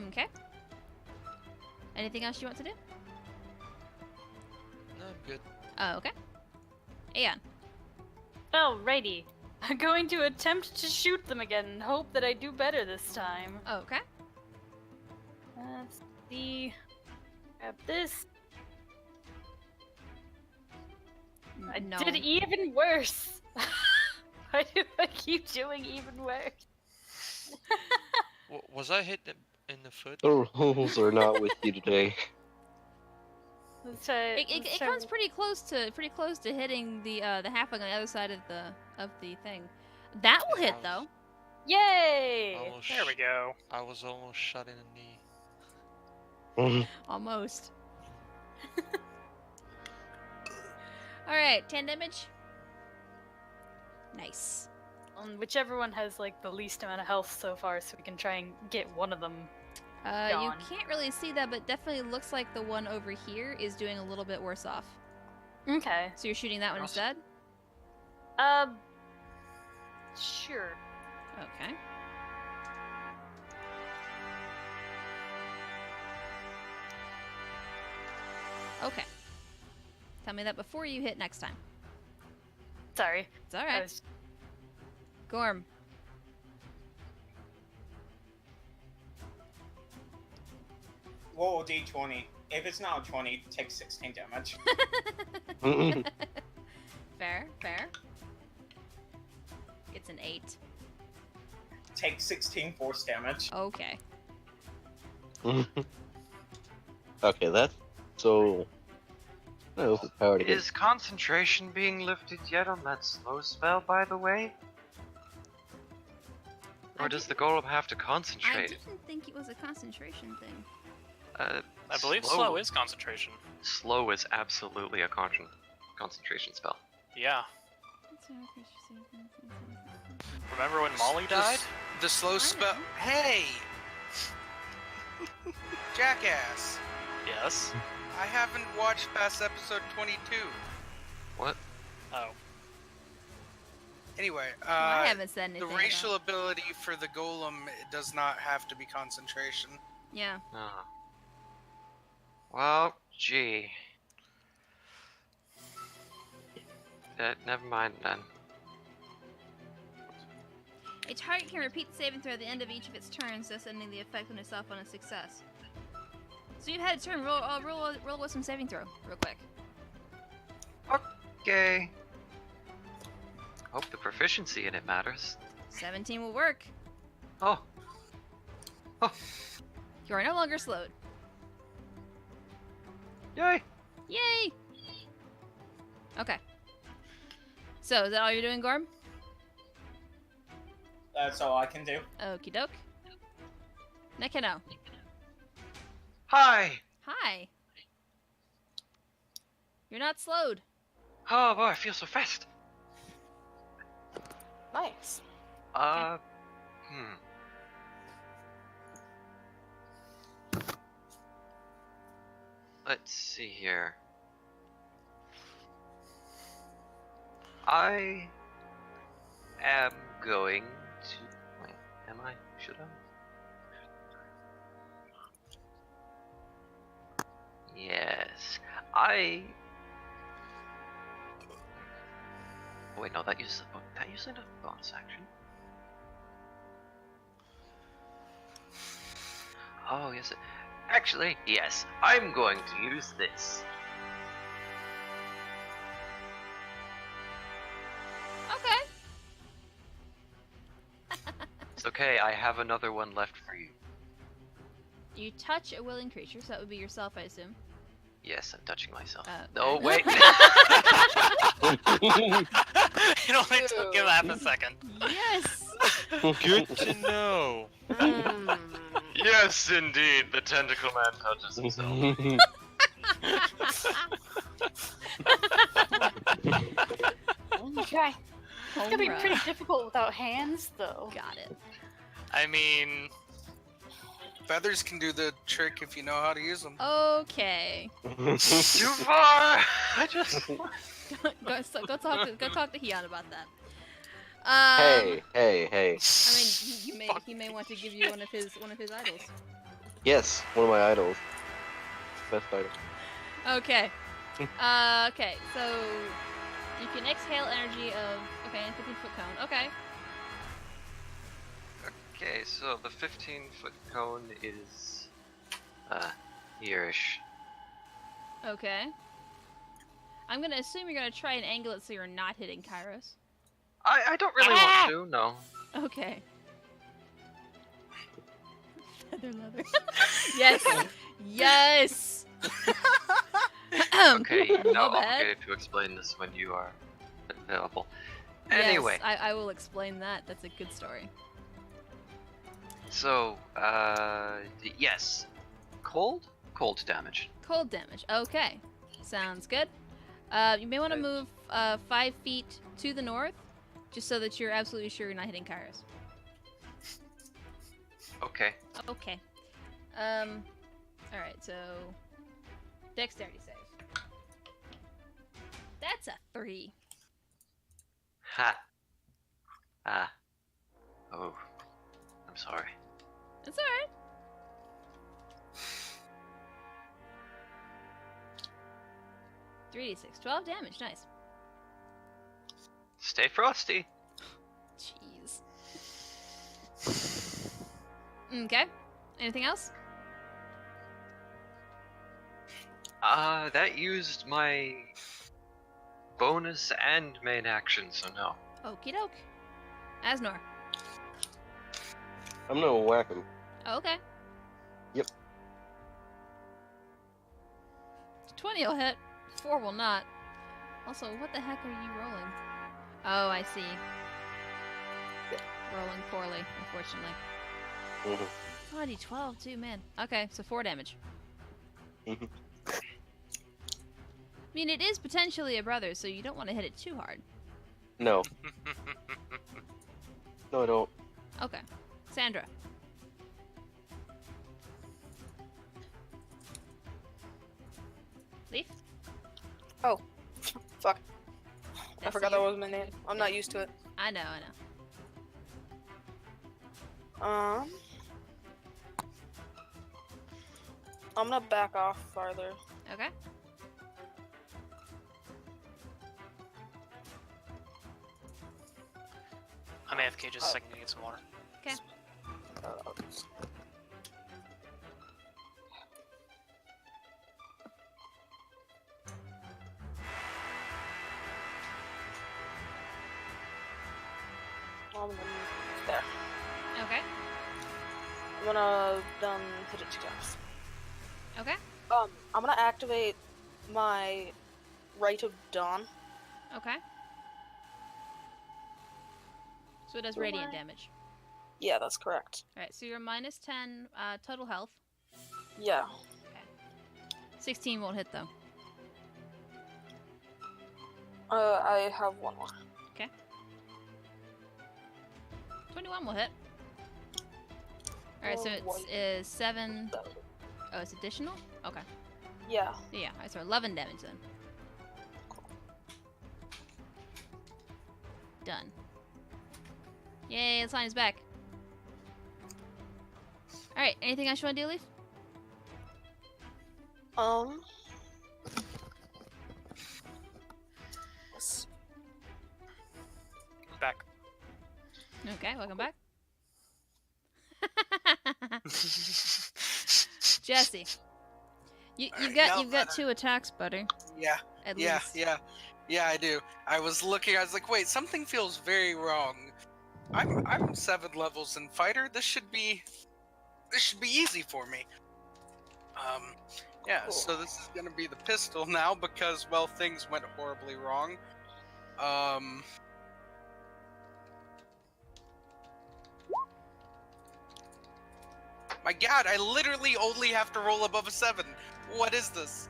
Okay. Anything else you want to do? no, I'm good. Okay. Aeon. Alrighty. I'm going to attempt to shoot them again and hope that I do better this time. Okay. Let's see. Grab this. I No. did even worse. Why do I keep doing even worse? Was I hit in the foot? The rules are not with you today. Let's try. It comes pretty close to hitting the halfling on the other side of the thing. That will hit though. Yay! Almost There we go. I was almost shot in the knee. Almost. Alright, 10 damage. Nice. Whichever one has like the least amount of health so far, so we can try and get one of them. You Gone. can't really see that, but definitely looks like the one over here is doing a little bit worse off. Okay. So you're shooting that one instead? Sure. Okay. Okay. Tell me that before you hit next time. Sorry. It's alright. Gorm. Roll a d20. If it's not a 20, take 16 damage. Fair, fair. It's an 8. Take 16 force damage. Okay. Okay, that's so. That was power to get. Is concentration being lifted yet on that slow spell, by the way? Or does the golem have to I concentrate? didn't think it was a concentration thing. I believe slow is concentration. Slow is absolutely a concentration spell. Yeah. Remember when Molly died? The slow spell. Hey! Jackass! Yes. I haven't watched past episode 22. What? Oh. Anyway, I haven't said anything. the racial ability for the golem does not have to be concentration. Yeah. Oh. Well, gee. Never mind then. A target can repeat the saving throw at the end of each of its turns, thus ending the effect on itself on a success. So you've had a turn. Roll with some saving throw, real quick. Okay. Hope the proficiency in it matters. 17 will work. Oh. Oh. You are no longer slowed. Yay! Yay! Okay. So, is that all you're doing, Gorm? That's all I can do. Okie doke. Nekino. Hi! Hi. You're not slowed. Oh boy, I feel so fast. Nice. Let's see here. I am going to... Wait, am I? Should I? Yes. I... Oh, wait, no, that uses a bonus action. Oh, yes. Actually, yes. I'm going to use this. Okay. It's okay, I have another one left for you. You touch a willing creature, so that would be yourself, I assume. Yes, I'm touching myself. No, wait. It only took him half a second. Yes! Good to know. Yes, indeed, the tentacle man touches himself. Okay. It's gonna be pretty difficult without hands, though. Got it. I mean, Feathers can do the trick if you know how to use them. Okay. Too far! I just... go talk to Hion about that. Hey. I mean, he may want to give you one of his idols. Yes, one of my idols. Best idol. Okay. Okay, so you can exhale energy of 15-foot cone. Okay. Okay, so the 15-foot cone is... here-ish. Okay. I'm gonna assume you're gonna try and angle it so you're not hitting Kairos. I don't really want to, no. Okay. Feather leather. Yes! Yes! Okay, no, My bad. obligated to explain this when you are available. Anyway. Yes, I will explain that. That's a good story. So, yes. Cold? Cold damage. Cold damage. Okay. Sounds good. You may want to move 5 feet to the north, just so that you're absolutely sure you're not hitting Kairos. Okay. Okay. Alright, so... Dexterity save. That's a 3. Ha. Ah. Oh. I'm sorry. That's alright. $3d6. 12 damage. Nice. Stay frosty. Jeez. Okay. Anything else? That used my bonus and main action, so no. Okie doke. Asnor. I'm gonna whack him. Oh, okay. Yep. 20 will hit. 4 will not. Also, what the heck are you rolling? Oh, I see. Rolling poorly, unfortunately. Mm-hmm. Oh, I need 12 too, man. Okay, so 4 damage. Mm-hmm. I mean, it is potentially a brother, so you don't want to hit it too hard. No. No, I don't. Okay. Sandra. Leaf? Oh. Fuck. I That's forgot you. that was my name. I'm not used to it. I know. I'm gonna back off farther. Okay. I'm AFK just a second to get some water. Okay. There. Okay. I'm gonna hit it 2 times. Okay. I'm gonna activate my Rite of Dawn. Okay. So it does radiant damage. Yeah, that's correct. Alright, so you're minus 10 total health. Yeah. 16 won't hit though. I have 1 more. 21 will hit. Alright, so it's 7. Oh, it's additional? Okay. Yeah. Yeah, alright, so 11 damage then. Done. Yay, the sign is back. Alright, anything else you want to do, Leaf? Back. Okay, welcome back. Jesse. You've got 2 attacks, buddy. Yeah. At Yeah, least. yeah, I do. I was looking. I was like, wait, something feels very wrong. I'm 7 levels in fighter. This should be easy for me. Yeah. Cool. So this is gonna be the pistol now because well, things went horribly wrong. My God, I literally only have to roll above a 7. What is this?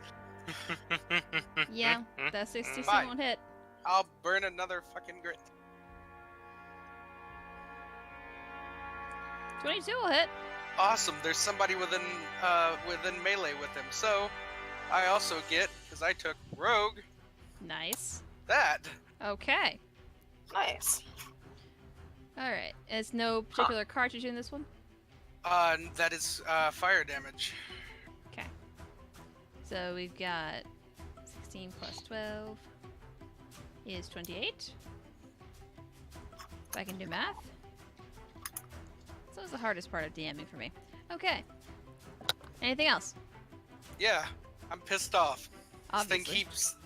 Yeah, that 60 Fine. won't hit. I'll burn another fucking grit. 22 will hit. Awesome. There's somebody within melee with him. So I also get, because I took rogue, Nice. that. Okay. Nice. Alright. It's no particular cartridge in this one? That is fire damage. Okay. So we've got 16 plus 12 is 28. If I can do math. So it's the hardest part of DMing for me. Okay. Anything else? Yeah, I'm pissed off. Obviously. This thing keeps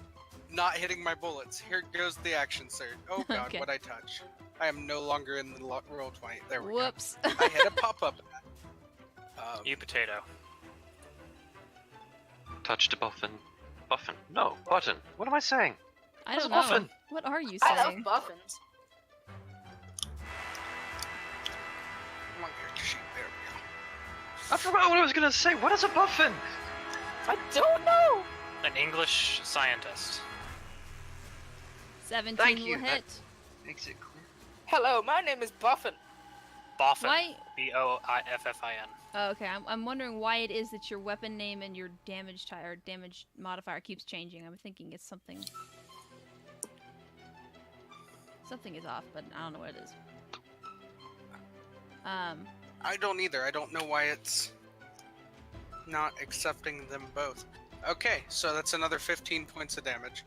not hitting my bullets. Here goes the action surge. Oh God, Okay. what'd I touch? I am no longer in the roll 20. There we Whoops. go. I had a pop-up. You potato. Touched a buffin. Buffin. No, button. What am I saying? I What's don't a know. muffin? What are you I love saying? muffins. Come on, character sheet. There we go. I forgot what I was gonna say. What is a buffin? I don't know. An English scientist. 17 Thank will you, hit. Makes it clear. Hello, my name is Buffin. Boffin. Why? B-O-I-F-F-I-N. Oh, okay, I'm wondering why it is that your weapon name and your damage or damage modifier keeps changing. I'm thinking it's something. Something is off, but I don't know what it is. I don't either. I don't know why it's not accepting them both. Okay, so that's another 15 points of damage.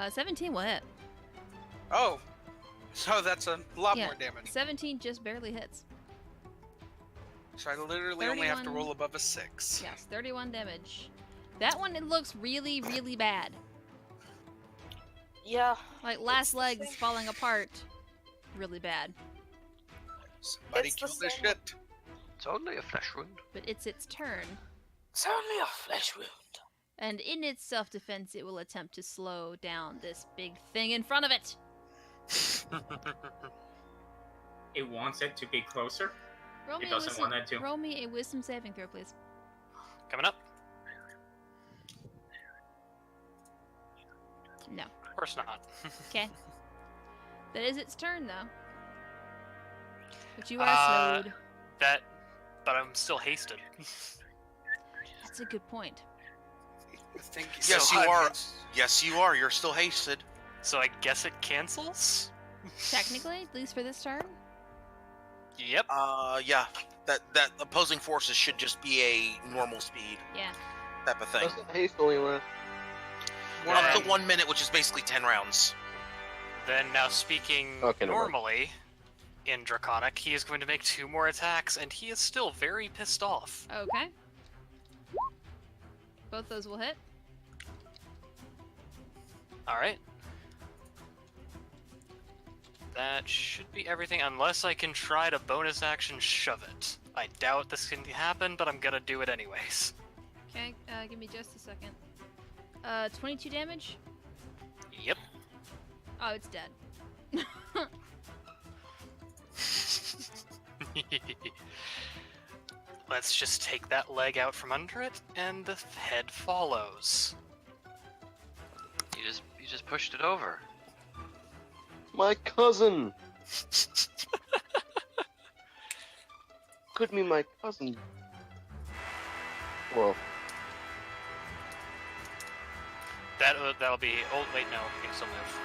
17 will hit. Oh, so that's a lot Yeah, more damage. 17 just barely hits. So I literally only have to 31. roll above a 6. Yes, 31 damage. That one, it looks really, really bad. Yeah. Like, last legs falling apart. Really bad. Somebody It's the kill this same- shit. It's only a flesh wound. But it's its turn. It's only a flesh wound. And in its self-defense, it will attempt to slow down this big thing in front of it. It wants it to be closer. Roll It me, doesn't want it to. roll me a wisdom saving throw, please. Coming up? No. Of course not. Okay. That is its turn, though. But you are slowed. But I'm still hasted. That's a good point. Thank you. Yes, So you are. I'm- Yes, you are. You're still hasted. So I guess it cancels? Technically, at least for this turn. Yep. Yeah. That opposing forces should just be a normal speed Yeah. type of thing. Doesn't haste only last. Up to Then- 1 minute, which is basically 10 rounds. Then now speaking Okay, never mind. normally in Draconic, he is going to make 2 more attacks, and he is still very pissed off. Okay. Both those will hit. Alright. That should be everything, unless I can try to bonus action shove it. I doubt this can happen, but I'm gonna do it anyways. Okay, give me just a second. 22 damage? Yep. Oh, it's dead. Let's just take that leg out from under it, and the head follows. You just pushed it over. My cousin! Could be my cousin. Well, That'll be. Oh wait, no, we can still move.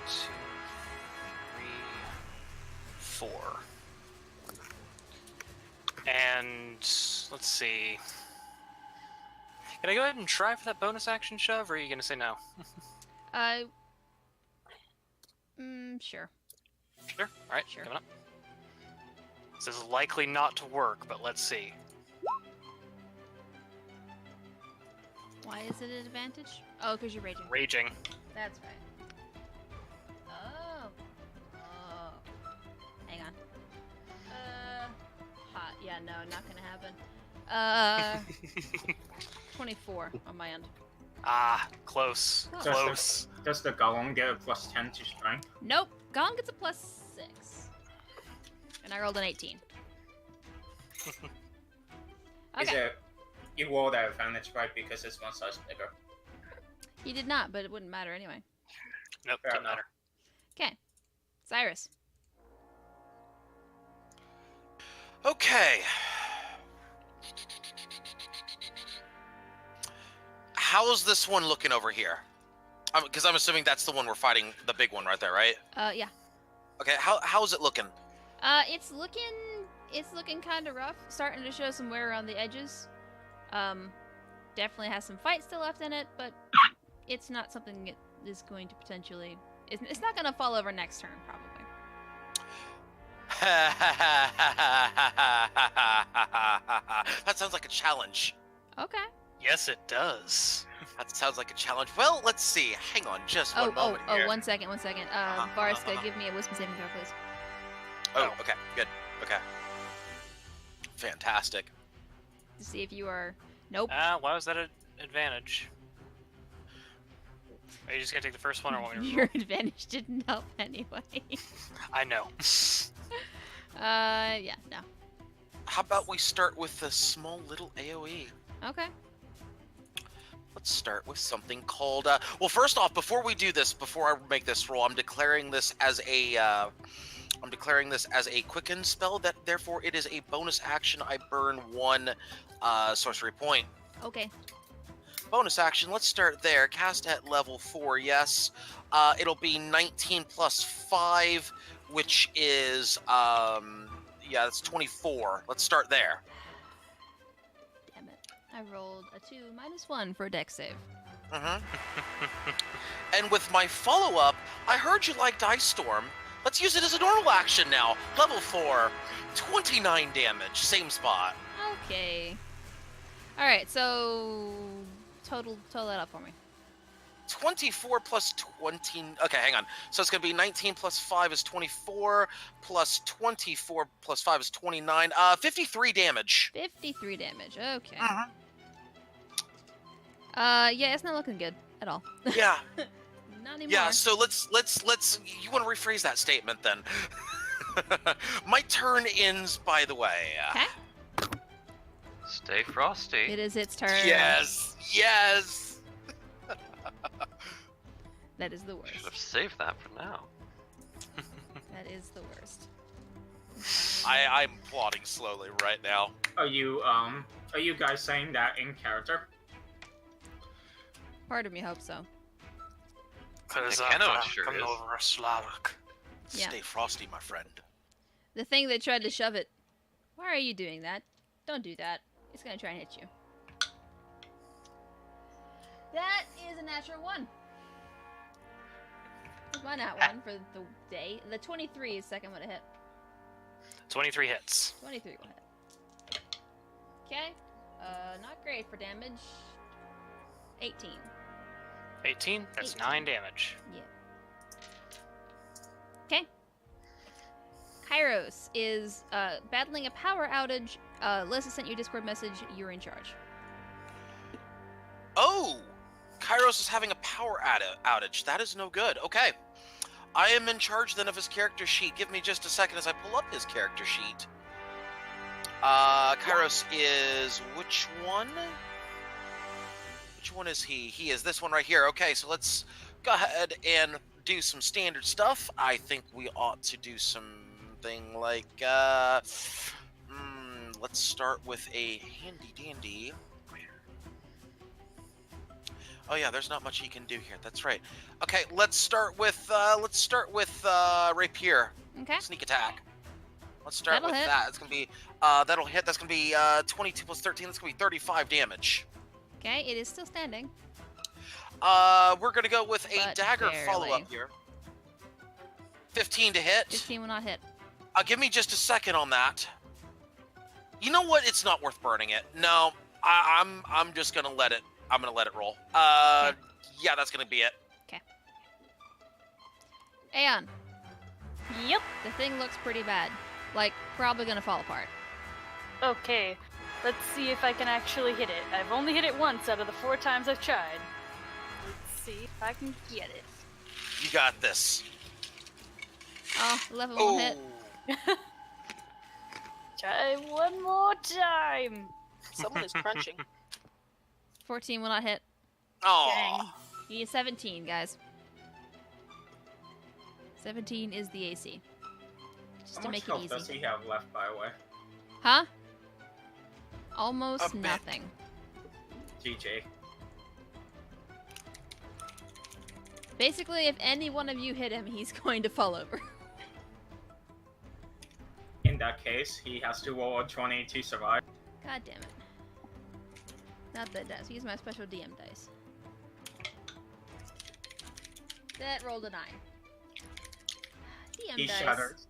2, 3, 4. And let's see. Can I go ahead and try for that bonus action shove, or are you gonna say no? Sure. Sure. All right. Sure. Coming up. This is likely not to work, but let's see. Why is it an advantage? Oh, because you're raging. Raging. That's right. Oh. Oh. Hang on. Hot. Yeah, no, not gonna happen. 24 on my end. Ah, close. Close. Close. Does the golem get a plus 10 to strength? Nope. Golem gets a plus 6. And I rolled an 18. Is Okay. it? You roll that advantage, right? Because it's one size bigger. He did not, but it wouldn't matter anyway. Nope, Fair doesn't enough. matter. Okay. Cyrus. Okay. How's this one looking over here? Because I'm assuming that's the one we're fighting, the big one right there, right? Yeah. Okay, how's it looking? It's looking kind of rough. Starting to show some wear around the edges. Definitely has some fight still left in it, but it's not something that is going to potentially. It's not going to fall over next turn, probably. That sounds like a challenge. Okay. Yes, it does. That sounds like a challenge. Well, let's see. Hang on just one moment here. One second. Varska, give me a wisdom saving throw, please. Oh, okay, good. Okay. Fantastic. To see if you are. Nope. Why was that an advantage? Are you just gonna take the first one, or want me to Your advantage didn't help anyway. I know. Yeah, no. How about we start with a small little AoE? Okay. Let's start with something called. Well, first off, before we do this, before I make this roll, I'm declaring this as a quicken spell. That therefore it is a bonus action. I burn 1 sorcery point. Okay. Bonus action. Let's start there. Cast at level 4. Yes. It'll be 19 plus 5, which is yeah, that's 24. Let's start there. Damn it. I rolled a 2 minus 1 for a dex save. And with my follow-up, I heard you liked Ice Storm. Let's use it as a normal action now. Level 4, 29 damage, same spot. Okay. All right, so total that up for me. 24 plus 20. Okay, hang on. So it's going to be 19 plus 5 is 24, plus 24 plus 5 is 29. 53 damage. 53 damage. Okay. Mhm. Yeah, it's not looking good at all. Yeah. Not anymore. Yeah, so let's you want to rephrase that statement then. My turn ends, by the way. Okay. Stay frosty. It is its turn. Yes. That is the worst. Should have saved that for now. That is the worst. I'm plotting slowly right now. Are you guys saying that in character? Part of me hopes so. Because Keno sure coming is. over a Slavik. Yeah. Stay frosty, my friend. The thing that tried to shove it. Why are you doing that? Don't do that. It's gonna try and hit you. That is a natural 1. That's my nat 1 for the day. The 23 is second one to hit. 23 hits. 23 will hit. Okay. Not great for damage. 18. 18. That's 18. 9 damage. Yeah. Okay. Kairos is battling a power outage. Lissa sent you a Discord message. You're in charge. Oh! Kairos is having a power outage. That is no good. Okay. I am in charge then of his character sheet. Give me just a second as I pull up his character sheet. Kairos is which one? Which one is he? He is this one right here. Okay, so let's go ahead and do some standard stuff. I think we ought to do something like, let's start with a handy dandy. Oh yeah, there's not much he can do here. That's right. Okay, let's start with rapier. Okay. Sneak attack. Let's start That'll with hit. that. It's gonna be that'll hit. That's gonna be 22 plus 13. That's gonna be 35 damage. Okay, it is still standing. We're gonna go with a But dagger barely. follow-up here. 15 to hit. 15 will not hit. Give me just a second on that. You know what? It's not worth burning it. No, I'm just gonna let it. I'm gonna let it roll. Okay. Yeah, that's gonna be it. Aeon, Yep. the thing looks pretty bad. Like, probably gonna fall apart. Okay. Let's see if I can actually hit it. I've only hit it once out of the 4 times I've tried. Let's see if I can get it. You got this. Oh, 11 won't hit. Try one more time. Someone is crunching. 14 will not hit. Oh. You need 17, guys. 17 is the AC. Just How to much make it health does easy. he have left, by the way? Huh? Almost A bit. nothing. GG. Basically, if any one of you hit him, he's going to fall over. In that case, he has to roll a 20 to survive. God damn it. Not that dice. Use my special DM dice. That rolled a 9. DM He dice. shatters.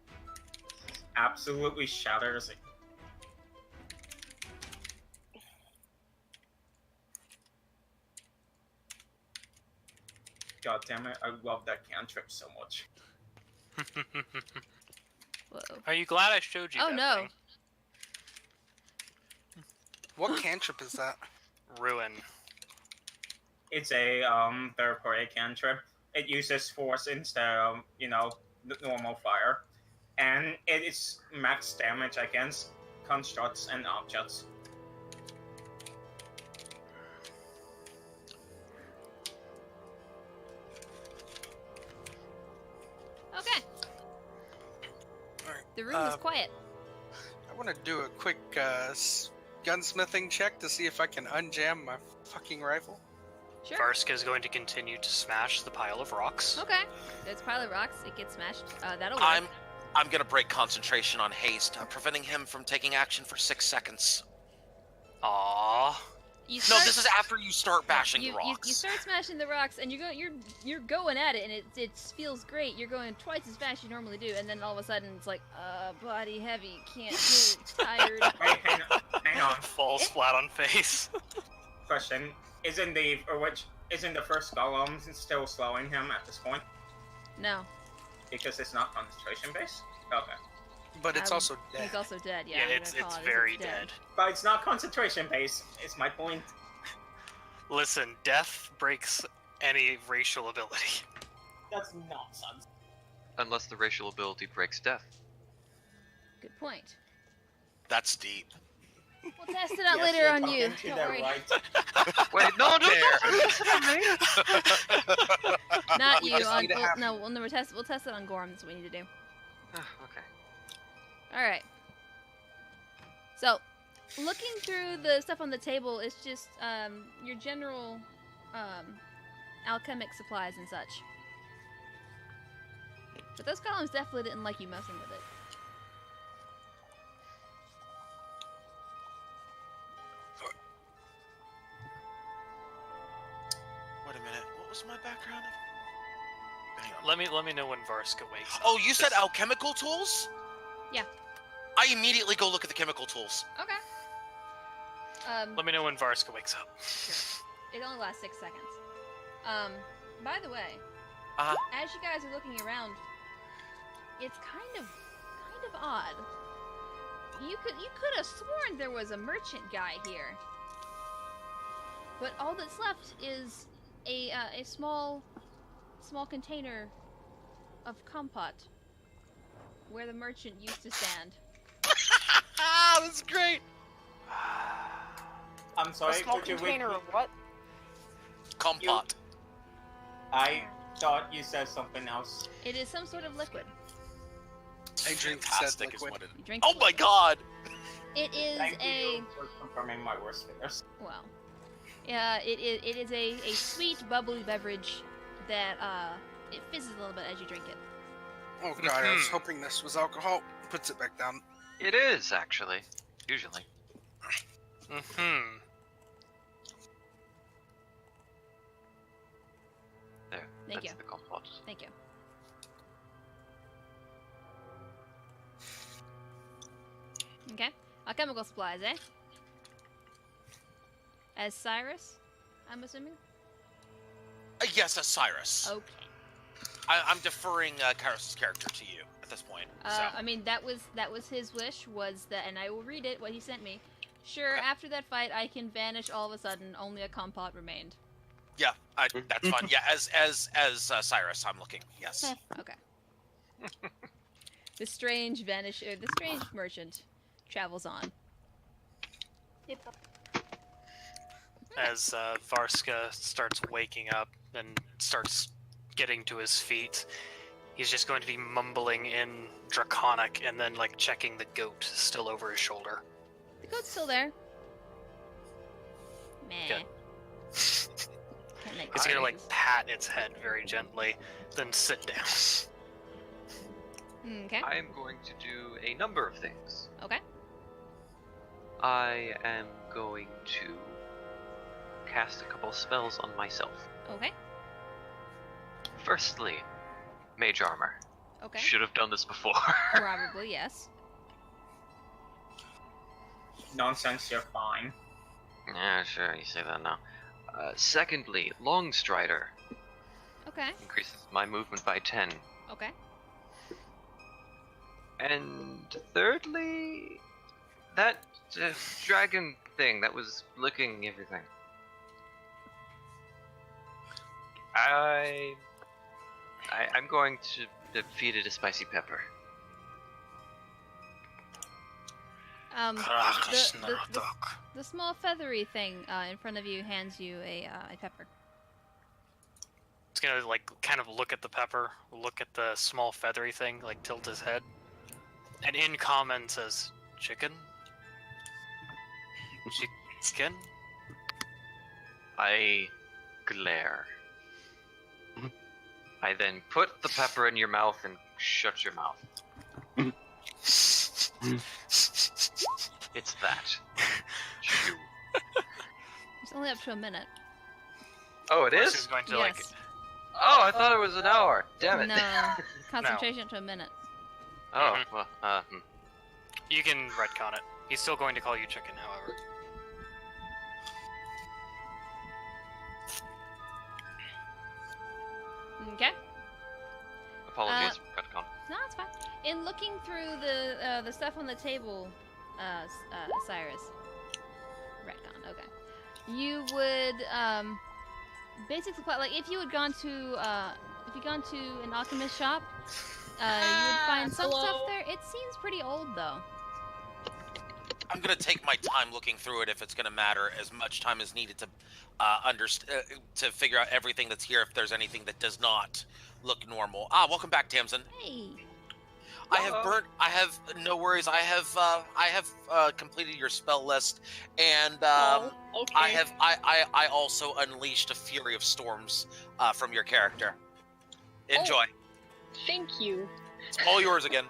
Absolutely shatters. God damn it, I love that cantrip so much. Whoa. Are you glad I showed you Oh that no. thing? What cantrip is that? Ruin. It's a third party cantrip. It uses force instead of, the normal fire. And it is max damage against constructs and objects. Okay. Alright. The room is quiet. I want to do a quick gunsmithing check to see if I can unjam my fucking rifle. Sure. Varsk is going to continue to smash the pile of rocks. Okay. There's a pile of rocks. It gets smashed. That'll work. I'm gonna break concentration on haste, preventing him from taking action for 6 seconds. Aww. You No, start- this is after you start bashing you, the rocks. You start smashing the rocks, and you're going at it, and it feels great. You're going twice as fast as you normally do, and then all of a sudden it's like, body heavy, can't move, tired. Hang Hang on. Falls flat on face. Question: isn't the first golem still slowing him at this point? No. Because it's not concentration based. Okay. But it's also dead. He's also dead. Yeah. Yeah, I'm it's gonna call it as very dead. But it's not concentration based. Is my point. Listen, death breaks any racial ability. That's nonsense. Unless the racial ability breaks death. Good point. That's deep. We'll test it out Yes, later you're on you. talking to Don't the worry. right. Wait, no, Not We you. just On need to have- no, we'll test it on Gorm. That's what we need to do. Okay. All right. So, looking through the stuff on the table is just your general alchemic supplies and such. But those columns definitely didn't like you messing with it. Wait a minute. What was my background? Hang on. Let me know when Varska wakes up. Oh, you said Just- alchemical tools? Yeah. I immediately go look at the chemical tools. Okay. Let me know when Varska wakes up. Sure. It only lasts 6 seconds. By the way, Uh-huh. as you guys are looking around, it's kind of odd. You could have sworn there was a merchant guy here, but all that's left is a small container of compote where the merchant used to stand. Ah, that's great. A I'm sorry. small Could you container repeat? of what? Compote. I thought you said something else. It is some sort of liquid. I drink said Fantastic is liquid. what it You drink Oh the my liquid. god! It is Thank a you for confirming my worst fears. well, yeah. It is a sweet bubbly beverage that it fizzes a little bit as you drink it. Oh god, I was hoping this was alcohol. Puts it back down. It is, actually. Usually. Mm-hmm. There. Thank that's you. the compote. Thank you. Okay. Alchemical supplies, eh? As Cyrus, I'm assuming? Yes, that's Cyrus. Okay. I'm deferring Kairos' character to you at this point. So. I mean, that was his wish, was that, and I will read it, what he sent me. Sure, Okay. after that fight, I can vanish all of a sudden, only a compote remained. Yeah, that's fine. Yeah, as Cyrus, I'm looking. Yes. Okay. The strange merchant travels on. As Varska starts waking up and starts getting to his feet, he's just going to be mumbling in Draconic and then like checking the goat still over his shoulder. The goat's still there. Meh. Good. Can't make He's gonna like noises. pat its head very gently, then sit down. Okay. I am going to do a number of things. Okay. I am going to cast a couple spells on myself. Okay. Firstly, Mage Armor. Okay. Should have done this before. Probably, yes. Nonsense, you're fine. Yeah, sure, you say that now. Secondly, Long Strider. Okay. Increases my movement by 10. Okay. And thirdly, that dragon thing that was licking everything. I'm going to feed it a spicy pepper. The small feathery thing in front of you hands you a pepper. He's gonna like kind of look at the pepper, look at the small feathery thing, like tilt his head, and in common says, "Chicken? Chicken?" I glare. I then put the pepper in your mouth and shut your mouth. It's that. Chew. It's only up to a minute. Oh, it He's is? going to Yes. Oh, I thought it was an hour. Damn it. No. Concentration up to a minute. Oh, Mhm. well, you can retcon it. He's still going to call you chicken, however. Okay. Apologies, retcon. No, it's fine. In looking through the stuff on the table, Cyrus. Retcon. Okay. You would basic supply, like if you had gone to an alchemist shop, you would find some stuff there. It seems pretty old though. I'm gonna take my time looking through it if it's gonna matter. As much time as needed to to figure out everything that's here. If there's anything that does not look normal. Welcome back, Tamsin. Hey. I have no worries. I have completed your spell list, and okay. I also unleashed a fury of storms from your character. Enjoy. Thank you. It's all yours again.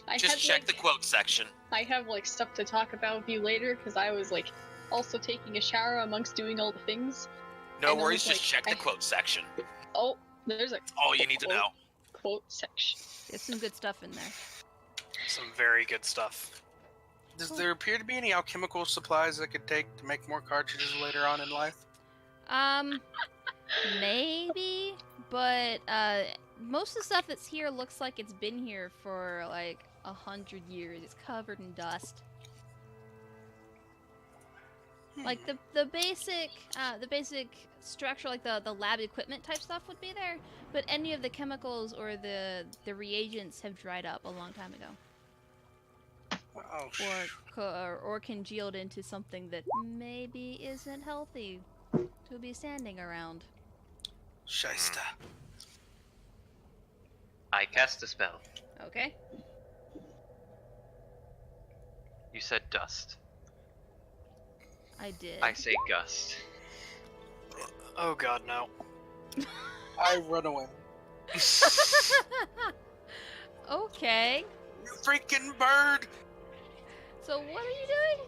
I Just had, check like, the quote section. I have like stuff to talk about with you later because I was like also taking a shower amongst doing all the things. No And I worries. was Just like, check the quote section. Oh, there's a All you need to know. quote section. There's some good stuff in there. Some very good stuff. Does there appear to be any alchemical supplies I could take to make more cartridges later on in life? Maybe, but most of the stuff that's here looks like it's been here for like 100 years. It's covered in dust. Like the basic structure, like the lab equipment type stuff would be there, but any of the chemicals or the reagents have dried up a long time ago, or congealed into something that maybe isn't healthy to be standing around. Shysta. I cast a spell. Okay. You said dust. I did. I say gust. Oh god, no. I run away. Okay. You freaking bird! So what are you doing?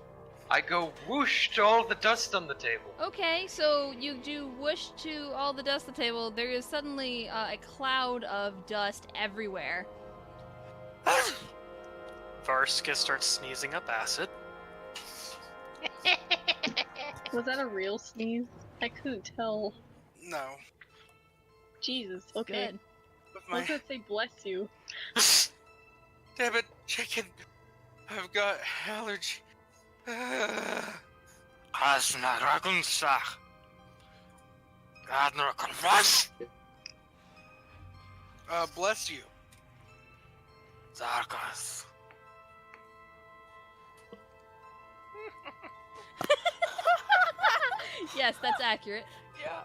I go whoosh to all the dust on the table. Okay, so you do whoosh to all the dust on the table. There is suddenly a cloud of dust everywhere. Varska starts sneezing up acid. Was that a real sneeze? I couldn't tell. No. Jesus. Okay. Good. With I was gonna say bless you. Damn it, chicken. I've got allergy. Bless you. Zarkas. Yes, that's accurate. Yeah.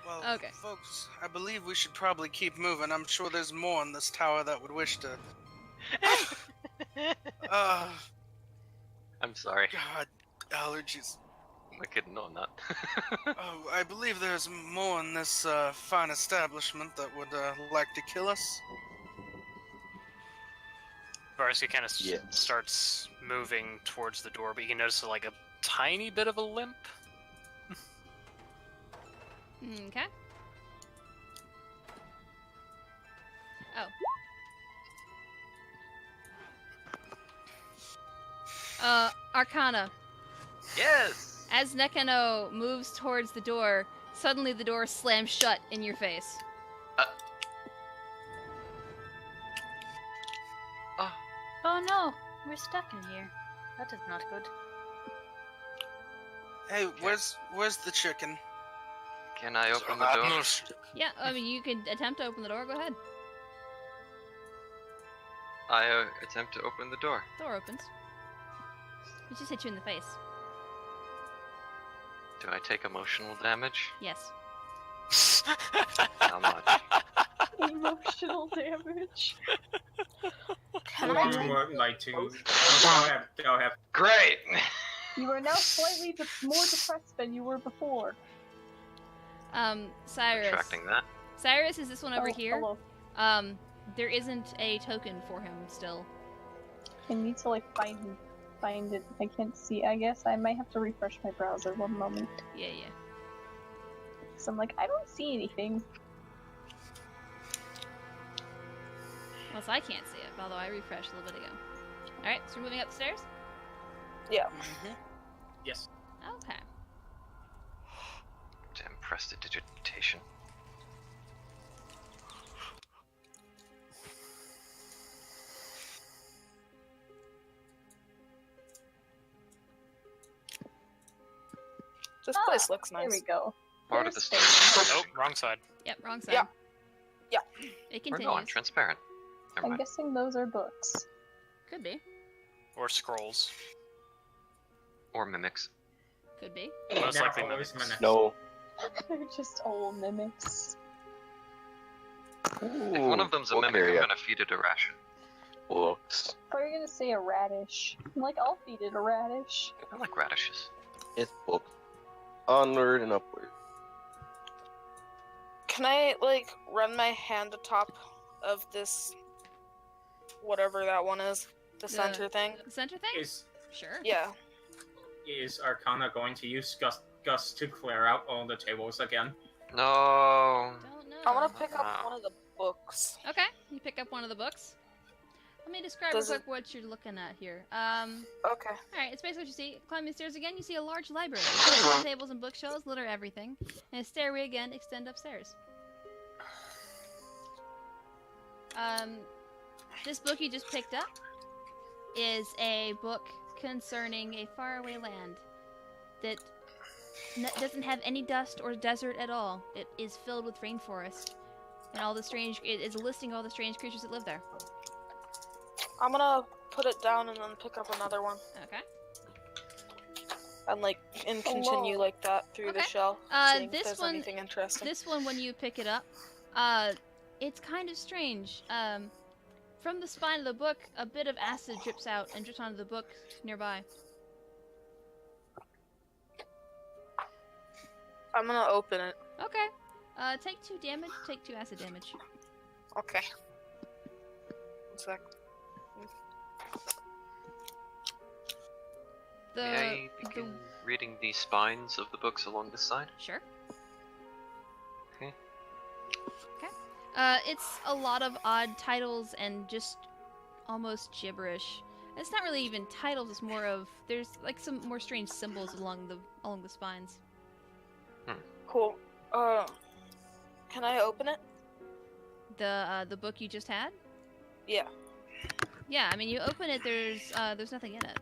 Well, Okay. folks, I believe we should probably keep moving. I'm sure there's more in this tower that would wish to. I'm sorry. God, allergies. I couldn't know that. Oh, I believe there's more in this fine establishment that would like to kill us. Varska kind of Yes. starts moving towards the door, but you can notice like a tiny bit of a limp. Okay. Oh. Arcana. Yes! As Nekano moves towards the door, suddenly the door slams shut in your face. Oh no, we're stuck in here. That is not good. Hey, where's the chicken? Can I open the door? Yeah, I mean, you can attempt to open the door. Go ahead. I attempt to open the door. Door opens. It just hit you in the face. Do I take emotional damage? Yes. How much? Emotional damage. Like to. Go ahead. Great! You are now slightly more depressed than you were before. Cyrus. Retracting that. Cyrus is this one over Oh, here. hello. There isn't a token for him still. I need to like find it. I can't see. I guess I might have to refresh my browser one moment. Yeah. Cause I'm like, I don't see anything. Plus, I can't see it, although I refreshed a little bit ago. Alright, so we're moving up the stairs? Yeah. Yes. Okay. Damn prestidigitation. This place looks nice. There we go. Part of the There's story. space. Oh, wrong side. Yep, wrong side. Yeah. Yeah. It Or continues. no, I'm transparent. Never I'm mind. guessing those are books. Could be. Or scrolls. Or mimics. Could be. Most They're likely always mimics. mimics. No. They're just old mimics. If one of them's a book mimic, area. I'm gonna feed it a ration. Books. I thought you were gonna say a radish. I'm like, I'll feed it a radish. I like radishes. It's books. Onward and upward. Can I, like, run my hand atop of this... whatever that one is? The center thing? The center thing? Is Sure. Yeah. Arcana going to use Gus to clear out all the tables again? No. Don't know. I want to pick up one of the books. Okay, you pick up one of the books. Let me describe Does real quick what you're looking at here. Okay. Alright, it's basically what you see. Climbing the stairs again, you see a large library. Tables and bookshelves litter everything. And a stairway again extend upstairs. This book you just picked up is a book concerning a faraway land that doesn't have any dust or desert at all. It is filled with rainforest. And all the strange... It is listing all the strange creatures that live there. I'm gonna put it down and then pick up another one. Okay. And continue like that through the Okay. shelf. Seeing if This there's one- anything interesting. This one, when you pick it up, it's kind of strange. From the spine of the book, a bit of acid drips out and drips onto the book nearby. I'm gonna open it. Okay. Take 2 damage, take 2 acid damage. Okay. 1 sec. May I begin reading the spines of the books along this side? Sure. Okay. Okay. It's a lot of odd titles and just almost gibberish. It's not really even titles, it's more of... There's like some more strange symbols along the spines. Cool. Can I open it? The book you just had? Yeah. Yeah, I mean, you open it, there's nothing in it.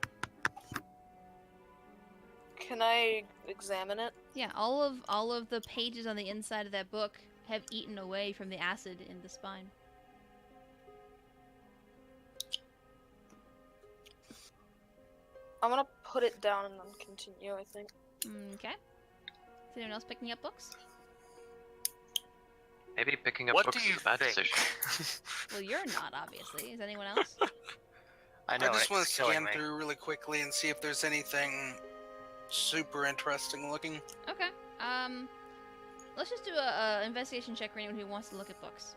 Can I examine it? Yeah, all of the pages on the inside of that book have eaten away from the acid in the spine. I'm gonna put it down and then continue, I think. Okay. Is anyone else picking up books? Maybe picking up What books do you is a bad think? decision. Well, you're not, obviously. Is anyone else? I know, just want to it's killing scan me. through really quickly and see if there's anything super interesting looking. Okay. Let's just do a investigation check for anyone who wants to look at books.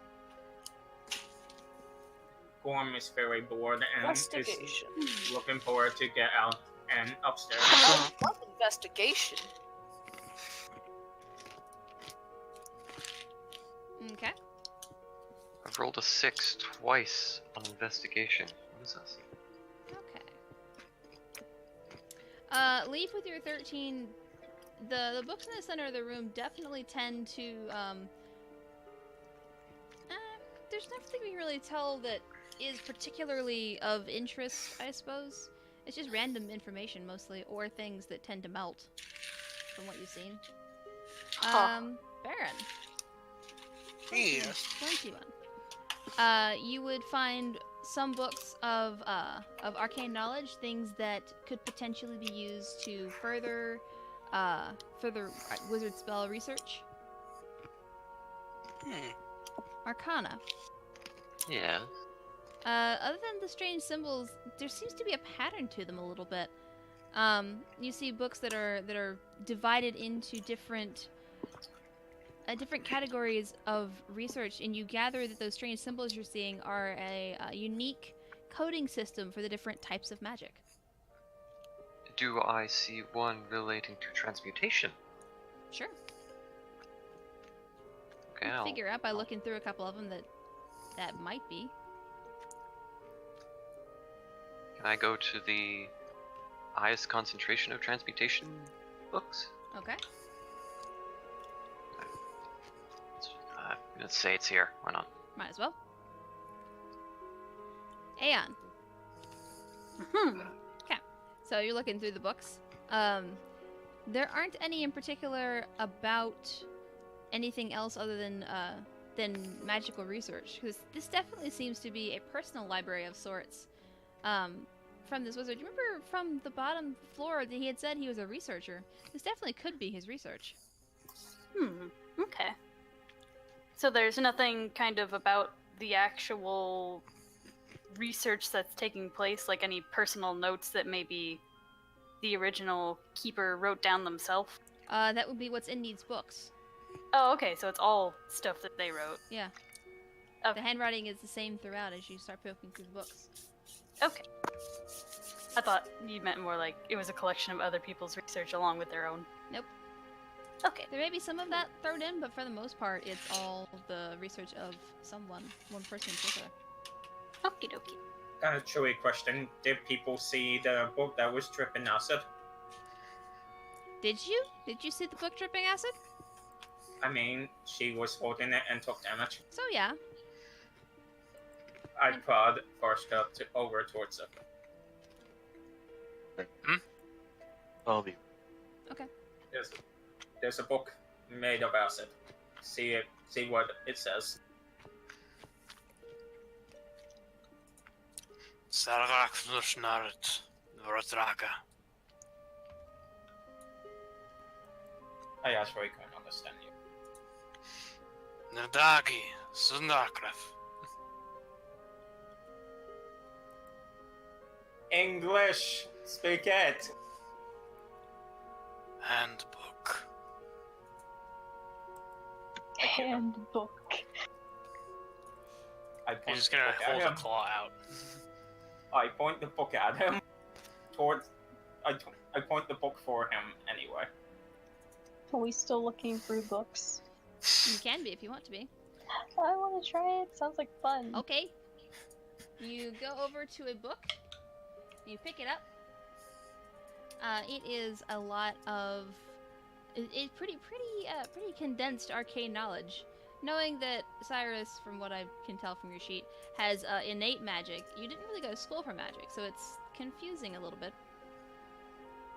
Gorm is very bored and is Investigation. looking forward to get out and upstairs. I love investigation. Okay. I've rolled a 6 twice on investigation. What is this? Okay. Leaf with your 13. The books in the center of the room definitely tend to, there's nothing we can really tell that is particularly of interest, I suppose. It's just random information, mostly, or things that tend to melt, from what you've seen. Baron. Yes. 21. You would find some books of arcane knowledge, things that could potentially be used to further wizard spell research. Arcana. Yeah. Other than the strange symbols, there seems to be a pattern to them a little bit. You see books that are divided into different categories of research, and you gather that those strange symbols you're seeing are a unique coding system for the different types of magic. Do I see one relating to transmutation? Sure. Okay, You I'll... figure out by looking through a couple of them that might be. Can I go to the highest concentration of transmutation books? Okay. Let's say it's here. Why not? Might as well. Aeon. Okay. So you're looking through the books. There aren't any in particular about anything else other than magical research, because this definitely seems to be a personal library of sorts. From this wizard. Do you remember from the bottom floor that he had said he was a researcher? This definitely could be his research. Okay. So there's nothing kind of about the actual research that's taking place, like any personal notes that maybe the original keeper wrote down themselves? That would be what's in these books. Oh, okay, so it's all stuff that they wrote. Yeah. Okay. The handwriting is the same throughout as you start poking through the books. Okay. I thought you meant more like it was a collection of other people's research along with their own. Nope. Okay. There may be some of that thrown in, but for the most part, it's all the research of one person in particular. Okie dokie. Chewy question. Did people see the book that was dripping acid? Did you? Did you see the book dripping acid? I mean, she was holding it and took damage. So yeah. I prod first up over towards it. I'll be. Okay. There's a book made of acid. See it. See what it says. Sargak Nushnarit Vratraka. I actually can't understand you. Nerdagi Sundakraf. English! Speak it! Handbook. Handbook. I You're point just the gonna book at hold a him. claw out. I point the book at him. I point the book for him anyway. Are we still looking through books? You can be if you want to be. I want to try it. Sounds like fun. Okay. You go over to a book. You pick it up. It is a lot of it's pretty condensed arcane knowledge. Knowing that Cyrus, from what I can tell from your sheet, has innate magic, you didn't really go to school for magic, so it's confusing a little bit.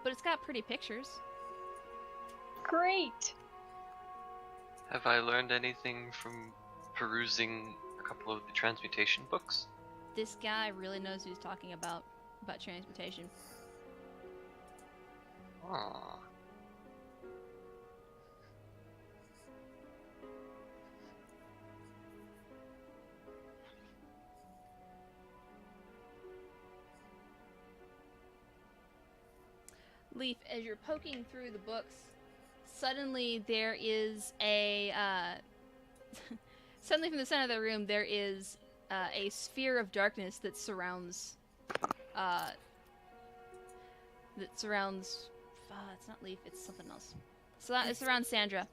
But it's got pretty pictures. Great. Have I learned anything from perusing a couple of the transmutation books? This guy really knows who he's talking about transmutation. Ah. Leaf, as you're poking through the books, suddenly there is a suddenly from the center of the room there is a sphere of darkness that surrounds it's not Leaf, it's something else. So it surrounds Sandra,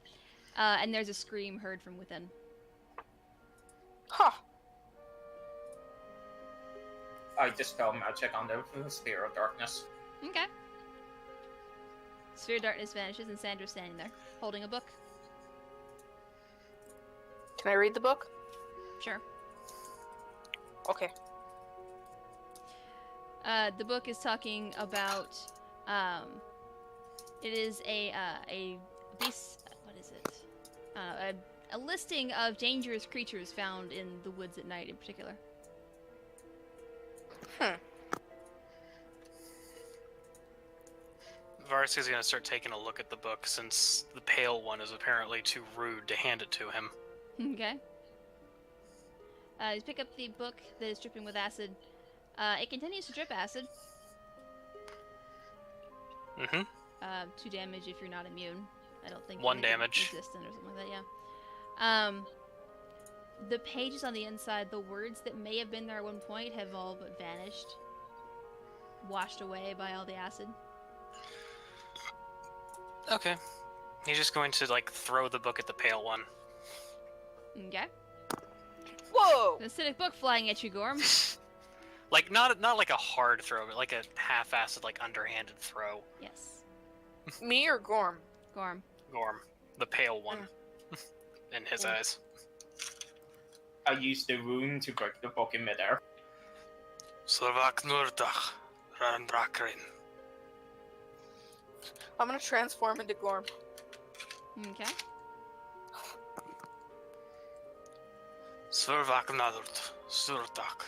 and there's a scream heard from within. Huh. I dispel magic on the sphere of darkness. Okay. Sphere of darkness vanishes, and Sandra's standing there, holding a book. Can I read the book? Sure. Okay. The book is talking about, it is a listing of dangerous creatures found in the woods at night in particular. Varsi's gonna start taking a look at the book since the pale one is apparently too rude to hand it to him. Okay. You pick up the book that is dripping with acid. It continues to drip acid. 2 damage if you're not immune. I don't think 1 damage. Resistant or something like that, yeah. The pages on the inside, the words that may have been there at one point have all but vanished. Washed away by all the acid. Okay. He's just going to, like, throw the book at the pale one. Okay. Whoa! An acidic book flying at you, Gorm. Like not like a hard throw, but like a half-assed, like underhanded throw. Yes. Me or Gorm? Gorm. Gorm, the pale one, in his eyes. I use the rune to break the book in midair. Slovak Nurdach, Randrakrin. I'm gonna transform into Gorm. Okay. Slovak Nadurt, Surtak.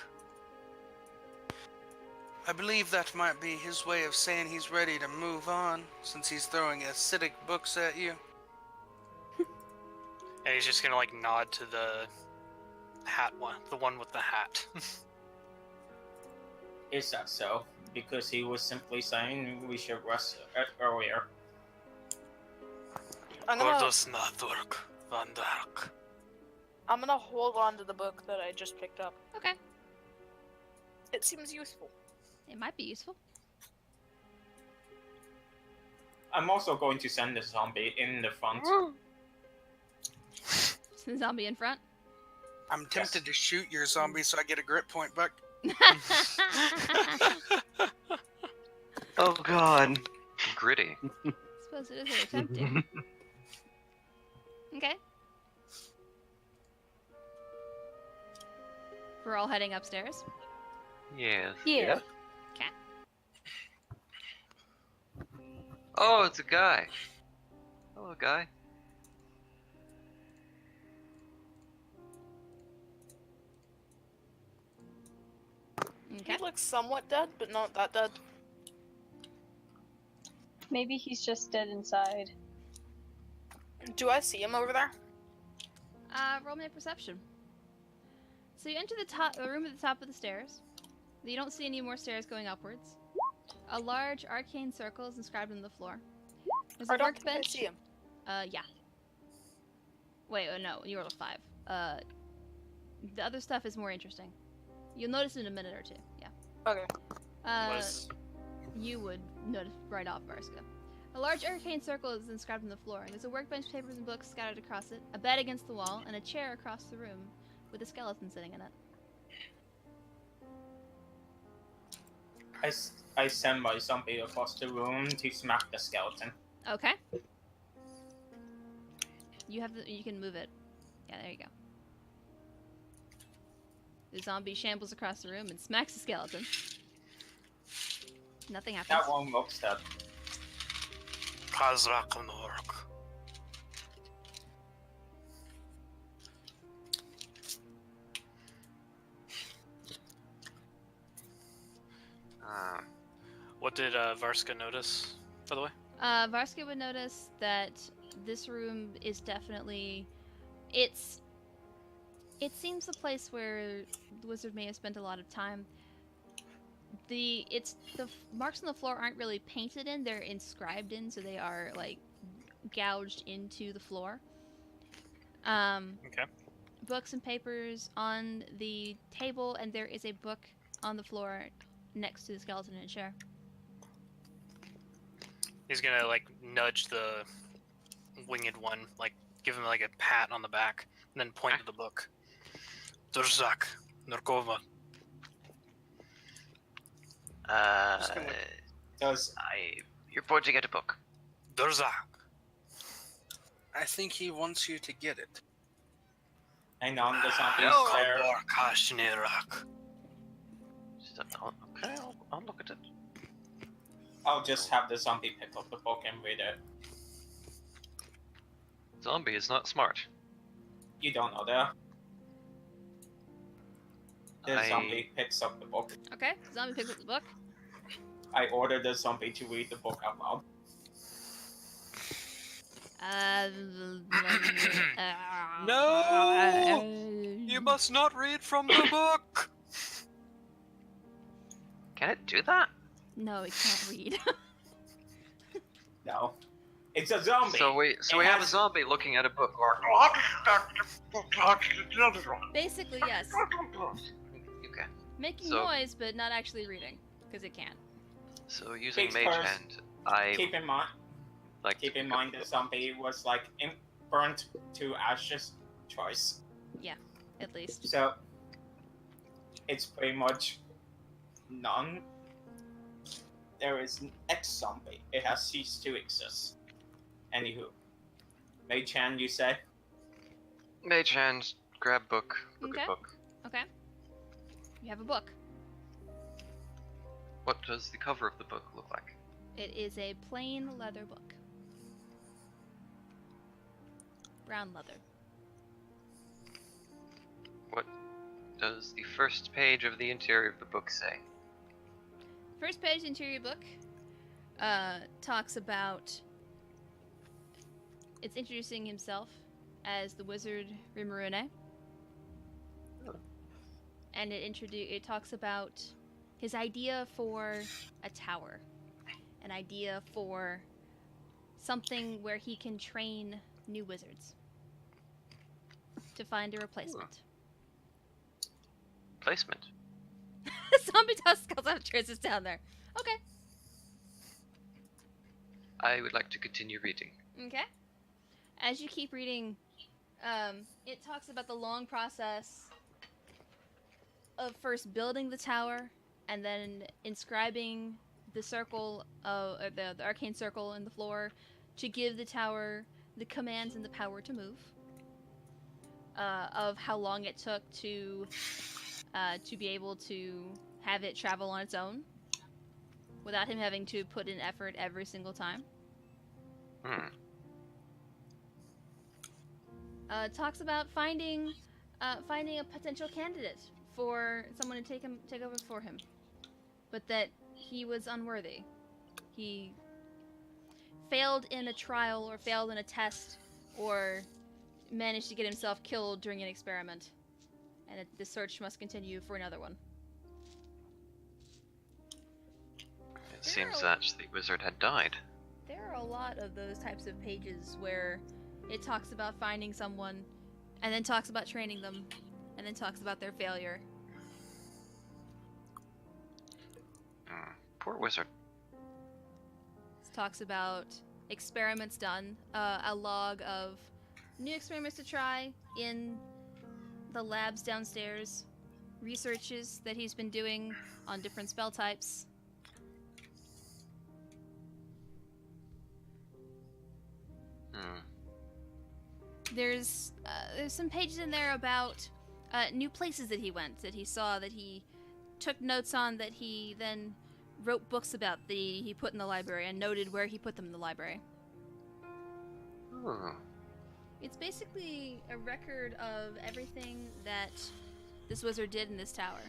I believe that might be his way of saying he's ready to move on, since he's throwing acidic books at you. And he's just gonna like nod to the hat one, the one with the hat. Is that so? Because he was simply saying we should rest earlier. I'm gonna hold on to the book that I just picked up. Okay. It seems useful. It might be useful. I'm also going to send the zombie in the front. Is the zombie in front? I'm tempted to shoot your zombie so I get a grit point back. Oh god. Gritty. I suppose it is a little tempting. Okay. We're all heading upstairs. Yes. Yeah. Okay. Oh, it's a guy. Hello, guy. Okay. He looks somewhat dead, but not that dead. Maybe he's just dead inside. Do I see him over there? Roll me a perception. So you enter the room at the top of the stairs. You don't see any more stairs going upwards. A large arcane circle is inscribed on the floor. There's a I don't think I workbench. see him. Yeah. Wait, oh no, you rolled a 5. The other stuff is more interesting. You'll notice in a minute or two. Yeah. Okay. You would notice right off, Varska. A large arcane circle is inscribed on the floor. There's a workbench, papers, and books scattered across it, a bed against the wall, and a chair across the room with a skeleton sitting in it. I send my zombie across the room to smack the skeleton. Okay. You can move it. Yeah, there you go. The zombie shambles across the room and smacks the skeleton. Nothing happens. That one looks dead. Kazrakanurk. What did Varska notice, by the way? Varska would notice that this room is definitely... It seems a place where the wizard may have spent a lot of time. The marks on the floor aren't really painted in, they're inscribed in, so they are like gouged into the floor. Okay. Books and papers on the table, and there is a book on the floor next to the skeleton in a chair. He's gonna like nudge the winged one, like give him like a pat on the back, and then point to the book. Durzak, Narkova. You're pointing at a book. Durzak. I think he wants you to get it. Hang on, the zombie No. is there. Kashnirak. Okay, I'll look at it. I'll just have the zombie pick up the book and read it. Zombie is not smart. You don't know that. The zombie picks up the book. Okay, zombie picks up the book. I order the zombie to read the book out loud. No! You must not read from the book! Can it do that? No, it can't read. No. It's a zombie! So we have a zombie looking at a book. Basically, yes. Okay. Making So- noise, but not actually reading, because it can't. So using Takes Mage first. Hand, I Keep in mind, like the zombie was like burnt to ashes twice. Yeah, at least. So it's pretty much none. There is an ex-zombie. It has ceased to exist. Anywho. Mei-chan, you say? Mage hand, grab book, look Okay. at book. Okay. You have a book. What does the cover of the book look like? It is a plain leather book. Brown leather. What does the first page of the interior of the book say? First page interior book talks about. It's introducing himself as the wizard Rimurune. Oh. And it talks about his idea for a tower. An idea for something where he can train new wizards. To find a replacement. Placement. Zombie dust skulls have traces down there. Okay. I would like to continue reading. Okay. As you keep reading, it talks about the long process of first building the tower and then inscribing the circle of the arcane circle in the floor to give the tower the commands and the power to move. Of how long it took to be able to have it travel on its own without him having to put in effort every single time. Talks about finding a potential candidate for someone to take over for him, but that he was unworthy. He failed in a trial or failed in a test or managed to get himself killed during an experiment, and the search must continue for another one. It seems that the wizard had died. There are a lot of those types of pages where it talks about finding someone, and then talks about training them, and then talks about their failure. Poor wizard. It talks about experiments done, a log of new experiments to try in the labs downstairs, researches that he's been doing on different spell types. There's some pages in there about new places that he went, that he saw, that he took notes on, that he then wrote books about, that he put in the library and noted where he put them in the library. It's basically a record of everything that this wizard did in this tower.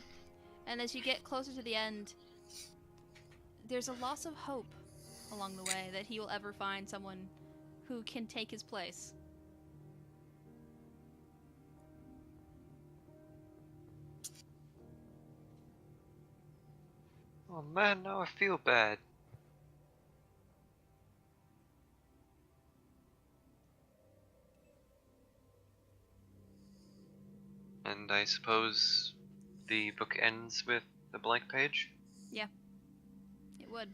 And as you get closer to the end, there's a loss of hope along the way that he will ever find someone who can take his place. Oh man, now I feel bad. And I suppose the book ends with a blank page? Yeah, it would.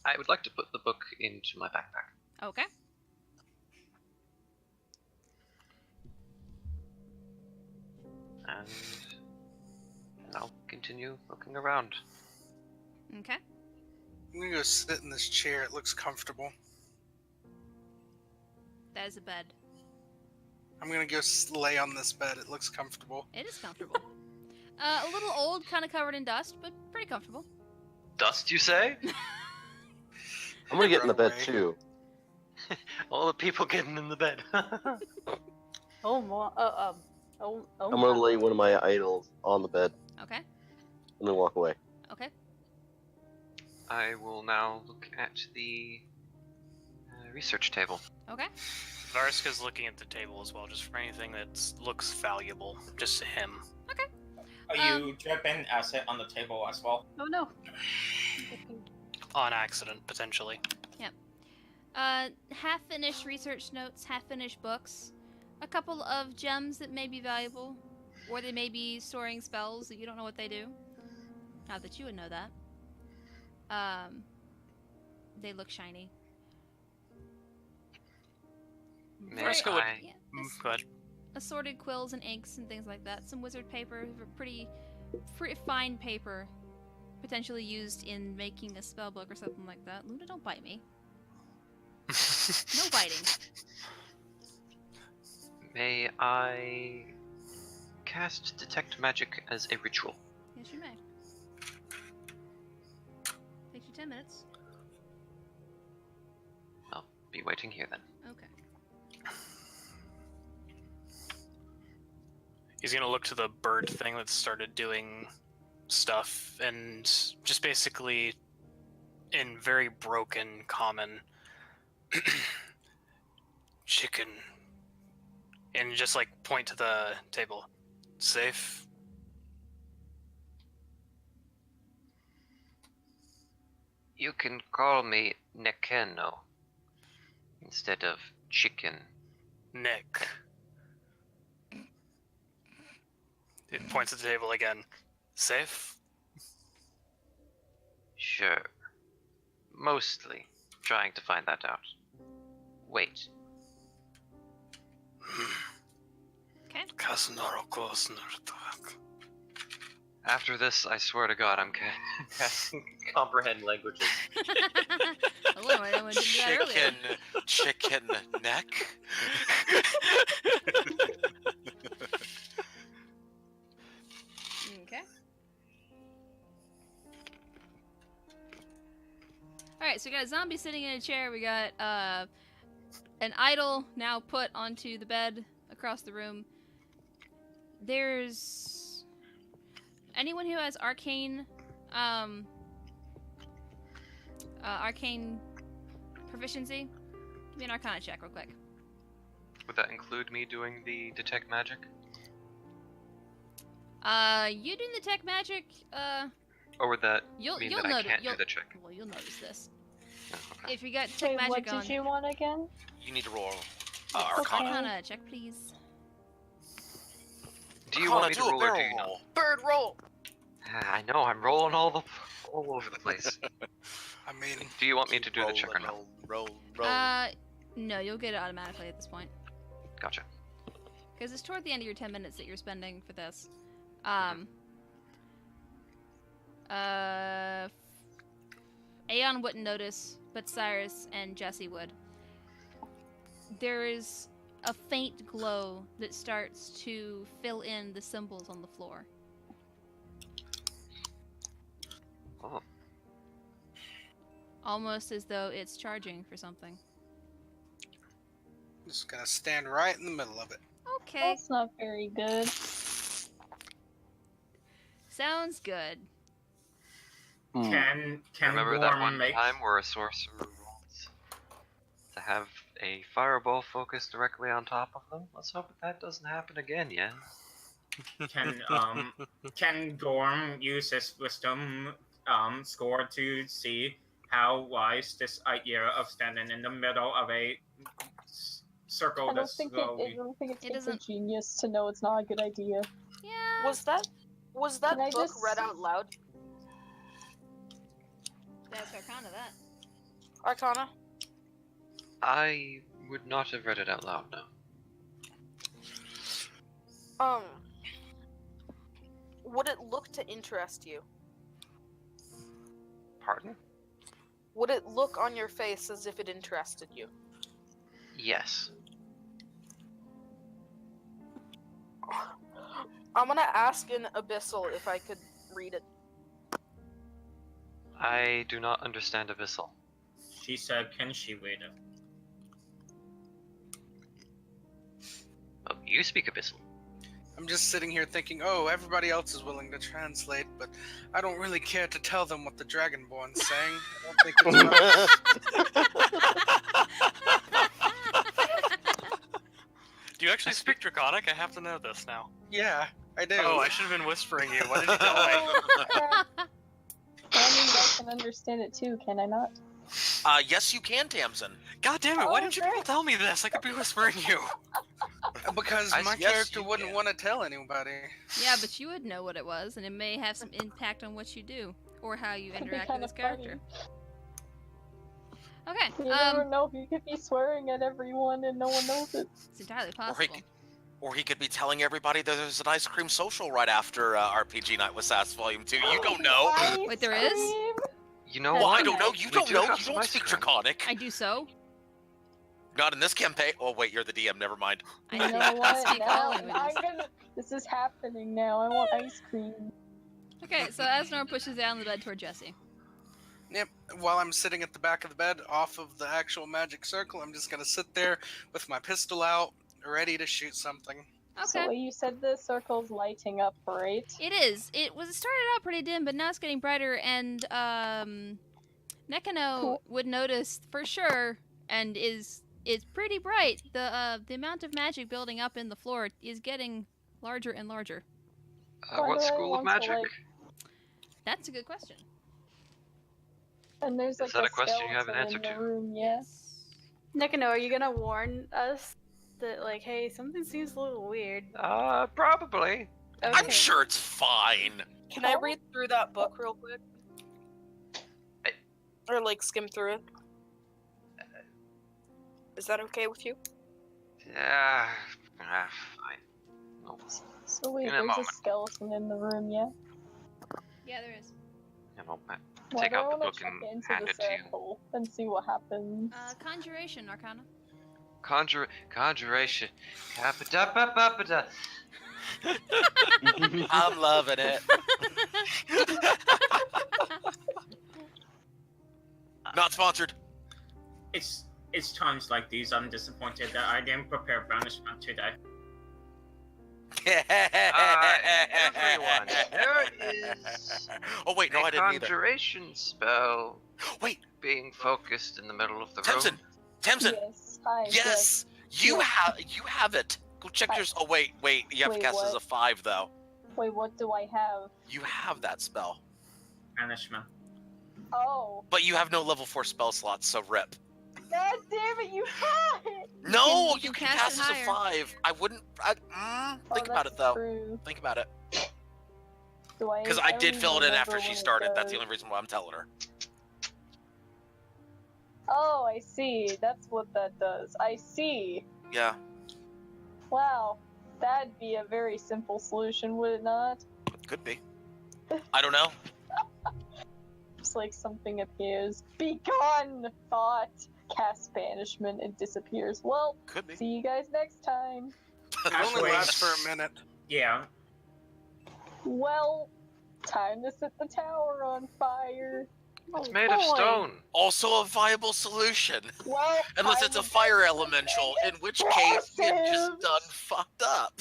I would like to put the book into my backpack. Okay. And I'll continue looking around. Okay. I'm gonna go sit in this chair. It looks comfortable. That is a bed. I'm gonna go lay on this bed. It looks comfortable. It is comfortable. A little old, kind of covered in dust, but pretty comfortable. Dust, you say? I'm gonna get in the bed Runaway. too. All the people getting in the bed. Oh, oh, I'm gonna lay one of my idols on the bed Okay. and then walk away. Okay. I will now look at the research table. Okay. Varska's looking at the table as well, just for anything that looks valuable, just to him. Are you dripping acid on the table as well? Oh no. On accident, potentially. Half-finished research notes, half-finished books, a couple of gems that may be valuable, or they may be storing spells that you don't know what they do. Not that you would know that. They look shiny. May Varska would. I? Yeah, Go ahead. assorted quills and inks and things like that. Some wizard paper, pretty fine paper, potentially used in making a spell book or something like that. Luna, don't bite me. No biting. May I cast Detect Magic as a ritual? Yes, you may. Takes you 10 minutes. I'll be waiting here then. Okay. He's gonna look to the bird thing that started doing stuff and just basically, in very broken common, chicken, and just like point to the table. Safe. You can call me Nekeno instead of chicken. Nick. It points at the table again. Safe? Sure. Mostly trying to find that out. Wait. Okay. After this, I swear to God, I'm casting comprehend languages. Hello, I didn't do that earlier. Chicken neck. Okay. Alright, so we got a zombie sitting in a chair. We got an idol now put onto the bed across the room. There's anyone who has arcane arcane proficiency. Give me an arcana check real quick. Would that include me doing the detect magic? You doing the tech magic, Or would that you'll mean that I can't do the check? Well, you'll notice this. Oh, okay. If you got tech Wait, magic what on. did you want again? You need to roll Yes, Arcana. Arcana check, please. Do you Arcana, want me to do a roll or do barrel you not? roll. Bird roll. I know, I'm rolling all over the place. I mean, Do you want me to do the Roll check or and not? roll. No, you'll get it automatically at this point. Gotcha. Because it's toward the end of your 10 minutes that you're spending for this. Aeon wouldn't notice, but Cyrus and Jesse would. There is a faint glow that starts to fill in the symbols on the floor. Oh. Almost as though it's charging for something. just gonna stand right in the middle of it. Okay. That's not very good. Sounds good. Can Remember that Gorm one make time where a sorcerer rolled to have a fireball focus directly on top of them? Let's hope that doesn't happen again, yeah? can Gorm use his wisdom score to see how wise this idea of standing in the middle of a circle I don't that's think slowly... I don't think it It takes a doesn't- genius to know it's not a good idea. Yeah. Was that Can I book just- read out loud? That's Arcana, that. Arcana? I would not have read it out loud, no. Would it look to interest you? Pardon? Would it look on your face as if it interested you? Yes. I'm gonna ask in Abyssal if I could read it. I do not understand Abyssal. She said, can she read it? Oh, you speak Abyssal. I'm just sitting here thinking, oh, everybody else is willing to translate, but I don't really care to tell them what the Dragonborn's saying. I don't think it's Do you actually speak Draconic? I have to know this now. Yeah, I do. Oh, I should have been whispering you. What did you tell me? I mean, I can understand it too, can I not? Yes, you can, Tamsin. God damn it, why Oh, didn't you okay. people tell me this? I could be whispering you. Because my Yes, character you wouldn't can. want to tell anybody. Yeah, but you would know what it was, and it may have some impact on what you do or how you Could be interact with kinda this character. funny. Okay, You never know if you could be swearing at everyone and no one knows it. it's entirely possible. Or he could be telling everybody that there's an ice cream social right after RPG Night with Sass Volume 2. You don't know. Wait, there is? You know Well, what? I don't know. You We don't do know. have You some don't ice speak cream. Draconic. I do so. Not in this campaign. Oh, wait, you're the DM. Never mind. I You know what? speak all Now, languages. this is happening now. I want ice cream. Okay, so Asnor pushes down the bed toward Jesse. Yep. While I'm sitting at the back of the bed, off of the actual magic circle, I'm just gonna sit there with my pistol out, ready to shoot something. So Okay. you said the circle's lighting up, right? It is. It started out pretty dim, but now it's getting brighter, and Nekano Cool. would notice for sure, and is pretty bright. The amount of magic building up in the floor is getting larger and larger. Why What do I school of want to, magic? That's a good question. And there's Is like that a a question you haven't skeleton answered in the to? room, yes. Nekano, are you gonna warn us that, like, hey, something seems a little weird? Probably. Okay. I'm sure it's fine. Can I read through that book real quick? Or like skim through it? Is that okay with you? Yeah. Fine. No. So wait, In a there's a moment. skeleton in the room, yeah? Yeah, there is. You know, Why take do I out the wanna book check and into hand the it to you. circle and see what happens? Conjuration, Arcana. Conjuration. Kappa-da-ba-ba-ba-da. I'm loving it. Not sponsored. It's times like these I'm disappointed that I didn't prepare banishment today. Everyone, there is Oh wait, no, a I didn't either. conjuration spell Wait, being focused in the middle of the Tamsin, room. Tamsin. Yes, hi. Yes, you Yeah. have it. Go check your. Oh wait, you have Wait, to cast as what? a 5 though. Wait, what do I have? You have that spell, Banishment. Oh. but you have no level 4 spell slots, so rip. God damn it, you had it! No, you you can can cast cast it as a higher. 5. I wouldn't. Think about that's it though. True. Think about it. Do I? Because I did don't fill it in remember after when she it started. That's does. the only reason why I'm telling her. Oh, I see. That's what that does. I see. Yeah. Wow. That'd be a very simple solution, would it not? Could be. I don't know. Just like something appears. Be gone! Thought. Cast banishment, it disappears. Well, Could be. see you guys next time. It only Actually- lasts for a minute. Yeah. Well, time to set the tower on fire. It's made of stone. Also a viable solution. Well, Unless time it's a to fire set elemental, in something which case you just explosive. done fucked up.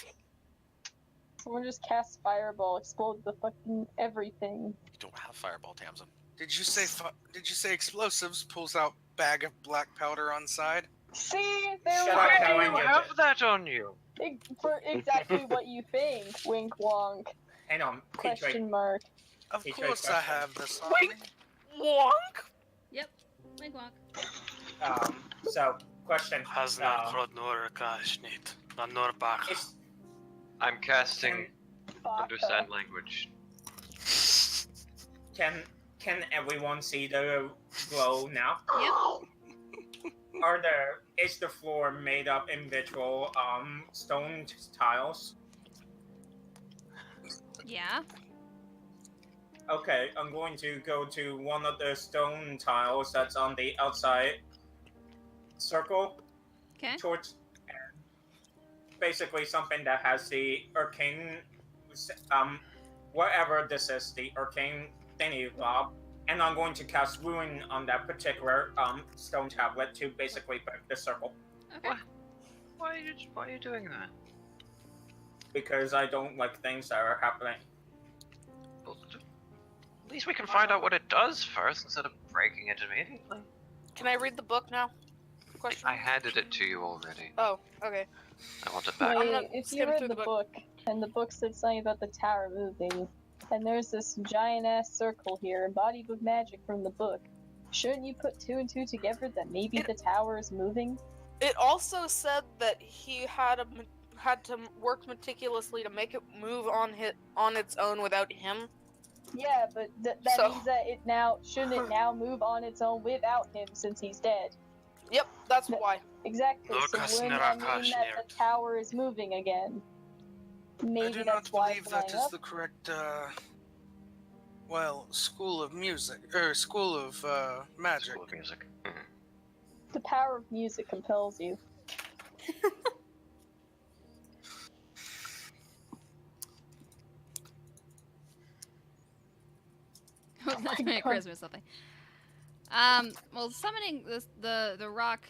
Someone just cast fireball, explode the fucking everything. You don't have fireball, Tamsin. Did you say explosives? Pulls out bag of black powder on side. See, there Shut we up, go. Helen. You have that on you. For exactly what you think. Wink wonk. Hang on. Petri. Question mark. Of He course tried I question. have this on Wait. me. Wonk? Yep. Wink walk. So, question. Is, I'm casting Baka. understand language. can everyone see the glow now? Yep. Is the floor made of individual stone tiles? Yeah. Okay, I'm going to go to one of the stone tiles that's on the outside circle Okay. towards basically something that has the arcane whatever this is, the arcane thingy blob, and I'm going to cast ruin on that particular stone tablet to basically break the circle. Okay. Why are you doing that? Because I don't like things that are happening. Well, at least we can find out what it does first instead of breaking it immediately. Can I read the book now? Question. I handed it to you already. Oh, okay. I want it back. I'm gonna Wait, if you skim read through the the book, and the book said something about the tower moving, and there's this giant ass circle here embodied with magic from the book, shouldn't you put two and two together that maybe the tower is moving? It also said that he had to work meticulously to make it move on its own without him. Yeah, but that So- means that shouldn't it now move on its own without him since he's dead? Yep, that's No. why. Exactly. So Lucas wouldn't that mean that Nirakash the tower is moving again? I Maybe do that's not why believe it's that flying is up. the correct, well, school of music, or school of, magic. School of music. Mhm. The power of music compels you. That's my my God. charisma or something. Well, summoning the rock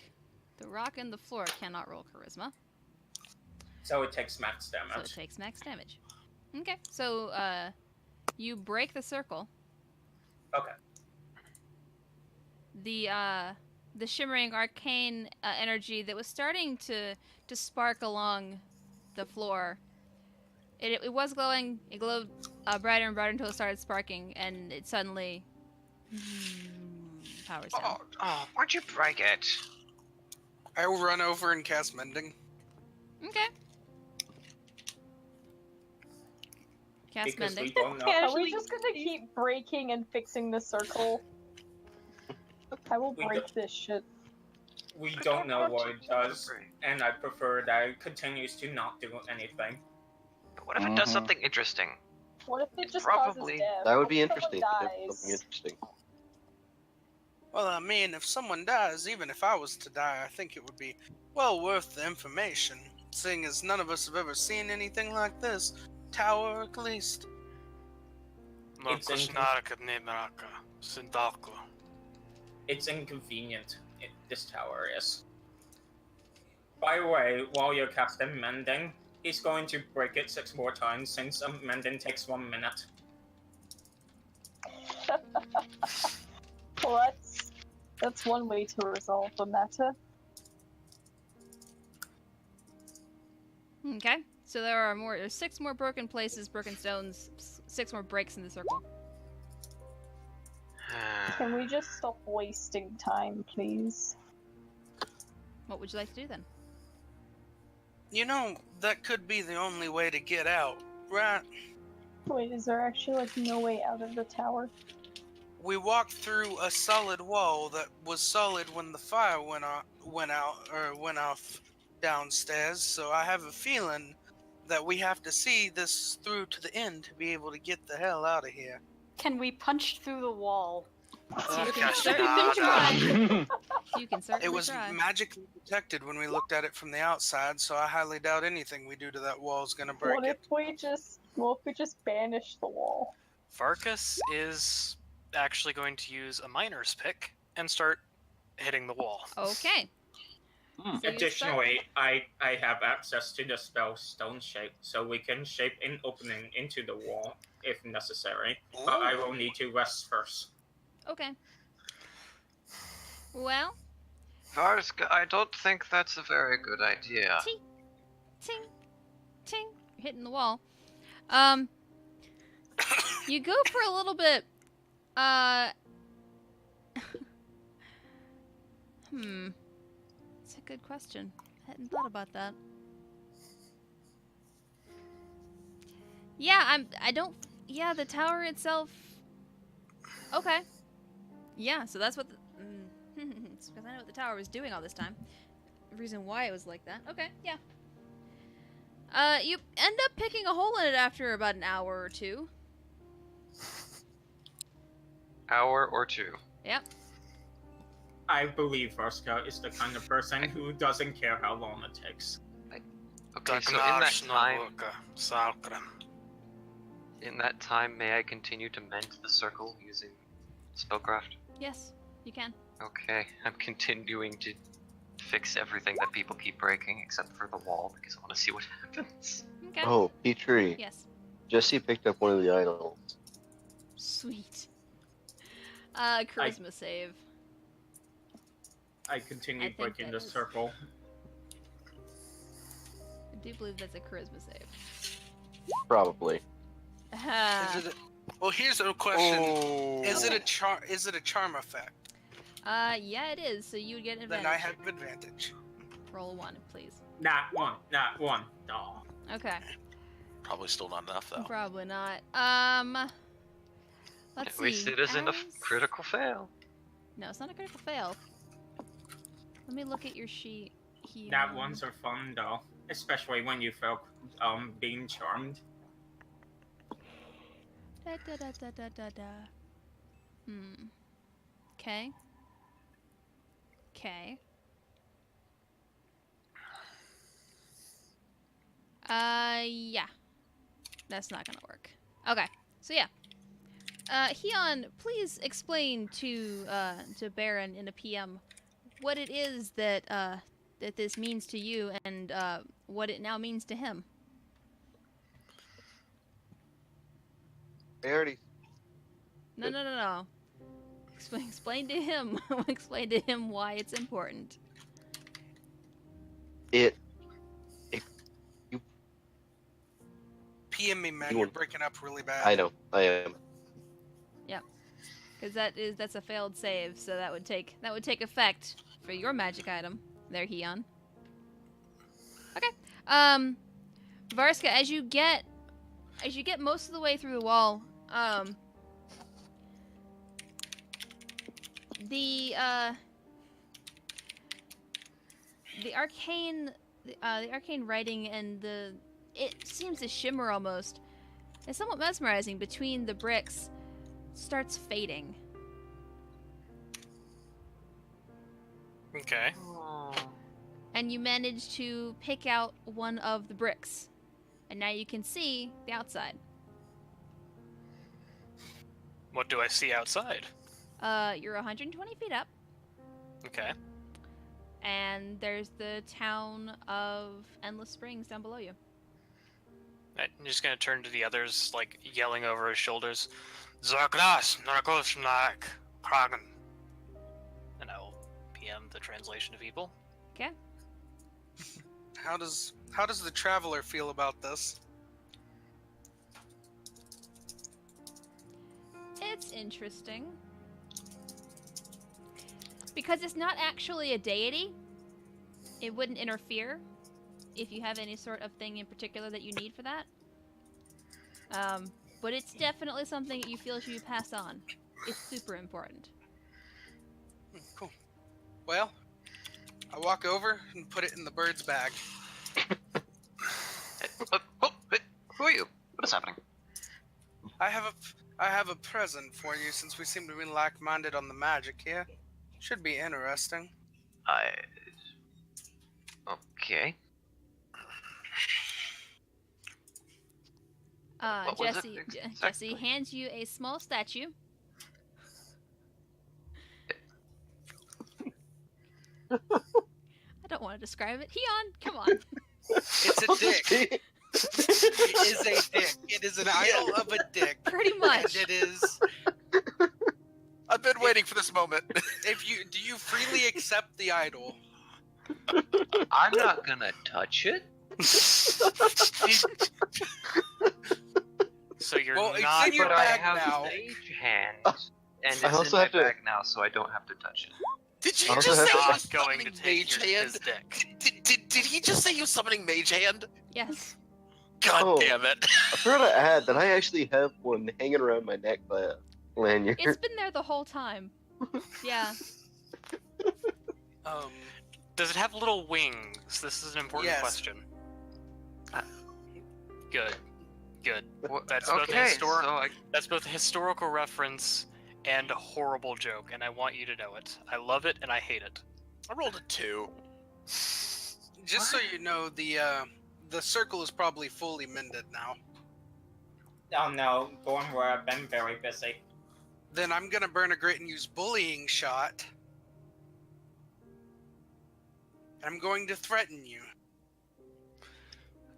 and the floor cannot roll charisma, So it takes max so it damage. takes max damage. Okay, so you break the circle. Okay. The shimmering arcane energy that was starting to spark along the floor. It was glowing. It glowed brighter and brighter until it started sparking, and it suddenly powers down. Why'd you break it? I will run over and cast Mending. Okay. Cast Because mending. we don't know. Are we just gonna keep breaking and fixing the circle? I will We break this shit. We I don't know want what to it does, celebrate. and I prefer that it continues to not do anything. But what if it does something interesting? What if it It's just probably- causes death? That would What be if someone interesting. If something dies? interesting. Well, I mean, if someone dies, even if I was to die, I think it would be well worth the information, seeing as none of us have ever seen anything like this. Tower, at least. It's Lucas incon- Niraka Sindaku. It's inconvenient, this tower is. By the way, while you're casting Mending, he's going to break it 6 more times since Mending takes 1 minute. Well, that's one way to resolve the matter. Okay. So there's 6 more broken places, broken stones, 6 more breaks in the circle. Can we just stop wasting time, please? What would you like to do then? You know, that could be the only way to get out, right? Wait, is there actually like no way out of the tower? We walked through a solid wall that was solid when the fire went off downstairs, so I have a feeling that we have to see this through to the end to be able to get the hell out of here. Can we punch through the wall? You can Lucas certainly try. You can certainly It was try. magically protected when we looked at it from the outside, so I highly doubt anything we do to that wall is gonna break What it. if we just banish the wall? Varkas is actually going to use a miner's pick and start hitting the wall. Okay. So you Additionally, I have access to the spell Stone Shape, so we can shape an opening into the wall if necessary. But I will need to rest first. Okay. Well, Varska, I don't think that's a very good idea. ting, ting, ting, hitting the wall. You go for a little bit. It's a good question. I hadn't thought about that. Yeah, yeah, the tower itself. Okay. Yeah, so that's what it's because I know what the tower was doing all this time. The reason why it was like that. Okay, yeah. You end up picking a hole in it after about an hour or 2. Hour or 2. Yep. I believe Varska is the kind of person who doesn't care how long it takes. Okay, so in that time, may I continue to mend the circle using spellcraft? Yes, you can. Okay, I'm continuing to fix everything that people keep breaking except for the wall because I want to see what happens. Okay. Oh, Petri. Yes. Jesse picked up one of the idols. Sweet. Charisma save. I continue I think breaking that the is- circle. I do believe that's a charisma save. Probably. Is it well, here's a question: Is it a charm effect? Yeah, it is. So you would get advantage. Then I have advantage. Roll 1, please. Not one. Oh. Okay. Probably still not enough though. Probably not. Let's At least see. it isn't a As- critical fail. No, it's not a critical fail. Let me look at your sheet. That ones are fun though, especially when you feel being charmed. Da da da da da da da. Okay. Okay. Yeah. That's not gonna work. Okay. So yeah. Heon, please explain to Baron in a PM what it is that that this means to you and what it now means to him. I already. No. Explain to him. Explain to him why it's important. It. PM me, man. You're breaking up really bad. I know. I am. Yep. Because that's a failed save, so that would take effect for your magic item. There, Heon. Okay. Varska, as you get most of the way through the wall, the arcane writing and it seems to shimmer almost. It's somewhat mesmerizing between the bricks. Starts fading. Okay. And you manage to pick out one of the bricks. And now you can see the outside. What do I see outside? You're 120 feet up. Okay. And there's the town of Endless Springs down below you. I'm just gonna turn to the others, like, yelling over his shoulders. Zarklas, Narkosnak, Kragan. And I will PM the translation to people. Okay. How does the traveler feel about this? It's interesting. Because it's not actually a deity, it wouldn't interfere if you have any sort of thing in particular that you need for that. But it's definitely something that you feel should be passed on. It's super important. Cool. Well, I walk over and put it in the bird's bag. Who are you? What is happening? I have a present for you since we seem to be like-minded on the magic here. Should be interesting. Okay. What was it exactly? Jesse hands you a small statue. I don't want to describe it. Heon, come on. It's a dick. It is a dick. It is an idol of a dick. Pretty much. And it is. I've been waiting for this moment. Do you freely accept the idol? I'm not gonna touch it. So you're Well, it's not. in your But I bag have now. mage hand, and it's I in also my have to- bag now, so I don't have to touch it. Did you I also just have say to- you not was going to summoning take mage his hand? dick. Did he just say you was summoning mage hand? Yes. God Oh. damn it. I forgot to add that I actually have one hanging around my neck by a lanyard. It's been there the whole time. Yeah. Does it have little wings? This is an important Yes. question. Good. Well, That's both a okay, historic- so That's both a historical reference and a horrible joke, and I want you to know it. I love it and I hate it. I rolled a 2. Just so you know, the circle is probably fully mended now. Oh no, going where I've been very busy. Then I'm gonna burn a grit and use bullying shot. I'm going to threaten you.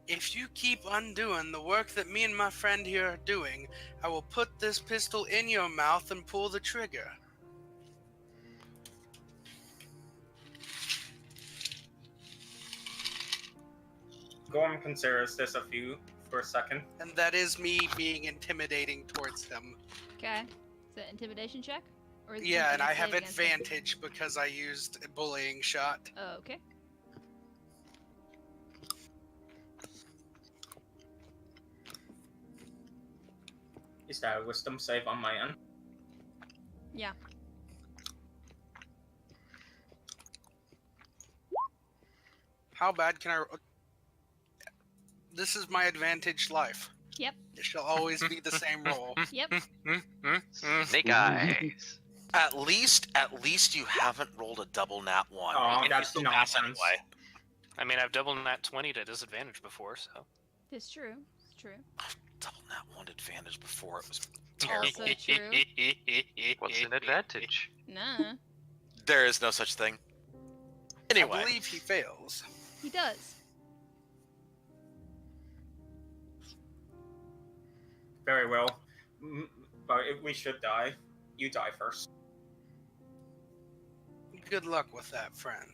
If you keep undoing the work that me and my friend here are doing, I will put this pistol in your mouth and pull the trigger. Gorm considers this a few for a second. And that is me being intimidating towards him. Okay. Is that intimidation check? Or is it Yeah, and something I you have save against it? advantage because I used a bullying shot. Oh, okay. Is that a wisdom save on my end? How bad can I? This is my advantage life. Yep. It shall always be the same roll. Yep. Snake eyes. At least you haven't rolled a double nat 1. Oh, And you that's still pass nonsense. anyway. I mean, I've doubled nat 20 to disadvantage before, so. It's true. It's true. Double nat 1 advantage before, it was Also terrible. true. What's an advantage? Nah. There is no such thing. Anyway. I believe he fails. He does. Very well. But if we should die, you die first. Good luck with that, friend.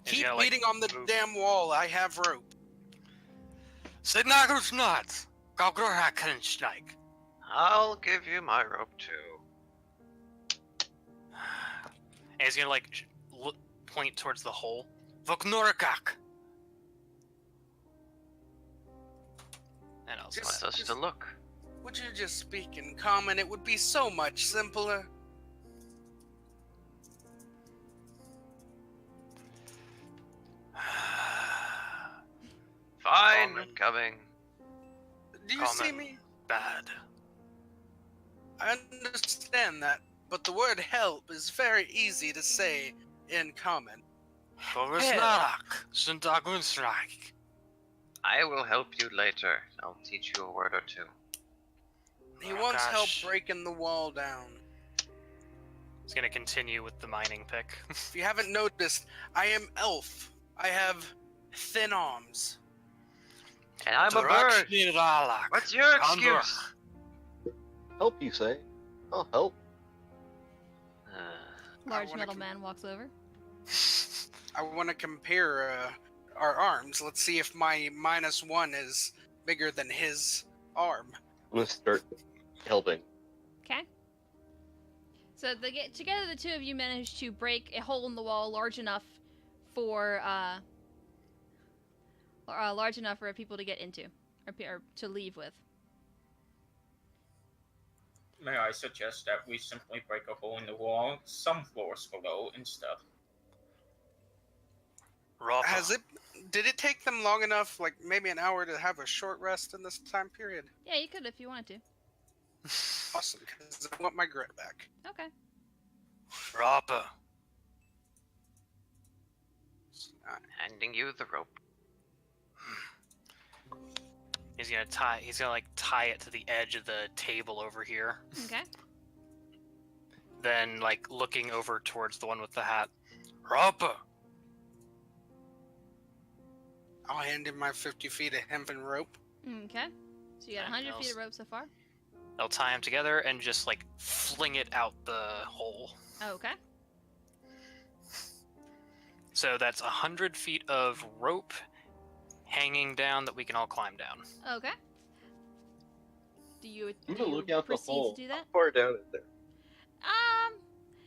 Keep beating on the damn wall. I have rope. I'll give you my rope too. And he's gonna like point towards the hole. Voknorakak. And I'll Just- Want us to look. Would you just speak in common? It would be so much simpler. Fine, Common. coming. Do you see Common. me? bad. I understand that, but the word help is very easy to say in common. I will help you later. I'll teach you a word or two. He Oh, wants help gosh. breaking the wall down. He's gonna continue with the mining pick. If you haven't noticed, I am elf. I have thin arms. And I'm a bird. What's your excuse? Help, you say? I'll help. Large wanna metal com- man walks over. I want to compare our arms. Let's see if my -1 is bigger than his arm. I'm gonna start helping. Okay. So together, the two of you manage to break a hole in the wall large enough for people to get into or to leave with. May I suggest that we simply break a hole in the wall some floors below instead? Did it take them long enough, like maybe an hour, to have a short rest in this time period? Yeah, you could if you wanted to. Awesome, because I want my grit back. Okay. Rapper. Handing you the rope. He's gonna tie it to the edge of the table over here. Okay. Then like looking over towards the one with the hat. Rapper. I'll hand him my 50 feet of hempen rope. Okay. So you got 100 feet of rope so far. They'll tie him together and just like fling it out the hole. Okay. So that's 100 feet of rope hanging down that we can all climb down. Okay. Do you I'm gonna look out the proceed hole. to do that? How far down is there?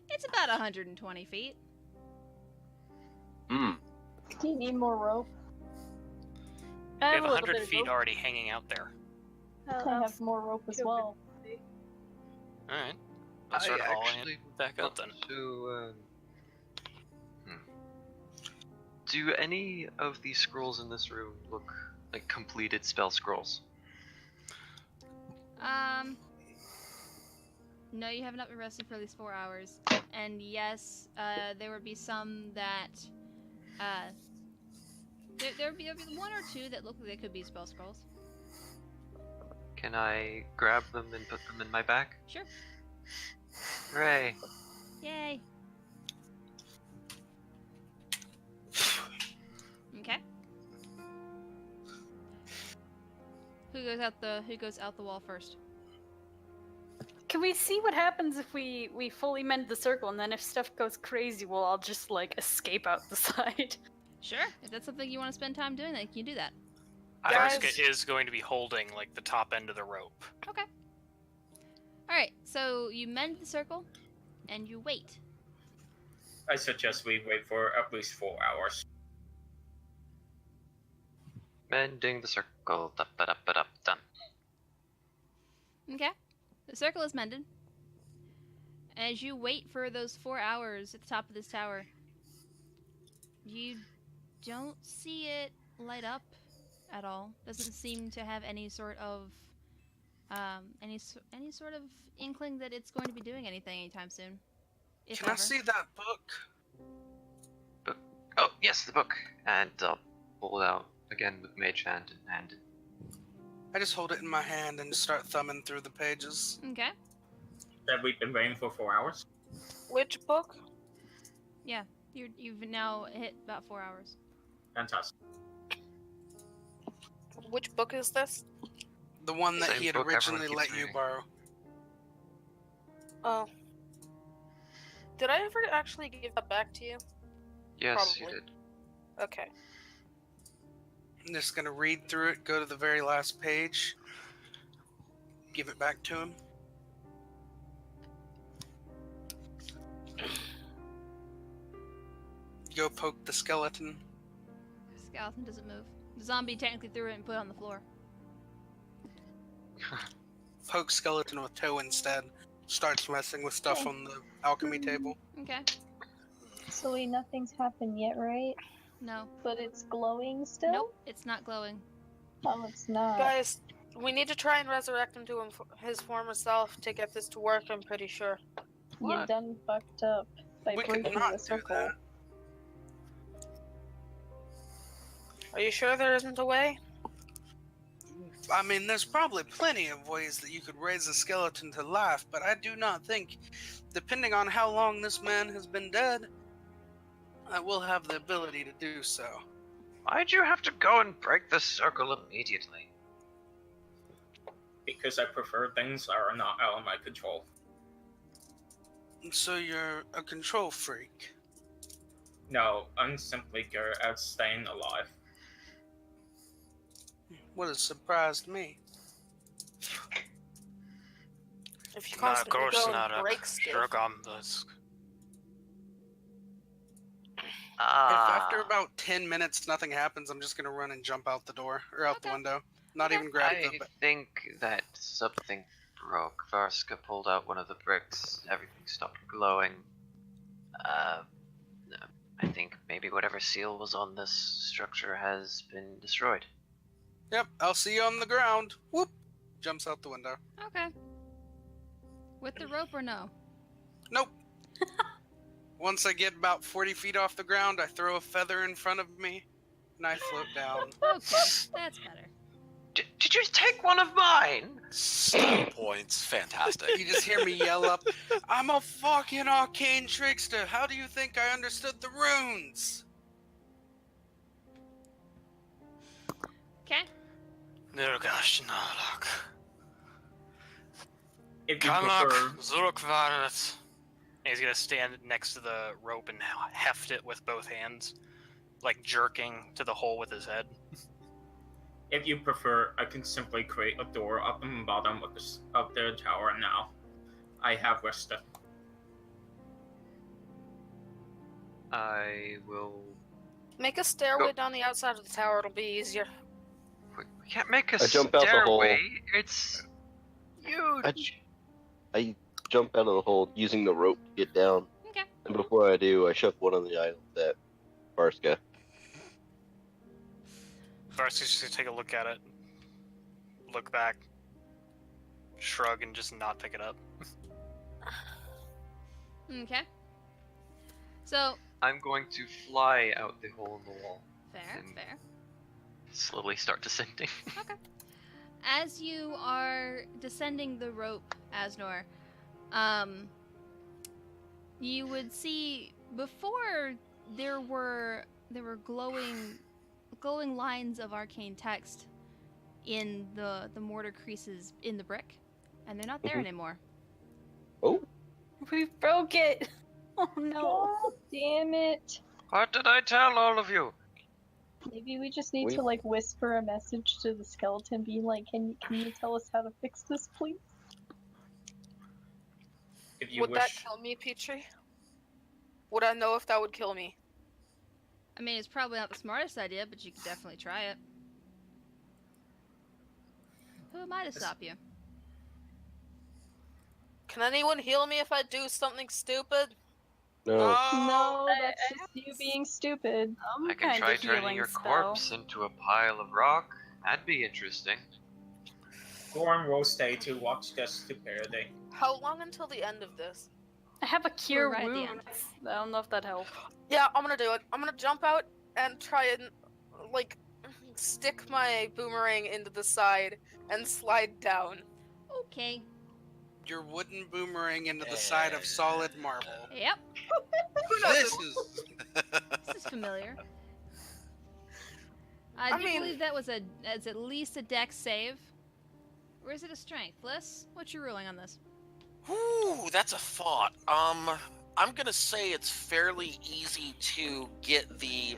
It's about 120 feet. Hmm. Do you need more rope? We I have a little 100 bit of feet rope. already hanging out there. I have more rope as well. Alright. I'll start hauling it back up then. Do any of these scrolls in this room look like completed spell scrolls? No, you have not been resting for at least 4 hours. And yes, there would be some that, there would be one or two that look like they could be spell scrolls. Can I grab them and put them in my bag? Sure. Hooray! Yay. Okay. Who goes out the wall first? Can we see what happens if we fully mend the circle, and then if stuff goes crazy, we'll all just like escape out the side? Sure. If that's something you want to spend time doing, then you can do that. Guys- Friska is going to be holding like the top end of the rope. Okay. Alright, so you mend the circle, and you wait. I suggest we wait for at least 4 hours. Mending the circle. Done. Okay. The circle is mended. As you wait for those 4 hours at the top of this tower, you don't see it light up at all. Doesn't seem to have any sort of any sort of inkling that it's going to be doing anything anytime soon. If Can I ever. see that book? Book. Oh, yes, the book. And I'll pull it out again with Mage Hand and hand it. I just hold it in my hand and start thumbing through the pages. Okay. That we've been waiting for 4 hours. Which book? Yeah, you've now hit about 4 hours. Fantastic. Which book is this? The one that Same he had book everyone originally keeps let you reading. borrow. Oh. Did I ever actually give that back to you? Yes, Probably. you did. Okay. I'm just gonna read through it, go to the very last page, give it back to him. Go poke the skeleton. Skeleton doesn't move. The zombie technically threw it and put it on the floor. Poke skeleton with toe instead. Starts messing with stuff Okay. on the alchemy table. Okay. So wait, nothing's happened yet, right? No. But it's glowing still? Nope. It's not glowing. Oh, it's not. Guys, we need to try and resurrect him to his former self to get this to work, I'm pretty sure. You What? done fucked up by We could breaking not the do circle. that. Are you sure there isn't a way? I mean, there's probably plenty of ways that you could raise a skeleton to life, but I do not think, depending on how long this man has been dead, I will have the ability to do so. Why'd you have to go and break the circle immediately? Because I prefer things that are not out of my control. So you're a control freak. No, I'm simply good at staying alive. Would have surprised me. If you constantly go and break stuff. If after about 10 minutes nothing happens, I'm just gonna run and jump out the door, or out the window. Not even grab I think that something broke. Varska pulled out one of the bricks, everything stopped glowing. I think maybe whatever seal was on this structure has been destroyed. Yep, I'll see you on the ground. Whoop! Jumps out the window. Okay. With the rope or no? Nope. Once I get about 40 feet off the ground, I throw a feather in front of me, and I float down. Okay, that's better. Did you take one of mine? Stun points. Fantastic. You just hear me yell up, I'm a fucking arcane trickster. How do you think I understood the runes? Okay. Nirgash Nalak. If you prefer, Kanak Zurukvaret. He's gonna stand next to the rope and heft it with both hands, like jerking to the hole with his head. if you prefer, I can simply create a door up in the bottom of the tower now. I have wished it. I will. Make a stairway down the outside of the tower, it'll be easier. We can't make a I jump out the hole. stairway. It's huge. I jump out of the hole using the rope to get down. Okay. And before I do, I shove one of the items at Varska. Varska's just gonna take a look at it, look back, shrug, and just not pick it up. Okay. So, I'm going to fly out the hole in the wall. fair, And- fair. Slowly start descending. Okay. As you are descending the rope, Asnor, you would see before there were glowing lines of arcane text in the mortar creases in the brick, and they're not there anymore. Oh, We broke it. Oh no. God damn it. What did I tell all of you? Maybe we just need We- to like whisper a message to the skeleton, being like, "Can you tell us how to fix this, please?" If you Would that wish, kill me, Petri? Would I know if that would kill me? I mean, it's probably not the smartest idea, but you could definitely try it. Who am I to stop you? Can anyone heal me if I do something stupid? No. No, that's just you being stupid. I can try turning your corpse into a pile of rock. That'd be interesting. Gorm will stay to watch the stupidity. How long until the end of this? I have a cure right at the wounds. I don't know if that helps. Yeah, I'm gonna do it. I'm gonna jump out and try and, like, stick my boomerang into the side and slide down. Okay. Your wooden boomerang into the side of solid marble. Yep. This is This is familiar. I do believe that was it's at least a dex save. Or is it a strength? Liz, what's your ruling on this? Ooh, that's a thought. I'm gonna say it's fairly easy to get the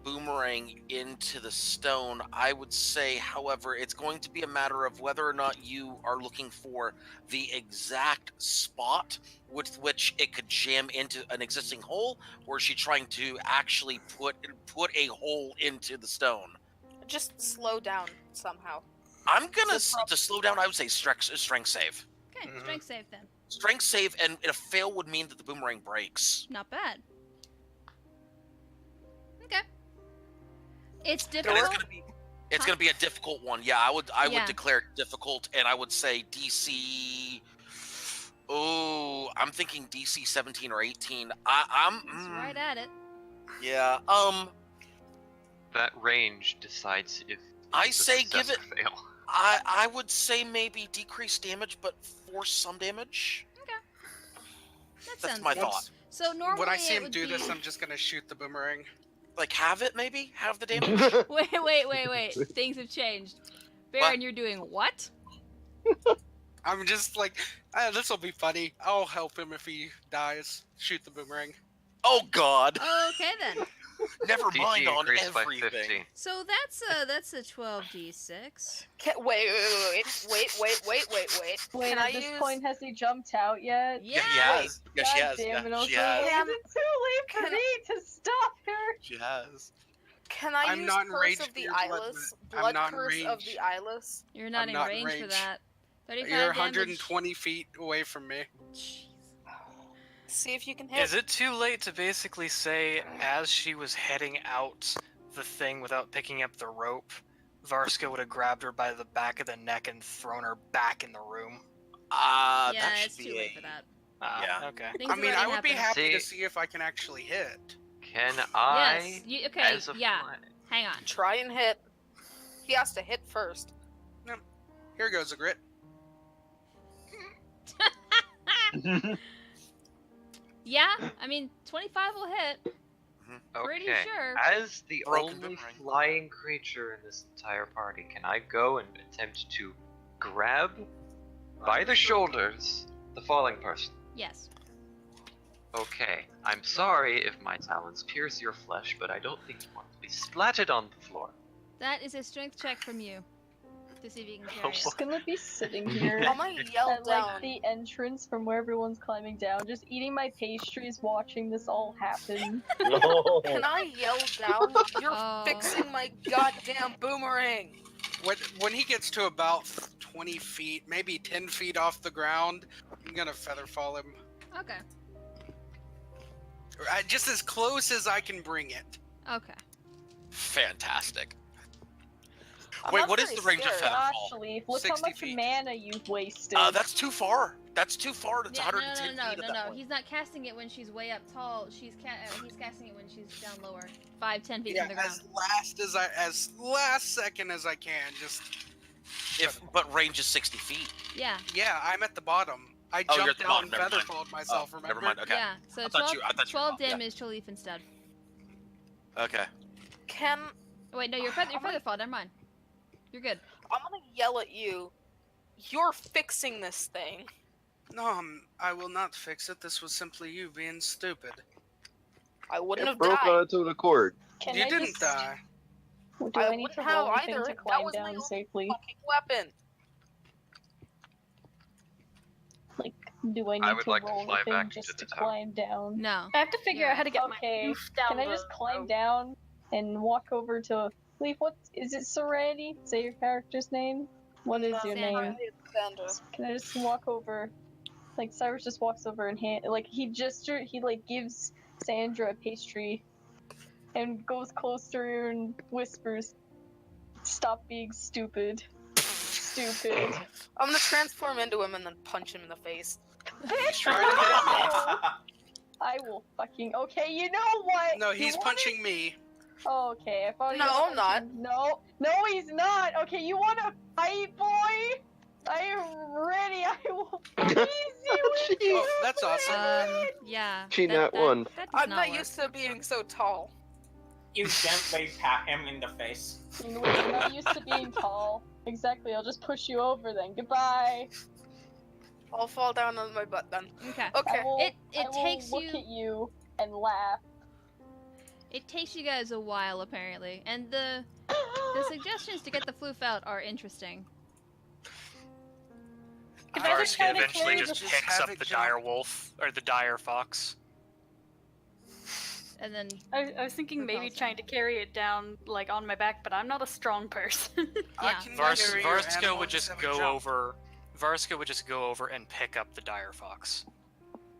boomerang into the stone. I would say, however, it's going to be a matter of whether or not you are looking for the exact spot with which it could jam into an existing hole, or is she trying to actually put a hole into the stone? Just slow down somehow. I'm gonna to slow down. I would say strength save. Okay, strength save then. Strength save, and a fail would mean that the boomerang breaks. Not bad. Okay. It's And difficult. it's gonna be a difficult one. Yeah, I would Yeah. declare it difficult, and I would say DC. Oh, I'm thinking DC 17 or 18. I'm It's right at it. yeah. That range decides if I it's a say give success it. or fail. I would say maybe decrease damage, but force some damage. That That's sounds my good. thought. So normally when I see it him would do be... this, I'm just gonna shoot the boomerang. Like have it maybe have the damage. Wait. Things have changed. Baron, you're doing what? I'm just like, this will be funny. I'll help him if he dies. Shoot the boomerang. Oh God. Okay then. Never DC mind on increased by everything. 15. So that's a 12d6. Wait. Wait, Can at I this use... point, has he jumped out yet? Yeah. He has. Yeah, she God has. damn it, Yeah, I was she like, has. is it too late for Can- me to stop her? She has. Can I I'm use not in Curse range of for the your blood, Eyeless? but I'm Blood not in Curse of range. the Eyeless? You're not I'm in not in range for range. that. 35 You're damage. 120 feet away from me. See if you can hit. Is it too late to basically say, as she was heading out the thing without picking up the rope, Varska would have grabbed her by the back of the neck and thrown her back in the room? Yeah, That should it's be too late for that. Yeah. Okay. Things I have mean, I already would be happened. happy to See- see if I can actually hit. Can I? Yes. Okay. As a Yeah. fly- Hang on. Try and hit. He has to hit first. Here goes a grit. Yeah. I mean, 25 will hit. Pretty Okay. sure. As the Broken only boomerang. flying creature in this entire party, can I go and attempt to grab by the shoulders the falling person? Yes. Okay. I'm sorry if my talons pierce your flesh, but I don't think you want to be splatted on the floor. That is a strength check from you. To see if you can Oh, carry it. Just gonna be sitting here I'm gonna yell at down. like the entrance from where everyone's climbing down, just eating my pastries, watching this all happen. Can I yell down? You're Oh. fixing my goddamn boomerang. When he gets to about 20 feet, maybe 10 feet off the ground, I'm gonna feather fall him. Okay. Just as close as I can bring it. Okay. Fantastic. I'm Wait, not what is very the range of scared. Featherfall? Actually, look how 60 much feet. mana you've wasted. That's too far. That's too far. It's Yeah, 110 feet at that no. point. He's not casting it when she's way up tall. He's casting it when she's down lower. 5-10 feet Yeah, from the ground. as last second as I can. Just But range is 60 feet. Yeah. yeah, I'm at the bottom. I Oh, you're at jumped the out bottom, and never mind. featherfalled myself. Oh, remember? never mind. Okay. Yeah. So I 12, thought you were 12 above, yeah. damage to Leaf instead. Okay. Can Oh, wait, no, your feather fall. Never mind. You're good. I'm gonna yell at you. You're fixing this thing. No, I will not fix it. This was simply you being stupid. I wouldn't It have broke died. on its own accord. Can You I didn't just, die. Do I I need wouldn't to have roll anything either. to That climb was my down only safely? fucking weapon. Like, do I need I would to like to roll fly anything back just into to the tower. climb down? No. I have to figure out how to get Okay, my roof down. Can I just climb down and walk over to Leaf? What is it? Serenity? Say your character's name. What is your name? Sandra. Can I just walk over? Like Cyrus just walks over and he gives Sandra a pastry and goes close to her and whispers, "Stop being stupid. Stupid." I'm gonna transform into him and then punch him in the face. He's trying to hit me. I will fucking. Okay, you know what? No, You he's wanna- punching me. Okay, I thought he No, was I'm not. punching- No, he's not. Okay, you want to fight, boy? I am ready. I will freeze you. Jeez. Oh, that's awesome. Yeah. She not one. That does I'm not work. used to being so tall. You gently pat him in the face. I'm not used to being tall. Exactly. I'll just push you over then. Goodbye. I'll fall down on my butt then. Okay. Okay. I will, It I will takes look you- at you and laugh. It takes you guys a while, apparently, and the suggestions to get the floof out are interesting. Can I just try to eventually carry just the- picks have up it the jump. dire wolf or the dire fox. And then I was thinking maybe Awesome. trying to carry it down like on my back, but I'm not a strong person. I Yeah. can Vars- carry your Varska animal, would just have it go jump. over. Varska would just go over and pick up the dire fox.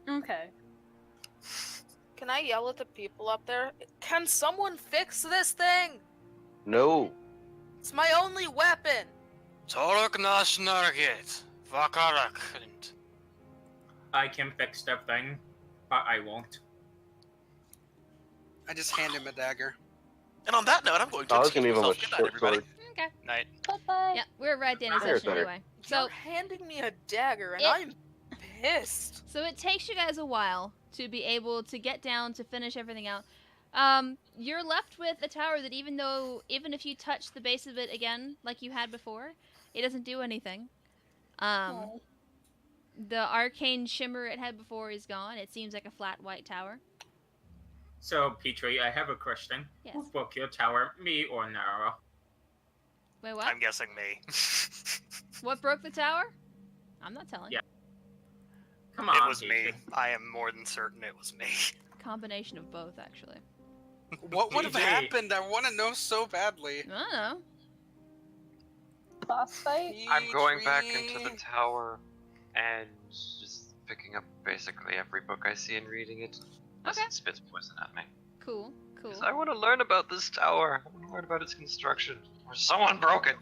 Okay. Can I yell at the people up there? Can someone fix this thing? No. It's my only weapon. Torok nasnargit. Vakarakrind. I can fix the thing, but I won't. I just hand him a dagger. And on that note, I'm going to I was excuse gonna give him a myself. Good night, short everybody. sword. okay. Night. Bye-bye. Yeah, we're right at the end of the Better, session better. anyway. So You're handing me a dagger, and It- I'm pissed. So it takes you guys a while to be able to get down to finish everything out. You're left with a tower that even if you touch the base of it again, like you had before, it doesn't do anything. Oh. The arcane shimmer it had before is gone. It seems like a flat white tower. So, Petri, I have a question. Yes. Who broke your tower, me or Nara? Wait, what? I'm guessing me. What broke the tower? I'm not telling. Yeah. Come on, It was me. Petri. I am more than certain it was me. Combination of both, actually. What would have PJ. happened? I want to know so badly. I don't know. Boss fight? I'm going back Petri. into the tower and just picking up basically every book I see and reading it. Unless Okay. it spits poison at me. Cool. Cool. 'Cause I want to learn about this tower. I want to learn about its construction. Or someone broke it.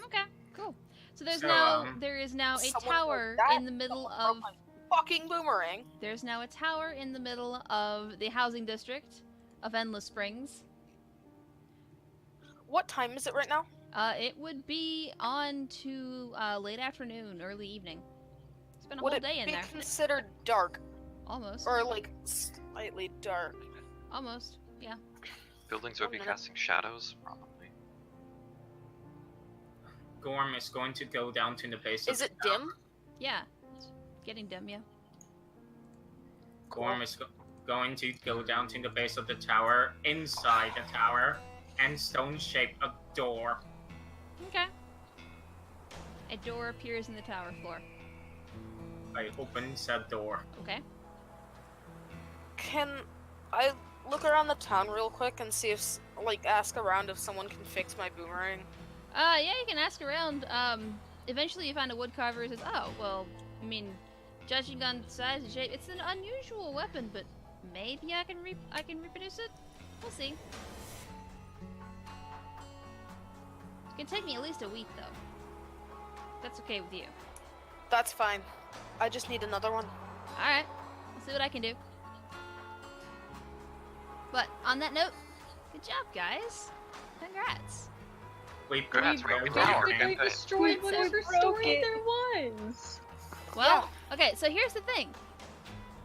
Okay. Cool. So there's So, there is now a Someone tower broke that, in the middle someone of broke my fucking boomerang. There's now a tower in the middle of the housing district of Endless Springs. What time is it right now? It would be on to late afternoon, early evening. It's been a Would whole it day in be there. considered dark Almost. or like slightly dark? Almost. Yeah. Buildings would be 1 minute. casting shadows, probably. Gorm is going to go down to the base of Is the it tower. dim? Yeah. It's getting dim, yeah. Gorm is going to go down to the base of the tower, inside the tower, and stone shape a door. Okay. A door appears in the tower floor. I open said door. Okay. Can I look around the town real quick and see if, like, ask around if someone can fix my boomerang? Yeah, you can ask around. Eventually you find a woodcarver who says, oh, well, I mean, judging on size and shape, it's an unusual weapon, but maybe I can reproduce it? We'll see. It's gonna take me at least a week, though. That's okay with you. That's fine. I just need another one. Alright, I'll see what I can do. But, on that note, good job, guys. Congrats. We Congrats, broke we the broke tower. it. We destroyed whatever broke story it. there was. Well, okay, so here's the thing.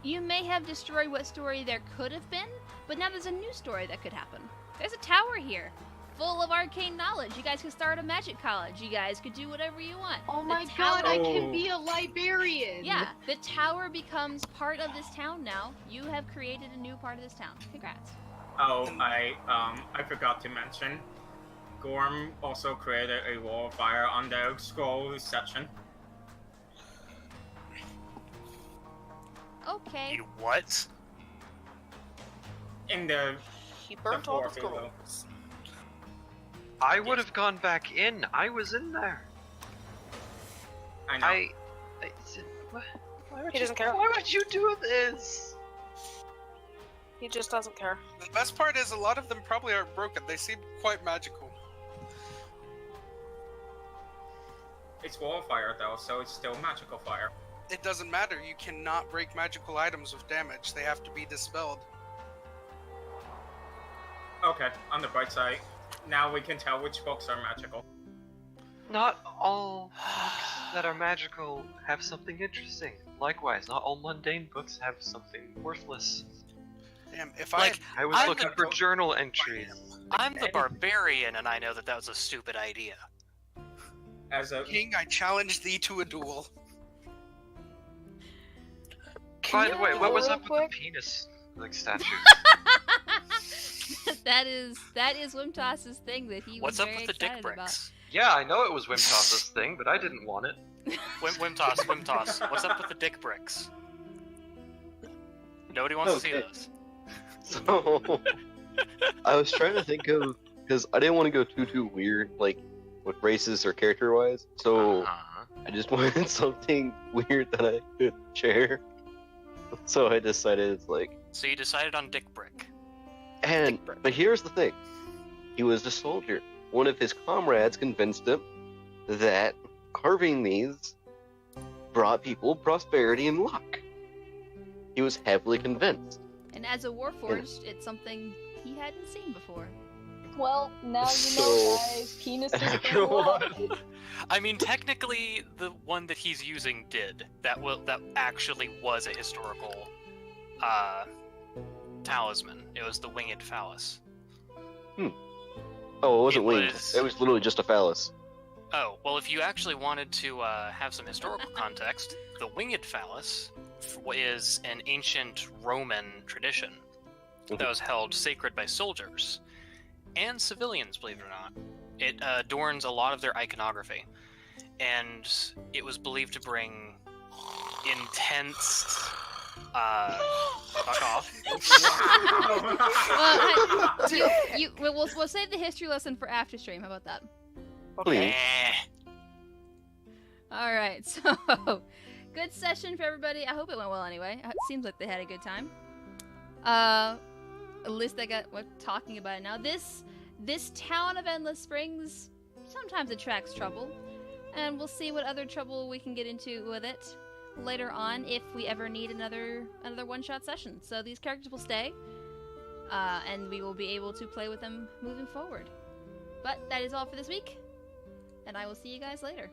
You may have destroyed what story there could have been, but now there's a new story that could happen. There's a tower here, full of arcane knowledge. You guys could start a magic college. You guys could do whatever you want. Oh The my tower- god, I Oh. can be a librarian! Yeah, the tower becomes part of this town now. You have created a new part of this town. Congrats. Oh, I forgot to mention. Gorm also created a wall of fire on the scroll section. Okay. You what? In the He burnt all the floor below. scrolls. I would have gone back in. I was in there. I know. He doesn't care. Why would you do this? He just doesn't care. The best part is a lot of them probably aren't broken. They seem quite magical. It's wall fire though, so it's still magical fire. It doesn't matter. You cannot break magical items with damage. They have to be dispelled. Okay, on the bright side, now we can tell which books are magical. Not all books that are magical have something interesting. Likewise, not all mundane books have something worthless. Damn, if Like, I was I'm looking for journal entries. I'm the barbarian, and I know that that was a stupid idea. As a King, I challenge thee to a duel. By the way, what was real up with quick? the penis like statues? that is Wimtoss's thing that he What's was up very with the dick excited about. bricks? Yeah, I know it was Wimtoss's thing, but I didn't want it. Wimtoss. What's up with the dick bricks? Nobody wants to see Okay. those. So, I was trying to think of, because I didn't want to go too weird, like with races or character wise. So I just wanted something weird that I could share. So I decided it's like, So you decided on dick brick. and but here's the thing: he was a soldier. One of his comrades convinced him that carving these brought people prosperity and luck. He was heavily convinced. And as a Warforged, it's something he hadn't seen before. Well, now you know, So- guys. Penises After a bring luck. while- I mean, technically, the one that he's using did. That actually was a historical talisman. It was the winged phallus. Oh, it wasn't It winged. was- It was literally just a phallus. Oh, well, if you actually wanted to have some historical context, the winged phallus is an ancient Roman tradition that was held sacred by soldiers and civilians, believe it or not. It adorns a lot of their iconography, and it was believed to bring intense. Fuck off. Well, we'll save the history lesson for after stream. How about that? Please. Eh. All right. So, good session for everybody. I hope it went well. Anyway, it seems like they had a good time. At least they got what talking about it now. This town of Endless Springs sometimes attracts trouble, and we'll see what other trouble we can get into with it later on if we ever need another one-shot session. So these characters will stay, and we will be able to play with them moving forward. But that is all for this week, and I will see you guys later.